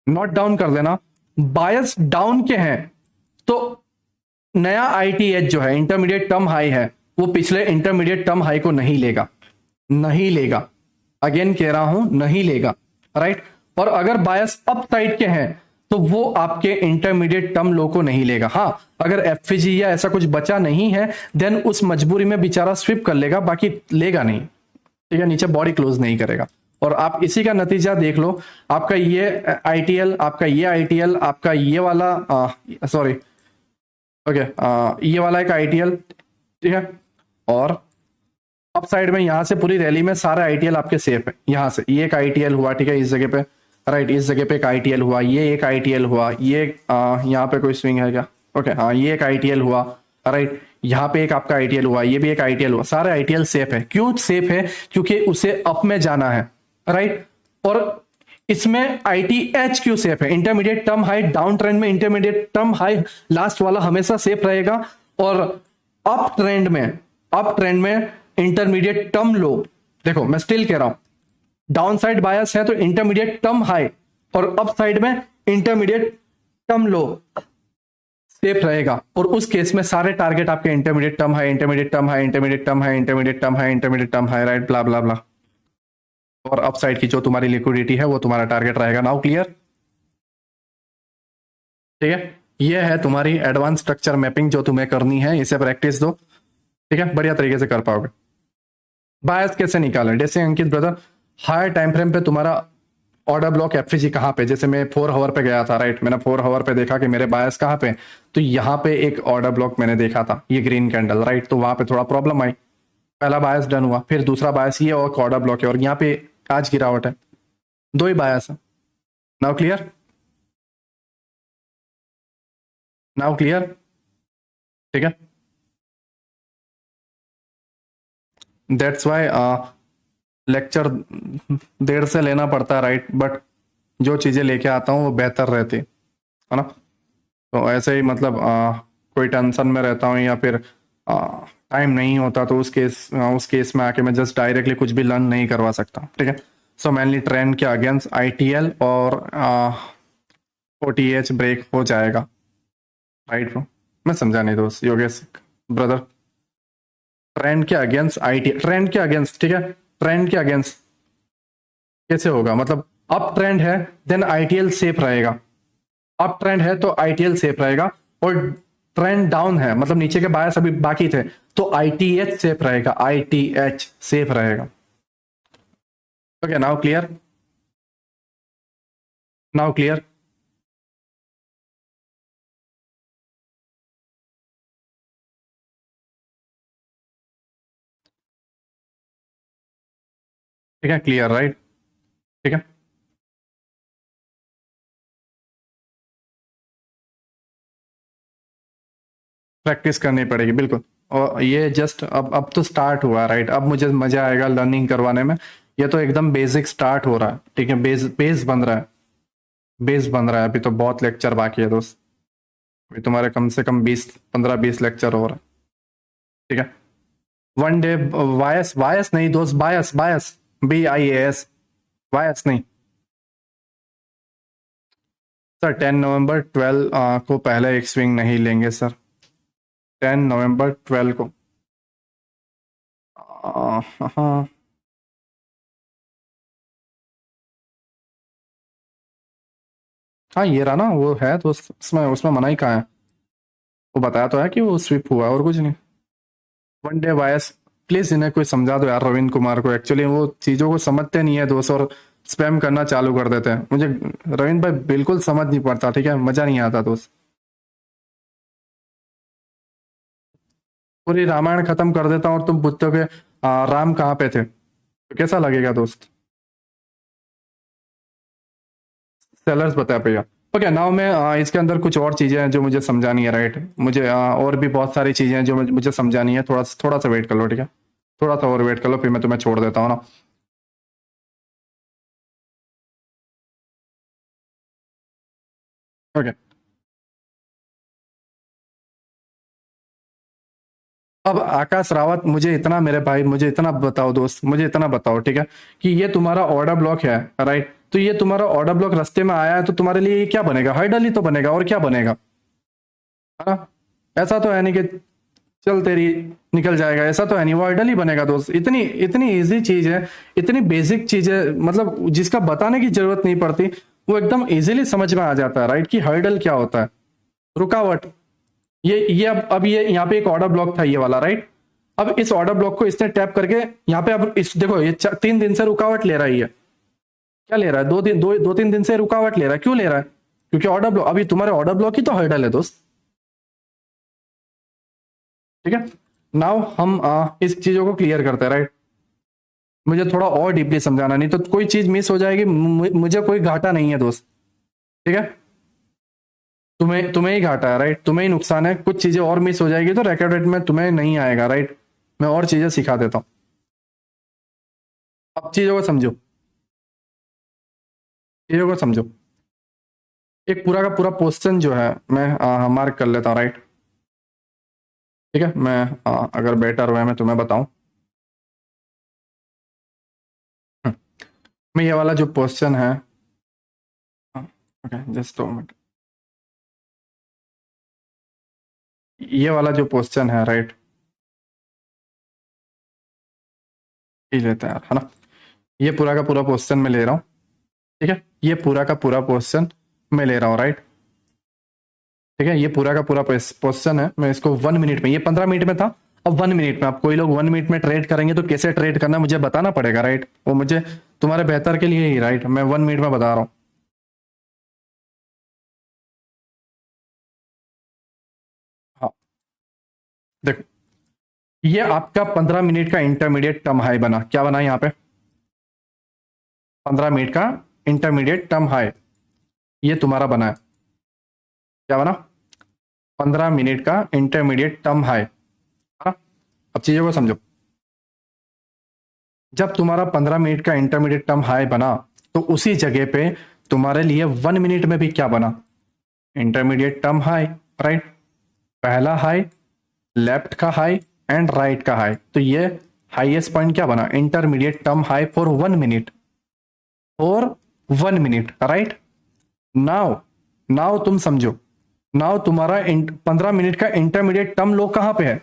नोट डाउन कर देना। बायस डाउन के हैं तो नया आईटीएच जो है, इंटरमीडिएट टर्म हाई है, वो पिछले इंटरमीडिएट टर्म हाई को नहीं लेगा, नहीं लेगा। अगेन कह रहा हूं, नहीं लेगा, राइट। और अगर बायस अप साइड के हैं तो वो आपके इंटरमीडिएट टर्म लो को नहीं लेगा। हाँ, अगर एफजी या ऐसा कुछ बचा नहीं है देन उस मजबूरी में बेचारा स्विप कर लेगा, बाकी लेगा नहीं, ठीक है, नीचे बॉडी क्लोज नहीं करेगा। और आप इसी का नतीजा देख लो, आपका ये आईटीएल, आपका ये आईटीएल, आपका ये वाला सॉरी, ओके, ये वाला एक आईटीएल, ठीक है। और अप साइड में यहां से पूरी रैली में सारे आईटीएल आपके सेफ है। यहां से ये एक आईटीएल हुआ, ठीक है, इस जगह पे, राइट, इस जगह पे एक आईटीएल हुआ, ये एक आईटीएल हुआ, ये यहाँ पे कोई स्विंग है क्या? ओके, हाँ, ये एक आईटीएल हुआ, राइट, यहाँ पे एक आपका आईटीएल हुआ, ये भी एक आईटीएल हुआ। सारे आईटीएल सेफ है। क्यों सेफ है? क्योंकि उसे अप में जाना है, राइट। और इसमें आईटीएच क्यों सेफ है? Intermediate term high, down trend में इंटरमीडिएट टर्म हाई लास्ट वाला हमेशा सेफ रहेगा। और अप ट्रेंड में इंटरमीडिएट टर्म लो, देखो मैं स्टिल कह रहा हूं, डाउन साइड बायस है तो इंटरमीडिएट टर्म हाई, और अप साइड में इंटरमीडिएट टर्म लो सेफ रहेगा। और उस केस में सारे टारगेट आपके intermediate term high, intermediate term high, intermediate term high, intermediate term high, intermediate term high, right, blah blah blah. और अप साइड की जो तुम्हारी लिक्विडिटी है वो तुम्हारा टारगेट रहेगा। नाउ क्लियर, ठीक है। ये है तुम्हारी एडवांस स्ट्रक्चर मैपिंग जो तुम्हें करनी है, इसे प्रैक्टिस दो, ठीक है, बढ़िया तरीके से कर पाओगे। बायस कैसे निकालें? जैसे अंकित ब्रदर, हायर टाइम फ्रेम पे तुम्हारा ऑर्डर ब्लॉक एफजी कहाँ पे? जैसे मैं 4 आवर पे गया था, राइट, मैंने 4 आवर पे देखा कि मेरे बायस कहाँ पे, तो यहाँ पे एक ऑर्डर ब्लॉक मैंने देखा था, ये ग्रीन कैंडल, राइट, तो वहां पे थोड़ा प्रॉब्लम आई। पहला बायस डन हुआ, फिर दूसरा बायस ये और ऑर्डर ब्लॉक है, और यहाँ पे आज गिरावट है, दो ही बायस है। नाउ क्लियर, नाउ क्लियर, ठीक है। दैट्स वाई लेक्चर देर से लेना पड़ता है, राइट, बट जो चीजें लेके आता हूँ वो बेहतर रहती है ना। तो ऐसे ही मतलब कोई टेंशन में रहता हूँ या फिर टाइम नहीं होता तो उस केस में आके मैं जस्ट डायरेक्टली कुछ भी लर्न नहीं करवा सकता, ठीक है। सो मेनली ट्रेंड के अगेंस्ट आईटीएल और ओटीएच ब्रेक हो जाएगा, राइट ब्रो? मैं समझा नहीं दोस्त, योगेश ब्रदर, ट्रेंड के अगेंस्ट आईटीएल, ट्रेंड के अगेंस्ट, ठीक है, ट्रेंड के अगेंस्ट कैसे होगा? मतलब अप ट्रेंड है देन आईटीएल सेफ रहेगा, अप ट्रेंड है तो आईटीएल सेफ रहेगा। और ट्रेंड डाउन है मतलब नीचे के बायस अभी बाकी थे तो आईटीएच सेफ रहेगा, आईटीएच सेफ रहेगा। Okay, now clear, now clear, ठीक है, क्लियर, राइट, ठीक है। प्रैक्टिस करनी पड़ेगी बिल्कुल। और ये जस्ट अब तो स्टार्ट हुआ, राइट, अब मुझे मजा आएगा लर्निंग करवाने में। ये तो एकदम बेसिक स्टार्ट हो रहा है, ठीक है, बेस बेस बन रहा है, बेस बन रहा है। अभी तो बहुत लेक्चर बाकी है दोस्त, अभी तुम्हारे कम से कम 20 15 20 लेक्चर हो रहा है, ठीक है। वन डे वायस, वायस नहीं दोस्त, बायस, बायस, BIAS, वायस नहीं सर। 10 नवंबर 12 को पहले एक स्विंग नहीं लेंगे सर, 10 नवंबर 12 को हाँ हाँ, ये रहा ना, वो है तो उसमें उसमें मना ही कहाँ है। वो बताया तो है कि वो स्विप हुआ है और कुछ नहीं। वन डे बायस, प्लीज इन्हें कोई समझा दो यार, रविंद्र कुमार को। एक्चुअली वो चीजों को समझते नहीं है दोस्त, और स्पैम करना चालू कर देते हैं। मुझे रविंद्र भाई बिल्कुल समझ नहीं पड़ता, ठीक है, मजा नहीं आता दोस्त। पूरी रामायण खत्म कर देता हूँ और तुम पूछते हो कि राम कहाँ पे थे, तो कैसा लगेगा दोस्त। सेलर्स बताया भैया। ओके, नाउ मैं इसके अंदर कुछ और चीजें हैं जो मुझे समझानी है, राइट। मुझे और भी बहुत सारी चीजें हैं जो मुझे समझानी है। थोड़ा थोड़ा सा वेट कर लो, ठीक है। थोड़ा सा और वेट कर लो, फिर मैं तुम्हें छोड़ देता हूँ ना। ओके, अब आकाश रावत, मुझे इतना, मेरे भाई मुझे इतना बताओ दोस्त, मुझे इतना बताओ, ठीक है, कि ये तुम्हारा ऑर्डर ब्लॉक है, राइट। तो ये तुम्हारा ऑर्डर ब्लॉक रास्ते में आया है, तो तुम्हारे लिए ये क्या बनेगा? हर्डल ही तो बनेगा, और क्या बनेगा, है ना। ऐसा तो है नहीं कि चल तेरी निकल जाएगा, ऐसा तो है नहीं, वो हर्डल ही बनेगा दोस्त। इतनी इतनी इजी चीज है, इतनी बेसिक चीज है, मतलब जिसका बताने की जरूरत नहीं पड़ती, वो एकदम इजीली समझ में आ जाता है, राइट, कि हर्डल क्या होता है। रुकावट। ये अब ये यहाँ पे एक ऑर्डर ब्लॉक था, ये वाला, राइट। अब इस ऑर्डर ब्लॉक को इसने टैप करके यहाँ पे, अब इस देखो, ये 3 दिन से रुकावट ले रहा है ये। क्या ले रहा है? 2 3 दिन से रुकावट ले रहा है। क्यों ले रहा है? क्योंकि ऑर्डर ब्लॉक, अभी तुम्हारे ऑर्डर ब्लॉक ही तो हर्डल है दोस्त, ठीक है। नाउ हम इस चीजों को क्लियर करते हैं, राइट। मुझे थोड़ा और डीपली समझाना, नहीं तो कोई चीज मिस हो जाएगी, मुझे कोई घाटा नहीं है दोस्त, ठीक है। तुम्हें तुम्हें ही घाटा है, राइट, तुम्हें ही नुकसान है। कुछ चीजें और मिस हो जाएगी तो रिकॉर्डेड में तुम्हें नहीं आएगा, राइट। मैं और चीजें सिखा देता हूँ। अब चीजों को समझो, चीजों को समझो। एक पूरा का पूरा क्वेश्चन जो है, मैं मार्क कर लेता हूँ, राइट। ठीक है, मैं अगर बेटर हुआ मैं तुम्हें बताऊं। हम्म, मैं ये वाला जो क्वेश्चन है, ओके जस्ट 2 मिनट। ये वाला जो क्वेश्चन है, राइट, ये लेते हैं यार, है ना। ये पूरा का पूरा क्वेश्चन मैं ले रहा हूँ, ठीक है। ये पूरा का पूरा क्वेश्चन मैं ले रहा हूँ, राइट। ठीक है, ये पूरा का पूरा क्वेश्चन है। मैं इसको 1 मिनट में, ये 15 मिनट में था, अब 1 मिनट में। अब कोई लोग 1 मिनट में ट्रेड करेंगे तो कैसे ट्रेड करना मुझे बताना पड़ेगा, राइट। वो मुझे तुम्हारे बेहतर के लिए ही, राइट, मैं 1 मिनट में बता रहा हूँ। हाँ, देखो, ये आपका 15 मिनट का इंटरमीडिएट टर्म हाई बना। क्या बना यहाँ पे? 15 मिनट का इंटरमीडिएट टर्म हाई, ये तुम्हारा बना है। क्या बना? 15 मिनट का इंटरमीडिएट टर्म हाई, है ना। अब चीजों को समझो। जब तुम्हारा 15 मिनट का इंटरमीडिएट टर्म हाई बना, तो उसी जगह पे तुम्हारे लिए 1 मिनट में भी क्या बना? Intermediate term high, right. पहला हाई, लेफ्ट का हाई एंड राइट का हाई। तो ये हाईएस्ट पॉइंट क्या बना? Intermediate term high for 1 minute, और 1 मिनट, राइट। नाउ, नाउ तुम समझो। नाउ तुम्हारा 15 मिनट का इंटरमीडिएट टर्म लो कहां पे है?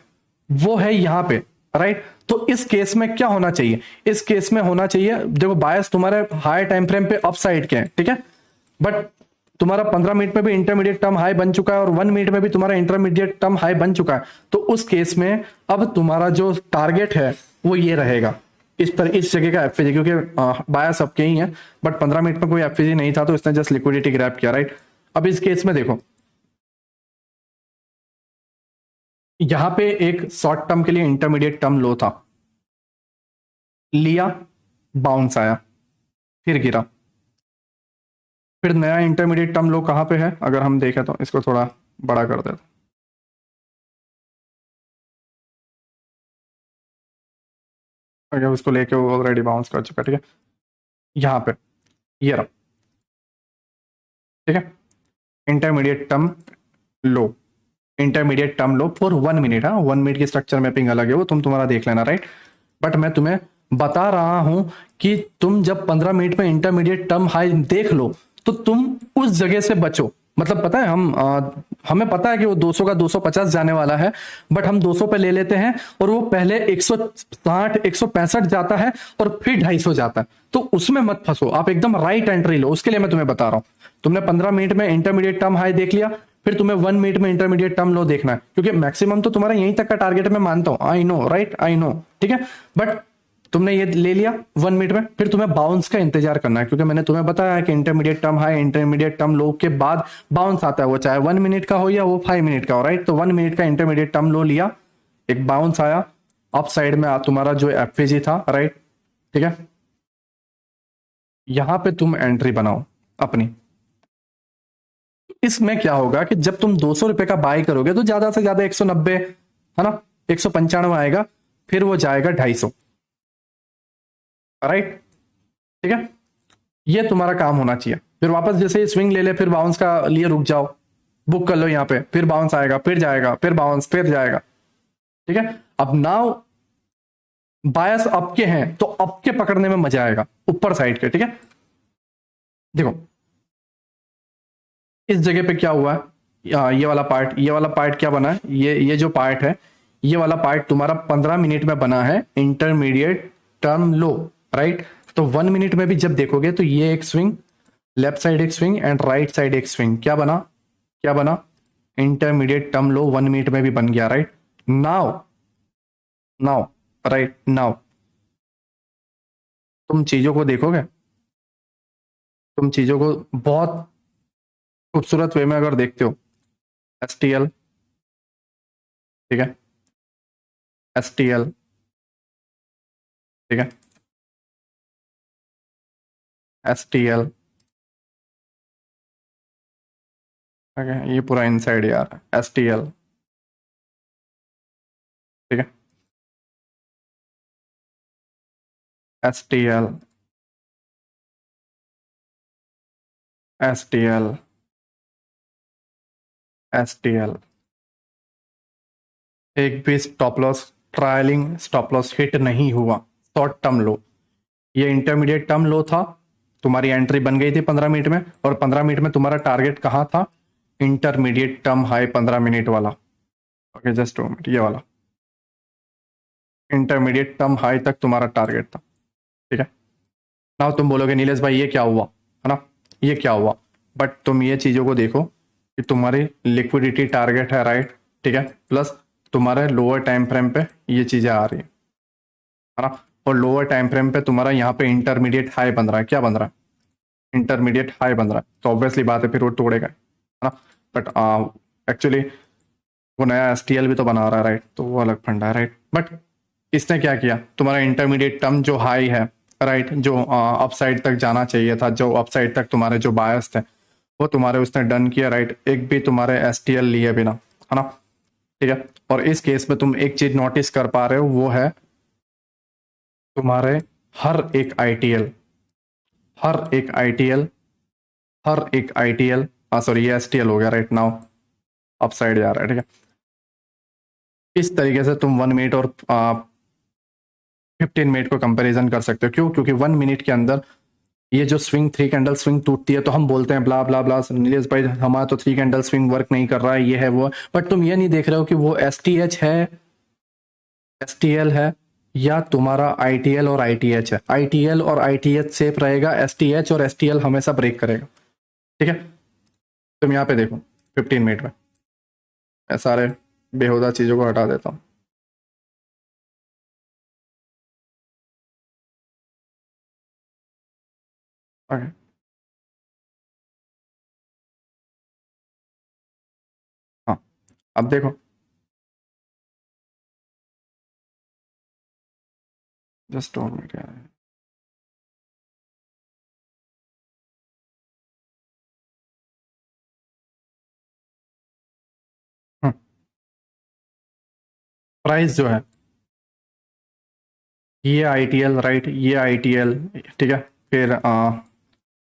वो है यहां पे, राइट। तो इस केस में क्या होना चाहिए? इस केस में होना चाहिए, देखो बायस तुम्हारे हाई टाइम फ्रेम पे अप साइड के हैं, ठीक है। बट तुम्हारा 15 मिनट में भी इंटरमीडिएट टर्म हाई बन चुका है, और 1 मिनट में भी तुम्हारा इंटरमीडिएट टर्म हाई बन चुका है। तो उस केस में अब तुम्हारा जो टारगेट है वो ये रहेगा, इस जगह का एफएजी, क्योंकि बायस सबके ही है। बट 15 मिनट में कोई एफएजी नहीं था, तो इसने जस्ट लिक्विडिटी ग्रैब किया, राइट। अब इस केस में देखो, यहां पे एक शॉर्ट टर्म के लिए इंटरमीडिएट टर्म लो था, लिया, बाउंस आया, फिर गिरा। फिर नया इंटरमीडिएट टर्म लो कहां पे है? अगर हम देखें तो इसको थोड़ा बड़ा कर देते, अगर उसको लेके वो ऑलरेडी बाउंस कर चुका, ठीक है। यहाँ पे ये रहा, ठीक है। Intermediate term low, intermediate term low for 1 minute. हाँ, 1 मिनट की स्ट्रक्चर मैपिंग अलग है, वो तुम्हारा देख लेना, राइट। बट मैं तुम्हें बता रहा हूं कि तुम जब 15 मिनट में इंटरमीडिएट टर्म हाई देख लो, तो तुम उस जगह से बचो। मतलब पता है, हमें पता है कि वो 200 का 250 जाने वाला है, बट हम 200 पे ले लेते हैं और वो पहले 160 165 जाता है और फिर 250 जाता है। तो उसमें मत फंसो, आप एकदम राइट एंट्री लो। उसके लिए मैं तुम्हें बता रहा हूं, तुमने 15 मिनट में इंटरमीडिएट टर्म हाई देख लिया, फिर तुम्हें 1 मिनट में इंटरमीडिएट टर्म लो देखना है, क्योंकि मैक्सिमम तो तुम्हारा यहीं तक का टारगेट मैं मानता हूं। I know right, I know, ठीक है। बट तुमने ये ले लिया 1 मिनट में, फिर तुम्हें बाउंस का इंतजार करना है, क्योंकि मैंने तुम्हें बताया कि intermediate term high intermediate term लो के बाद बाउंस आता है, वो चाहे 1 मिनट का हो या वो 5 मिनट का हो, राइट। तो 1 मिनट का इंटरमीडिएट टर्म लो लिया, एक बाउंस आया, अप साइड में तुम्हारा जो एफवीजी था, राइट, ठीक है। यहां पे तुम एंट्री बनाओ अपनी। इसमें क्या होगा कि जब तुम 200 रुपए का बाय करोगे तो ज्यादा से ज्यादा 190, है ना, 195 आएगा, फिर वो जाएगा 250, राइट, ठीक है। ये तुम्हारा काम होना चाहिए। फिर वापस जैसे स्विंग ले ले, फिर बाउंस का लिए रुक जाओ, बुक कर लो यहाँ पे, फिर बाउंस आएगा, फिर जाएगा, फिर बाउंस, फिर जाएगा, ठीक है। अब नाउ बायस अप के हैं तो अप के पकड़ने में मजा आएगा, ऊपर साइड के, ठीक है। देखो इस जगह पे क्या हुआ है, ये वाला पार्ट क्या बना है, ये जो पार्ट है, ये वाला पार्ट तुम्हारा 15 मिनट में बना है इंटरमीडिएट टर्म लो, राइट। तो 1 मिनट में भी जब देखोगे तो ये एक स्विंग, लेफ्ट साइड एक स्विंग एंड राइट साइड एक स्विंग, क्या बना इंटरमीडिएट टर्म लो 1 मिनट में भी बन गया, राइट। नाउ राइट नाउ तुम चीजों को देखोगे, तुम चीजों को बहुत खूबसूरत वे में अगर देखते हो, STL, ठीक है, STL, ठीक है, STL, ठीक है, ये पूरा इनसाइड यार, STL, ठीक है, STL, STL, STL, एक भी stop loss, trailing stop loss hit नहीं हुआ, शॉर्ट टर्म लो। ये इंटरमीडिएट टर्म लो था, तुम्हारी एंट्री बन गई थी 15 मिनट में, और 15 मिनट में तुम्हारा टारगेट कहाँ था, इंटरमीडिएट टर्म हाई 15 मिनट वाला, ओके जस्ट 2 मिनट, ये वाला इंटरमीडिएट टर्म हाई तक तुम्हारा टारगेट था, ठीक है। ना तुम बोलोगे नीलेश भाई ये क्या हुआ, है ना, ये क्या हुआ, बट तुम ये चीजों को देखो कि तुम्हारी लिक्विडिटी टारगेट है, राइट, ठीक है, प्लस तुम्हारे लोअर टाइम फ्रेम पे ये चीजें आ रही है ना, और लोअर टाइम फ्रेम पे तुम्हारा यहाँ पे इंटरमीडिएट हाई बन रहा है, क्या बन रहा है, इंटरमीडिएट हाई बन रहा है, तो ऑब्वियसली बात है फिर वो तोड़ेगा, है ना। बट एक्चुअली वो नया STL भी तो बना रहा है, राइट, तो वो अलग फंडा है, राइट। बट इसने क्या किया, तुम्हारा इंटरमीडिएट टर्म जो हाई है, राइट, जो अपसाइड तक जाना चाहिए था, जो अपसाइड तक तुम्हारे जो बायस थे वो तुम्हारे उसने डन किया, राइट, एक भी तुम्हारे STL लिए बिना, है ना, ठीक है। और इस केस में तुम एक चीज नोटिस कर पा रहे हो, वो है तुम्हारे हर एक ITL, हर एक ITL, हर एक ITL, सॉरी ये STL हो गया, राइट नाउ अपसाइड जा रहा है, ठीक है। इस तरीके से तुम 1 मिनट और 15 मिनट को कंपैरिजन कर सकते हो। क्यों, क्योंकि 1 मिनट के अंदर ये जो स्विंग 3 कैंडल स्विंग टूटती है तो हम बोलते हैं ब्ला ब्ला ब्ला, नीलेश भाई हमारा तो 3 कैंडल स्विंग वर्क नहीं कर रहा है, ये है वो, बट तुम ये नहीं देख रहे हो कि वो STH है, STL है, या तुम्हारा ITL और ITH है। ITL और ITH सेफ रहेगा, STH और STL हमेशा ब्रेक करेगा, ठीक है। तुम यहाँ पे देखो 15 मिनट में, मैं सारे बेहुदा चीजों को हटा देता हूँ, ओके। हाँ अब देखो, जस्ट 2 मिनट यार, प्राइस जो है ये ITL, राइट, ये ITL, ठीक है, फिर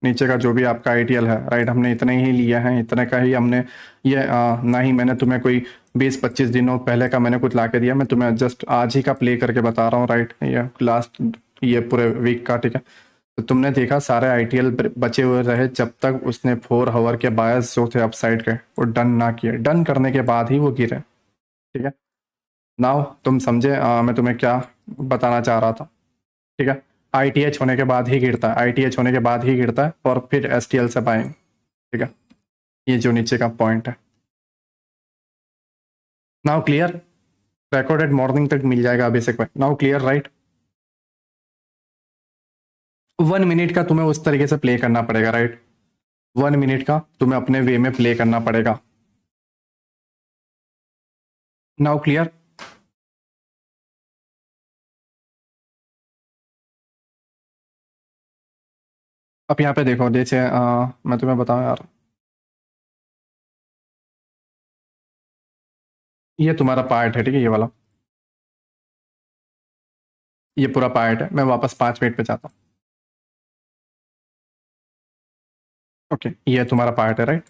नीचे का जो भी आपका ITL है, राइट, हमने इतने ही लिया है, इतने का ही हमने ये ना ही मैंने तुम्हें कोई 20-25 दिनों पहले का मैंने कुछ ला के दिया, मैं तुम्हें जस्ट आज ही का प्ले करके बता रहा हूँ, राइट, ये लास्ट ये पूरे वीक का, ठीक है। तो तुमने देखा सारे आईटीएल बचे हुए रहे जब तक उसने 4 आवर के बायस जो थे अपसाइड के वो डन ना किए, डन करने के बाद ही वो गिरे। ठीक है, नाउ तुम समझे मैं तुम्हें क्या बताना चाह रहा था। ठीक है, आईटीएच होने के बाद ही गिरता है, आईटीएच होने के बाद ही गिरता है और फिर एसटीएल से बाइंग। ठीक है, ये जो नीचे का पॉइंट है। नाउ क्लियर, रिकॉर्डेड मॉर्निंग तक मिल जाएगा अभिषेक भाई। Now clear right. 1 मिनट का तुम्हें उस तरीके से प्ले करना पड़ेगा राइट, 1 मिनट का तुम्हें अपने वे में प्ले करना पड़ेगा। Now clear. अब यहाँ पे देखो, जैसे मैं तुम्हें बताऊं यार, ये तुम्हारा पार्ट है। ठीक है, ये वाला, ये पूरा पार्ट है। मैं वापस 5 मिनट पे जाता हूँ। ओके, ये तुम्हारा पार्ट है राइट।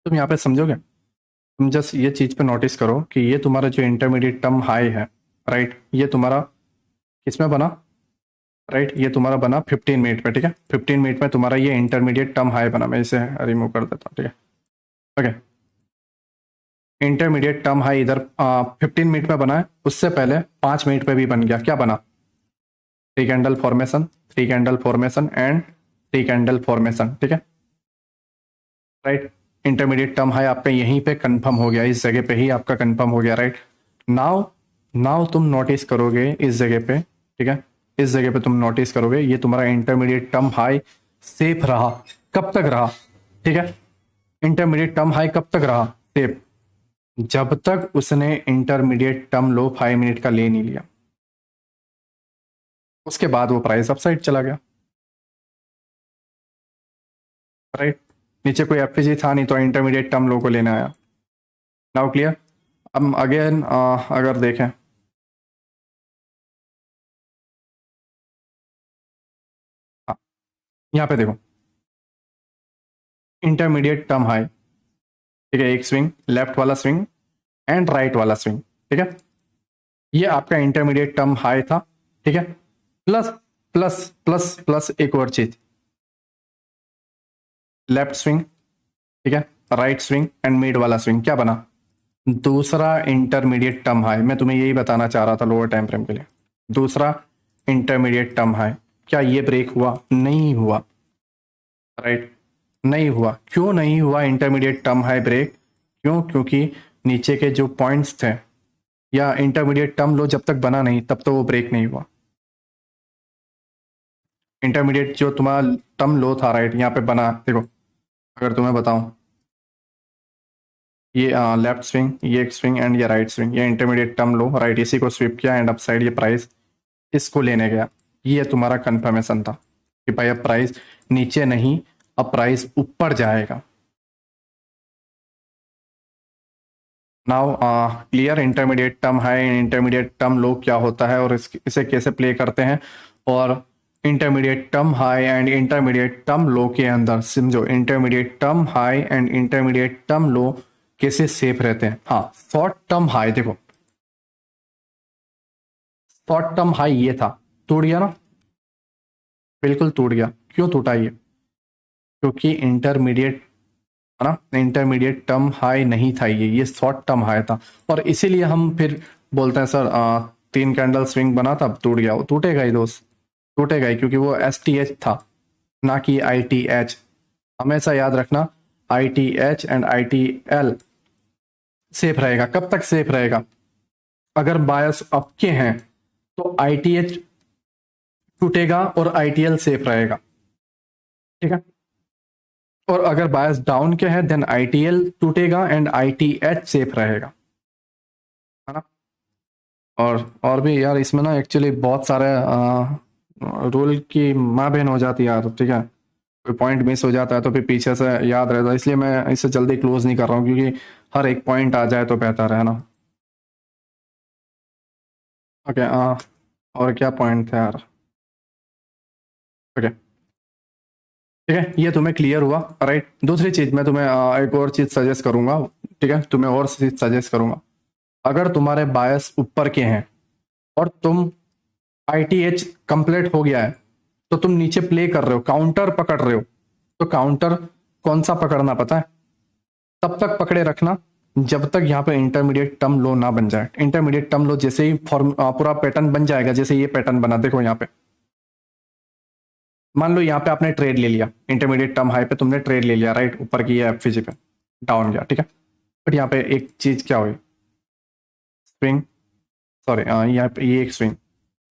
तुम यहाँ पे समझोगे, तुम जस्ट ये चीज पे नोटिस करो कि ये तुम्हारा जो इंटरमीडिएट टर्म हाई है राइट, ये तुम्हारा किसमें बना राइट, ये तुम्हारा बना 15 मिनट में। ठीक है, 15 मिनट में तुम्हारा ये इंटरमीडिएट टर्म हाई बना। मैं इसे रिमूव कर देता हूँ। ठीक है, ओके, इंटरमीडिएट टर्म हाई इधर 15 मिनट में बना है। उससे पहले 5 मिनट में भी बन गया। क्या बना? Three candle formation, three candle formation and three candle formation. ठीक है राइट, इंटरमीडिएट टर्म हाई आपका यहीं पे कंफर्म हो गया, इस जगह पे ही आपका कंफर्म हो गया राइट। नाउ नाउ तुम नोटिस करोगे इस जगह पे। ठीक है, इस जगह पे तुम नोटिस करोगे ये तुम्हारा इंटरमीडिएट टर्म हाई सेफ रहा। कब तक रहा? ठीक है, इंटरमीडिएट टर्म हाई कब तक रहा सेफ? जब तक उसने इंटरमीडिएट टर्म लो 5 मिनट का ले नहीं लिया। उसके बाद वो प्राइस अपसाइड चला गया राइट। नीचे कोई एफपीजी था नहीं तो इंटरमीडिएट टर्म लो को लेने आया। Now clear. अब अगेन अगर देखें, हाँ, यहाँ पे देखो इंटरमीडिएट टर्म हाई। ठीक है, एक स्विंग, लेफ्ट वाला स्विंग एंड राइट वाला स्विंग। ठीक है, ये आपका इंटरमीडिएट टर्म हाई था। ठीक है, प्लस प्लस प्लस प्लस एक और चीज, लेफ्ट स्विंग, ठीक है, राइट स्विंग एंड मिड वाला स्विंग। क्या बना? दूसरा इंटरमीडिएट टर्म हाई। मैं तुम्हें यही बताना चाह रहा था लोअर टाइम फ्रेम के लिए। दूसरा इंटरमीडिएट टर्म हाई। क्या ये ब्रेक हुआ? नहीं हुआ राइट, नहीं हुआ। क्यों नहीं हुआ इंटरमीडिएट टर्म हाई ब्रेक? क्यों? क्योंकि नीचे के जो पॉइंट्स थे या इंटरमीडिएट टर्म लो जब तक बना नहीं तब तो वो ब्रेक नहीं हुआ। इंटरमीडिएट जो तुम्हारा टर्म लो था राइट, यहाँ पे बना। देखो अगर तुम्हें बताऊं, ये लेफ्ट स्विंग, ये एक स्विंग एंड ये राइट स्विंग, ये इंटरमीडिएट टर्म लो राइट, इसी को स्विप किया एंड अपसाइड ये प्राइस इसको लेने गया। ये तुम्हारा कंफर्मेशन था कि भाई अब प्राइस नीचे नहीं, अब प्राइस ऊपर जाएगा। Now clear, intermediate term high, intermediate term लो क्या होता है और इसे कैसे प्ले करते हैं। और intermediate term high and intermediate term लो के अंदर समझो, intermediate term high and intermediate term लो कैसे सेफ रहते हैं। हाँ, शॉर्ट टर्म हाई देखो, शॉर्ट टर्म हाई ये था, टूट गया ना, बिल्कुल टूट गया। क्यों टूटा ये? क्योंकि इंटरमीडिएट है ना, इंटरमीडिएट टर्म हाई नहीं था, ये शॉर्ट टर्म हाई था। और इसीलिए हम फिर बोलते हैं सर 3 कैंडल स्विंग बना था, अब टूट गया। वो टूटेगा ही दोस्त, टूटेगा ही, क्योंकि वो एस था ना कि ITH। हमेशा याद रखना, ITH एंड ITL सेफ रहेगा। कब तक सेफ रहेगा? अगर बायस अप के हैं तो ITH टूटेगा और ITL सेफ रहेगा। ठीक है, और अगर बायस डाउन के हैं देन ITL टूटेगा एंड ITH सेफ रहेगा, है ना। और भी यार इसमें ना एक्चुअली बहुत सारे रूल की माँ बहन हो जाती है यार। ठीक है, कोई पॉइंट मिस हो जाता है तो फिर पीछे से याद रहता है, इसलिए मैं इसे जल्दी क्लोज नहीं कर रहा हूँ, क्योंकि हर एक पॉइंट आ जाए तो बेहतर है ना। ओके, और क्या पॉइंट था यार? ओके, ठीक है, ये तुम्हें क्लियर हुआ राइट। दूसरी चीज मैं तुम्हें एक और चीज सजेस्ट करूंगा। ठीक है, तुम्हें और चीज सजेस्ट करूंगा। अगर तुम्हारे बायस ऊपर के हैं और तुम ITH कंप्लीट हो गया है, तो तुम नीचे प्ले कर रहे हो, काउंटर पकड़ रहे हो, तो काउंटर कौन सा पकड़ना पता है? तब तक पकड़े रखना जब तक यहाँ पे इंटरमीडिएट टर्म लो ना बन जाए। इंटरमीडिएट टर्म लो जैसे ही फॉर्म पूरा पैटर्न बन जाएगा, जैसे ये पैटर्न बना, देखो यहाँ पे मान लो यहाँ पे आपने ट्रेड ले लिया, इंटरमीडिएट टर्म हाई पे तुमने ट्रेड ले लिया, राइट, ऊपर की ये एफवीजी पे डाउन गया, ठीक है। बट यहाँ पे एक चीज क्या हुई, स्विंग, सॉरी यहाँ पे ये एक स्विंग,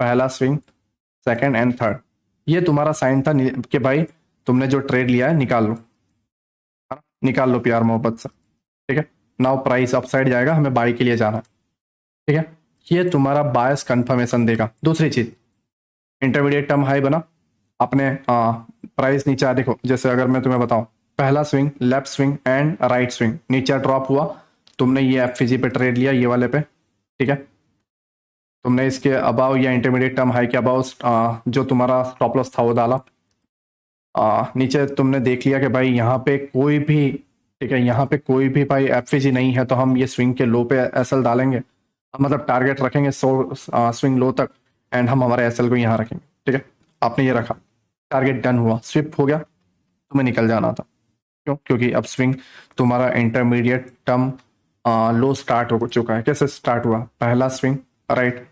पहला स्विंग, सेकंड एंड थर्ड, ये तुम्हारा साइन था कि भाई तुमने जो ट्रेड लिया है निकाल लो, हाँ, निकाल लो प्यार मोहब्बत से, ठीक है। नाउ प्राइस अपसाइड जाएगा, हमें बाई के लिए जाना है, ठीक है। ये तुम्हारा बायस कंफर्मेशन देगा। दूसरी चीज, इंटरमीडिएट टर्म हाई बना, अपने प्राइस नीचे आ, देखो जैसे अगर मैं तुम्हें बताऊं, पहला swing, left swing and right swing, नीचे ड्रॉप हुआ, तुमने ये एफवीजी पे ट्रेड लिया, ये वाले पे, ठीक है। तुमने इसके अबाव या इंटरमीडिएट टर्म हाई के अबाव जो तुम्हारा स्टॉप लॉस था वो डाला, नीचे तुमने देख लिया कि भाई यहाँ पे कोई भी, ठीक है, यहाँ पे कोई भी भाई एफवीजी नहीं है, तो हम ये स्विंग के लो पे एसएल डालेंगे, मतलब टारगेट रखेंगे 100 स्विंग लो तक, एंड हम हमारे एसएल को यहाँ रखेंगे, ठीक है। आपने ये रखा, टारगेट डन हुआ, स्विप हो गया, तुम्हें निकल जाना था। क्यों? क्योंकि अब स्विंग तुम्हारा इंटरमीडिएट टर्म लो स्टार्ट हो चुका है। कैसे स्टार्ट हुआ? पहला स्विंग, राइट,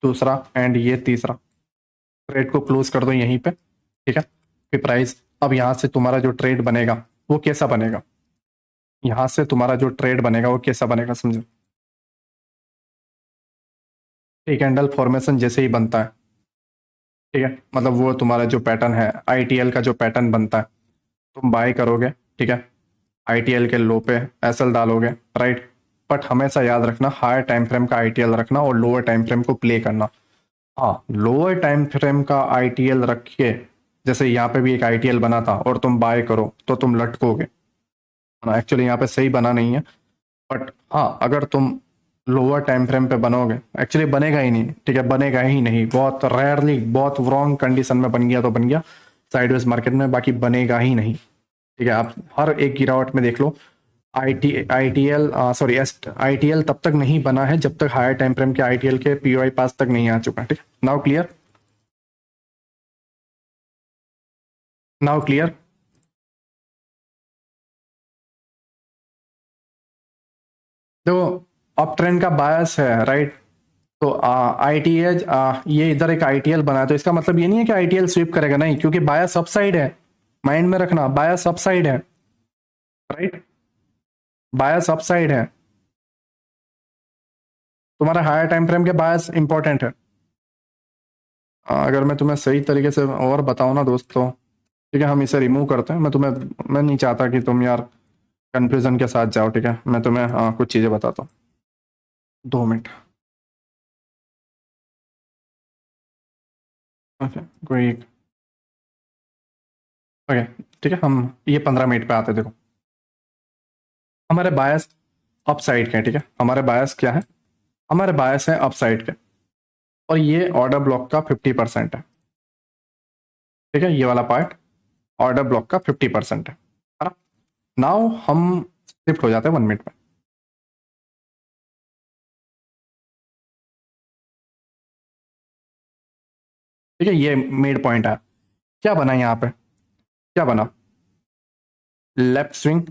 दूसरा एंड ये तीसरा, ट्रेड को क्लोज कर दो यहीं पे, ठीक है। फिर प्राइस, अब यहां से तुम्हारा जो ट्रेड बनेगा वो कैसा बनेगा, यहां से तुम्हारा जो ट्रेड बनेगा वो कैसा बनेगा, समझो। एक कैंडल फॉर्मेशन जैसे ही बनता है, ठीक है, मतलब वो तुम्हारा जो पैटर्न है, आईटीएल का जो पैटर्न बनता है, तुम बाय करोगे, ठीक है, आईटीएल के लो पे एसएल डालोगे, राइट। बट हमेशा याद रखना, हायर टाइम फ्रेम का आईटीएल रखना और लोअर टाइम फ्रेम को प्ले करना। हाँ, लोअर टाइम फ्रेम का आईटीएल रखिए, जैसे यहाँ पे भी एक आईटीएल बना था और तुम बाय करो तो तुम लटकोगे, एक्चुअली यहाँ पे सही बना नहीं है, बट हाँ अगर तुम लोअर टाइम फ्रेम पे बनोगे, एक्चुअली बनेगा ही नहीं, ठीक है, बनेगा ही नहीं, बहुत रेयरली, बहुत रॉन्ग कंडीशन में बन गया तो बन गया साइडवेज मार्केट में, बाकी बनेगा ही नहीं, ठीक है। आप हर एक गिरावट में देख लो, आईटीएल सॉरी आईटीएल तब तक नहीं बना है जब तक हायर टाइम फ्रेम के आईटीएल के पीओआई पास तक नहीं आ चुका, ठीक है। Now clear, now clear. देखो, अप ट्रेंड का बायस है, राइट, तो आईटीएल ये इधर एक आईटीएल बना है, तो इसका मतलब ये नहीं है कि आईटीएल स्वीप करेगा, नहीं, क्योंकि बायस अपसाइड है, माइंड में रखना, बायस अपसाइड है, राइट, बायस अपसाइड है, तुम्हारा हायर टाइम फ्रेम के बायस इंपॉर्टेंट है। अगर मैं तुम्हें सही तरीके से और बताऊं ना दोस्तों, ठीक है, हम इसे रिमूव करते हैं, मैं नहीं चाहता कि तुम यार कंफ्यूजन के साथ जाओ, ठीक है। मैं तुम्हें कुछ चीजें बताता हूँ, 2 मिनट, ओके, कोई, ओके, ठीक है, हम ये 15 मिनट पे आते हैं। देखो, हमारे बायस अपसाइड के हैं, ठीक है, हमारे बायस क्या है, हमारे बायस है अपसाइड के, और ये ऑर्डर ब्लॉक का 50% है, ठीक है, ये वाला पार्ट ऑर्डर ब्लॉक का 50% है ना। नाउ हम शिफ्ट हो जाते हैं 1 मिनट में, ठीक है, ये मिड पॉइंट है, क्या बना यहाँ पे, क्या बना, left swing,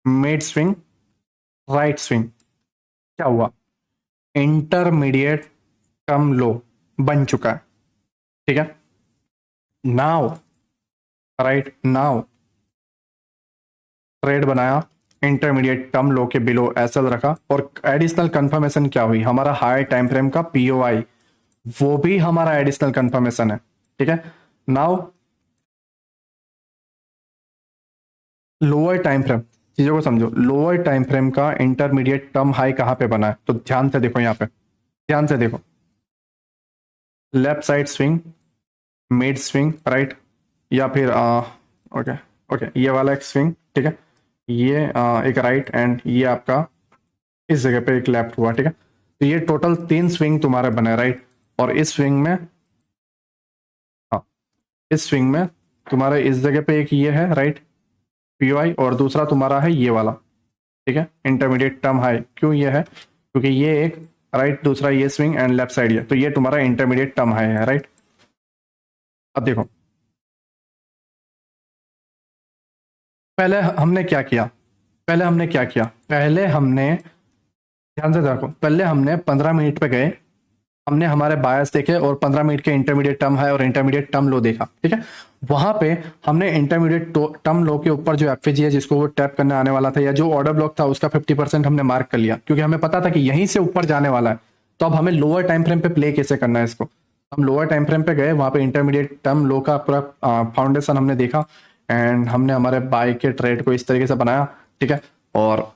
mid swing, right swing, क्या हुआ, इंटरमीडिएट टर्म लो बन चुका है, ठीक है। नाउ, राइट, नाउ ट्रेड बनाया, इंटरमीडिएट टर्म लो के बिलो एसएल रखा, और एडिशनल कंफर्मेशन क्या हुई, हमारा हायर टाइम फ्रेम का पीओआई, वो भी हमारा एडिशनल कंफर्मेशन है, ठीक है। नाउ लोअर टाइम फ्रेम, चीजों को समझो, लोअर टाइम फ्रेम का इंटरमीडिएट टर्म हाई कहां पे बना है, तो ध्यान से देखो, यहाँ पे ध्यान से देखो, left side swing, mid swing, right, या फिर ओके, ओके, ये वाला एक स्विंग, ठीक है, ये एक राइट एंड ये आपका इस जगह पे एक लेफ्ट हुआ, ठीक है। तो ये टोटल 3 स्विंग तुम्हारे बने, राइट, और इस स्विंग में, हाँ, इस स्विंग में तुम्हारे इस जगह पे एक ये है, राइट, पीओआई, और दूसरा तुम्हारा है ये वाला, ठीक है, इंटरमीडिएट टर्म हाई। क्यों ये है? क्योंकि ये एक राइट, दूसरा ये स्विंग एंड लेफ्ट साइड, ये तो ये तुम्हारा इंटरमीडिएट टर्म हाई है, राइट। अब देखो, पहले हमने क्या किया, पहले हमने ध्यान से देखो, पहले हमने 15 मिनट पे गए, हमने हमारे बायस देखे और 15 मिनट के इंटरमीडिएट टर्म हाई और इंटरमीडिएट टर्म लो देखा, ठीक है। वहां पे हमने इंटरमीडिएट टर्म लो के ऊपर जो एफएजी है जिसको वो टैप करने आने वाला था या जो ऑर्डर ब्लॉक था उसका 50% हमने मार्क कर लिया, क्योंकि हमें पता था कि यहीं से ऊपर जाने वाला है। तो अब हमें लोअर टाइम फ्रेम पे प्ले कैसे करना है इसको। हम लोअर टाइम फ्रेम पे गए, वहां पे इंटरमीडिएट टर्म लो का पूरा फाउंडेशन हमने देखा एंड हमने हमारे बाय के ट्रेड को इस तरीके से बनाया, ठीक है। और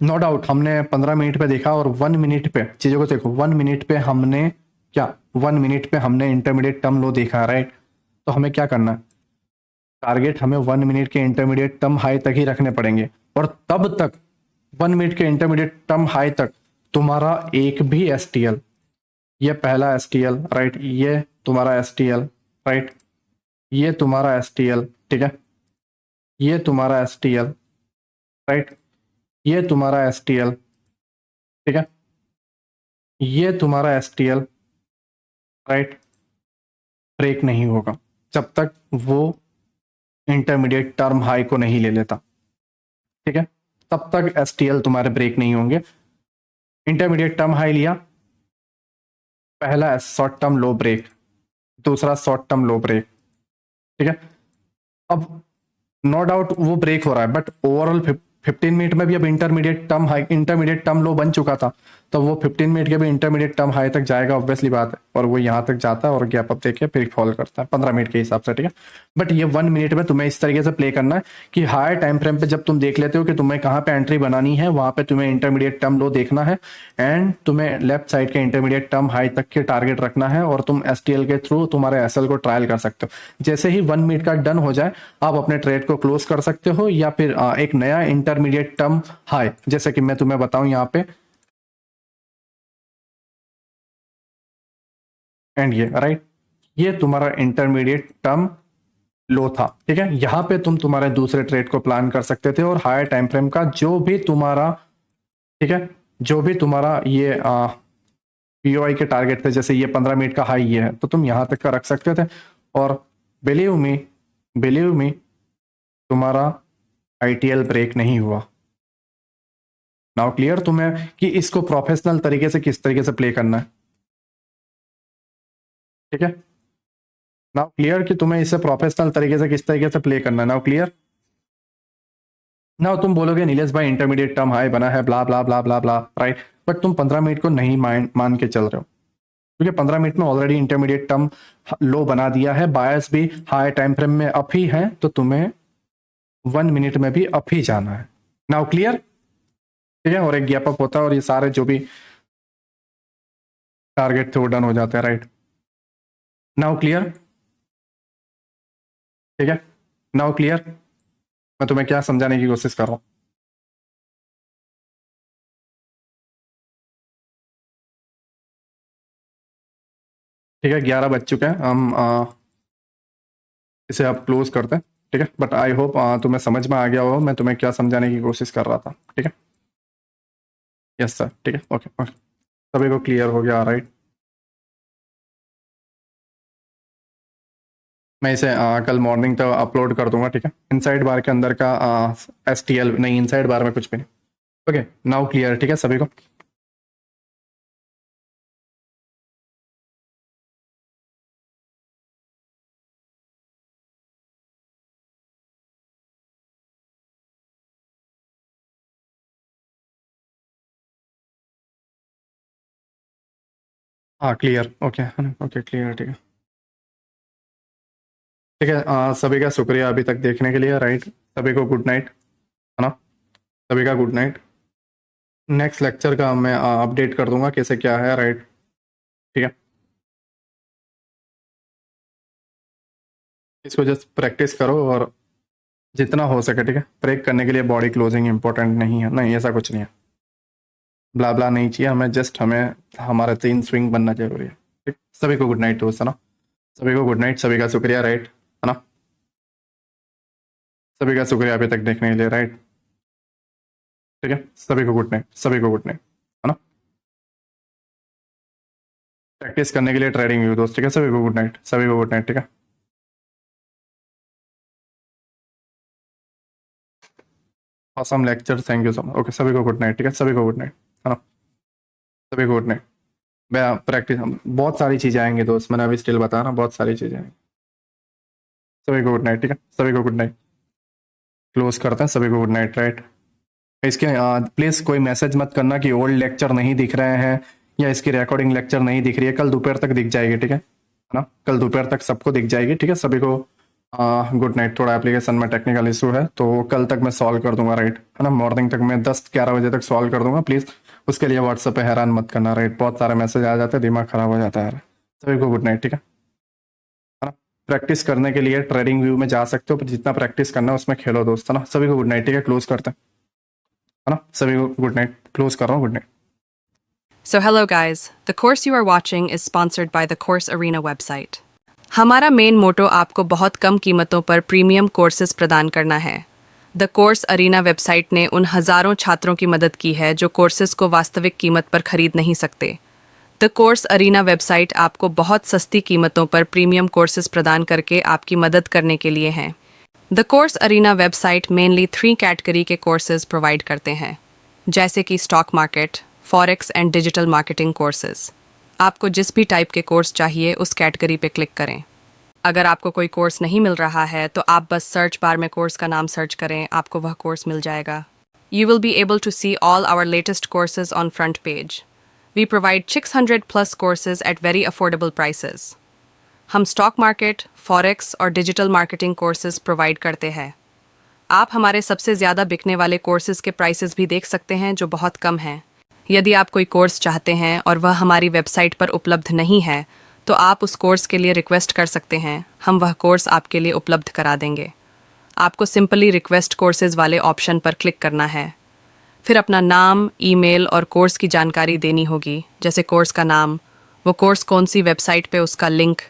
नो डाउट हमने 15 मिनट पे देखा और 1 मिनट पे चीजों को देखो, 1 मिनट पे हमने क्या, 1 मिनट पे हमने इंटरमीडिएट टर्म लो देखा, राइट। तो हमें क्या करना है, टारगेट हमें 1 मिनट के इंटरमीडिएट टर्म हाई तक ही रखने पड़ेंगे और तब तक 1 मिनट के इंटरमीडिएट टर्म हाई तक तुम्हारा एक भी एसटीएल, ये पहला एसटीएल, राइट, ये तुम्हारा एसटीएल, राइट, ये तुम्हारा एसटीएल, ठीक है, ये तुम्हारा एसटीएल, राइट, ये तुम्हारा एसटीएल, ठीक है, ये तुम्हारा एसटीएल, राइट, ब्रेक नहीं होगा जब तक वो इंटरमीडिएट टर्म हाई को नहीं ले लेता, ठीक है। तब तक एसटीएल तुम्हारे ब्रेक नहीं होंगे। इंटरमीडिएट टर्म हाई लिया, पहला शॉर्ट टर्म लो ब्रेक, दूसरा शॉर्ट टर्म लो ब्रेक, ठीक है। अब नो डाउट वो ब्रेक हो रहा है, बट ओवरऑल 15 मिनट में भी अब intermediate term high, intermediate term लो बन चुका था, तो वो 15 मिनट के भी इंटरमीडिएट टर्म हाई तक जाएगा, ऑब्वियसली बात है, और वो यहाँ तक जाता है और गैप अप देके फिर फॉल करता है 15 मिनट के हिसाब से, ठीक है। बट ये 1 मिनट में तुम्हें इस तरीके से प्ले करना है कि हायर टाइम फ्रेम पे जब तुम देख लेते हो कि तुम्हें कहाँ पे एंट्री बनानी है, वहां पे तुम्हें इंटरमीडिएट टर्म लो देखना है एंड तुम्हें लेफ्ट साइड के इंटरमीडिएट टर्म हाई तक के टारगेट रखना है और तुम एसटीएल के थ्रू तुम्हारे एसएल को ट्रायल कर सकते हो। जैसे ही 1 मिनट का डन हो जाए आप अपने ट्रेड को क्लोज कर सकते हो या फिर एक नया इंटरमीडिएट टर्म हाई, जैसे कि मैं तुम्हें बताऊं यहाँ पे, एंड ये राइट, ये तुम्हारा इंटरमीडिएट टर्म लो था, ठीक है। यहां पे तुम तुम्हारे दूसरे ट्रेड को प्लान कर सकते थे और हायर टाइम फ्रेम का जो भी तुम्हारा, ठीक है, जो भी तुम्हारा ये पीओआई के टारगेट थे, जैसे ये 15 मिनट का हाई ये है, तो तुम यहां तक का रख सकते थे और बिलीव मी, बिलीव मी, तुम्हारा आईटीएल ब्रेक नहीं हुआ। नाउ क्लियर तुम्हें कि इसको प्रोफेशनल तरीके से किस तरीके से प्ले करना है, ठीक है। नाउ क्लियर कि तुम्हें इसे प्रोफेशनल तरीके से किस तरीके से प्ले करना है, नाउ क्लियर। नाउ तुम बोलोगे नीलेश भाई इंटरमीडिएट टर्म हाई बना है, ब्ला blah blah blah blah, right, but तुम 15 मिनट को नहीं मान के चल रहे हो, क्योंकि 15 मिनट में ऑलरेडी इंटरमीडिएट टर्म लो बना दिया है, बायस भी हाई टाइम फ्रेम में अप ही है, तो तुम्हें 1 मिनट में भी अप ही जाना है। नाउ क्लियर, ठीक है, और एक गैप अप होता है और ये सारे जो भी टारगेट थे वो डन हो जाते हैं, राइट। नाउ क्लियर, ठीक है, नाउ क्लियर, मैं तुम्हें क्या समझाने की कोशिश कर रहा हूँ। ठीक है, 11 बज चुके हैं, हम इसे अब क्लोज करते हैं, ठीक है। बट आई होप तुम्हें समझ में आ गया हो मैं तुम्हें क्या समझाने की कोशिश कर रहा था, ठीक है। यस सर, ठीक है, ओके ओके, सभी को क्लियर हो गया, राइट। मैं इसे कल मॉर्निंग तक अपलोड कर दूंगा, ठीक है। इनसाइड बार के अंदर का एसटीएल नहीं, इनसाइड बार में कुछ भी नहीं। ओके, नाउ क्लियर, ठीक है सभी को। हाँ क्लियर, ओके ओके क्लियर, ठीक है, ठीक है। सभी का शुक्रिया अभी तक देखने के लिए, राइट। सभी को गुड नाइट, है ना, सभी का गुड नाइट। नेक्स्ट लेक्चर का मैं अपडेट कर दूंगा कैसे क्या है, राइट, ठीक है। इसको जस्ट प्रैक्टिस करो और जितना हो सके, ठीक है। ब्रेक करने के लिए बॉडी क्लोजिंग इंपॉर्टेंट नहीं है, नहीं ऐसा कुछ नहीं है, ब्ला ब्ला नहीं चाहिए हमें, जस्ट हमें हमारा 3 स्विंग बनना जरूरी है, ठीक। सभी को गुड नाइट दोस्त, है ना, सभी को गुड नाइट, सभी का शुक्रिया, राइट, है ना, सभी का शुक्रिया अभी तक देखने के लिए, राइट, ठीक है। सभी को गुड नाइट, सभी को गुड नाइट, है ना। प्रैक्टिस करने के लिए ट्रेडिंग व्यू दोस्त, ठीक है। सभी को गुड नाइट, सभी को गुड नाइट, ठीक है। Awesome lecture, thank you so much. Okay, सभी को गुड नाइट, ठीक है। सभी को गुड नाइट, है ना। सभी को गुड नाइट। मैं प्रैक्टिस, बहुत सारी चीज़ें आएंगी दोस्त, मैंने अभी स्टिल बताया ना, बहुत सारी चीज़ें आएंगी। सभी को गुड नाइट, ठीक है। सभी को गुड नाइट, क्लोज करते हैं। सभी को गुड नाइट, राइट। इसके प्लीज़ कोई मैसेज मत करना कि ओल्ड लेक्चर नहीं दिख रहे हैं या इसकी रिकॉर्डिंग लेक्चर नहीं दिख रही है। कल दोपहर तक दिख जाएगी, ठीक है ना। कल दोपहर तक सबको दिख जाएगी, ठीक है। सभी को गुड नाइट। थोड़ा एप्लीकेशन में टेक्निकल इशू है तो कल तक मैं सॉल्व कर दूंगा, राइट, है ना। मॉर्निंग तक मैं 10-11 बजे तक सॉल्व कर दूंगा। प्लीज़ उसके लिए व्हाट्सएप पे हैरान मत करना, राइट। बहुत सारे मैसेज आ जाते हैं, दिमाग खराब हो जाता है। सभी को गुड नाइट, ठीक है ना। प्रैक्टिस करने के लिए ट्रेडिंग व्यू में जा सकते हो, पर जितना प्रैक्टिस करना है उसमें खेलो दोस्त, है ना। सभी को गुड नाइट, ठीक है। क्लोज करते हैं, है ना। सभी को गुड नाइट, क्लोज कर रहा हूँ, good night. So hello guys, the course you are watching is sponsored by the Course Arena website. हमारा मेन मोटो आपको बहुत कम कीमतों पर प्रीमियम कोर्सेज प्रदान करना है। द कोर्स अरीना वेबसाइट ने उन हज़ारों छात्रों की मदद की है जो कोर्सेज को वास्तविक कीमत पर खरीद नहीं सकते। द कोर्स अरीना वेबसाइट आपको बहुत सस्ती कीमतों पर प्रीमियम कोर्सेज प्रदान करके आपकी मदद करने के लिए हैं। The Course Arena website mainly 3 category के कोर्सेज प्रोवाइड करते हैं, जैसे कि stock market, forex and digital marketing courses. आपको जिस भी टाइप के कोर्स चाहिए उस कैटेगरी पे क्लिक करें। अगर आपको कोई कोर्स नहीं मिल रहा है तो आप बस सर्च बार में कोर्स का नाम सर्च करें, आपको वह कोर्स मिल जाएगा। You will be able to see all our latest courses on front page. We provide 600 plus courses at very affordable prices. हम स्टॉक मार्केट, फॉरेक्स और डिजिटल मार्केटिंग कोर्सेज प्रोवाइड करते हैं। आप हमारे सबसे ज़्यादा बिकने वाले कोर्सेज के प्राइसेस भी देख सकते हैं जो बहुत कम हैं। यदि आप कोई कोर्स चाहते हैं और वह हमारी वेबसाइट पर उपलब्ध नहीं है तो आप उस कोर्स के लिए रिक्वेस्ट कर सकते हैं, हम वह कोर्स आपके लिए उपलब्ध करा देंगे। आपको सिंपली रिक्वेस्ट कोर्सेज वाले ऑप्शन पर क्लिक करना है, फिर अपना नाम, ईमेल और कोर्स की जानकारी देनी होगी, जैसे कोर्स का नाम, वो कोर्स कौन सी वेबसाइट पे उसका लिंक,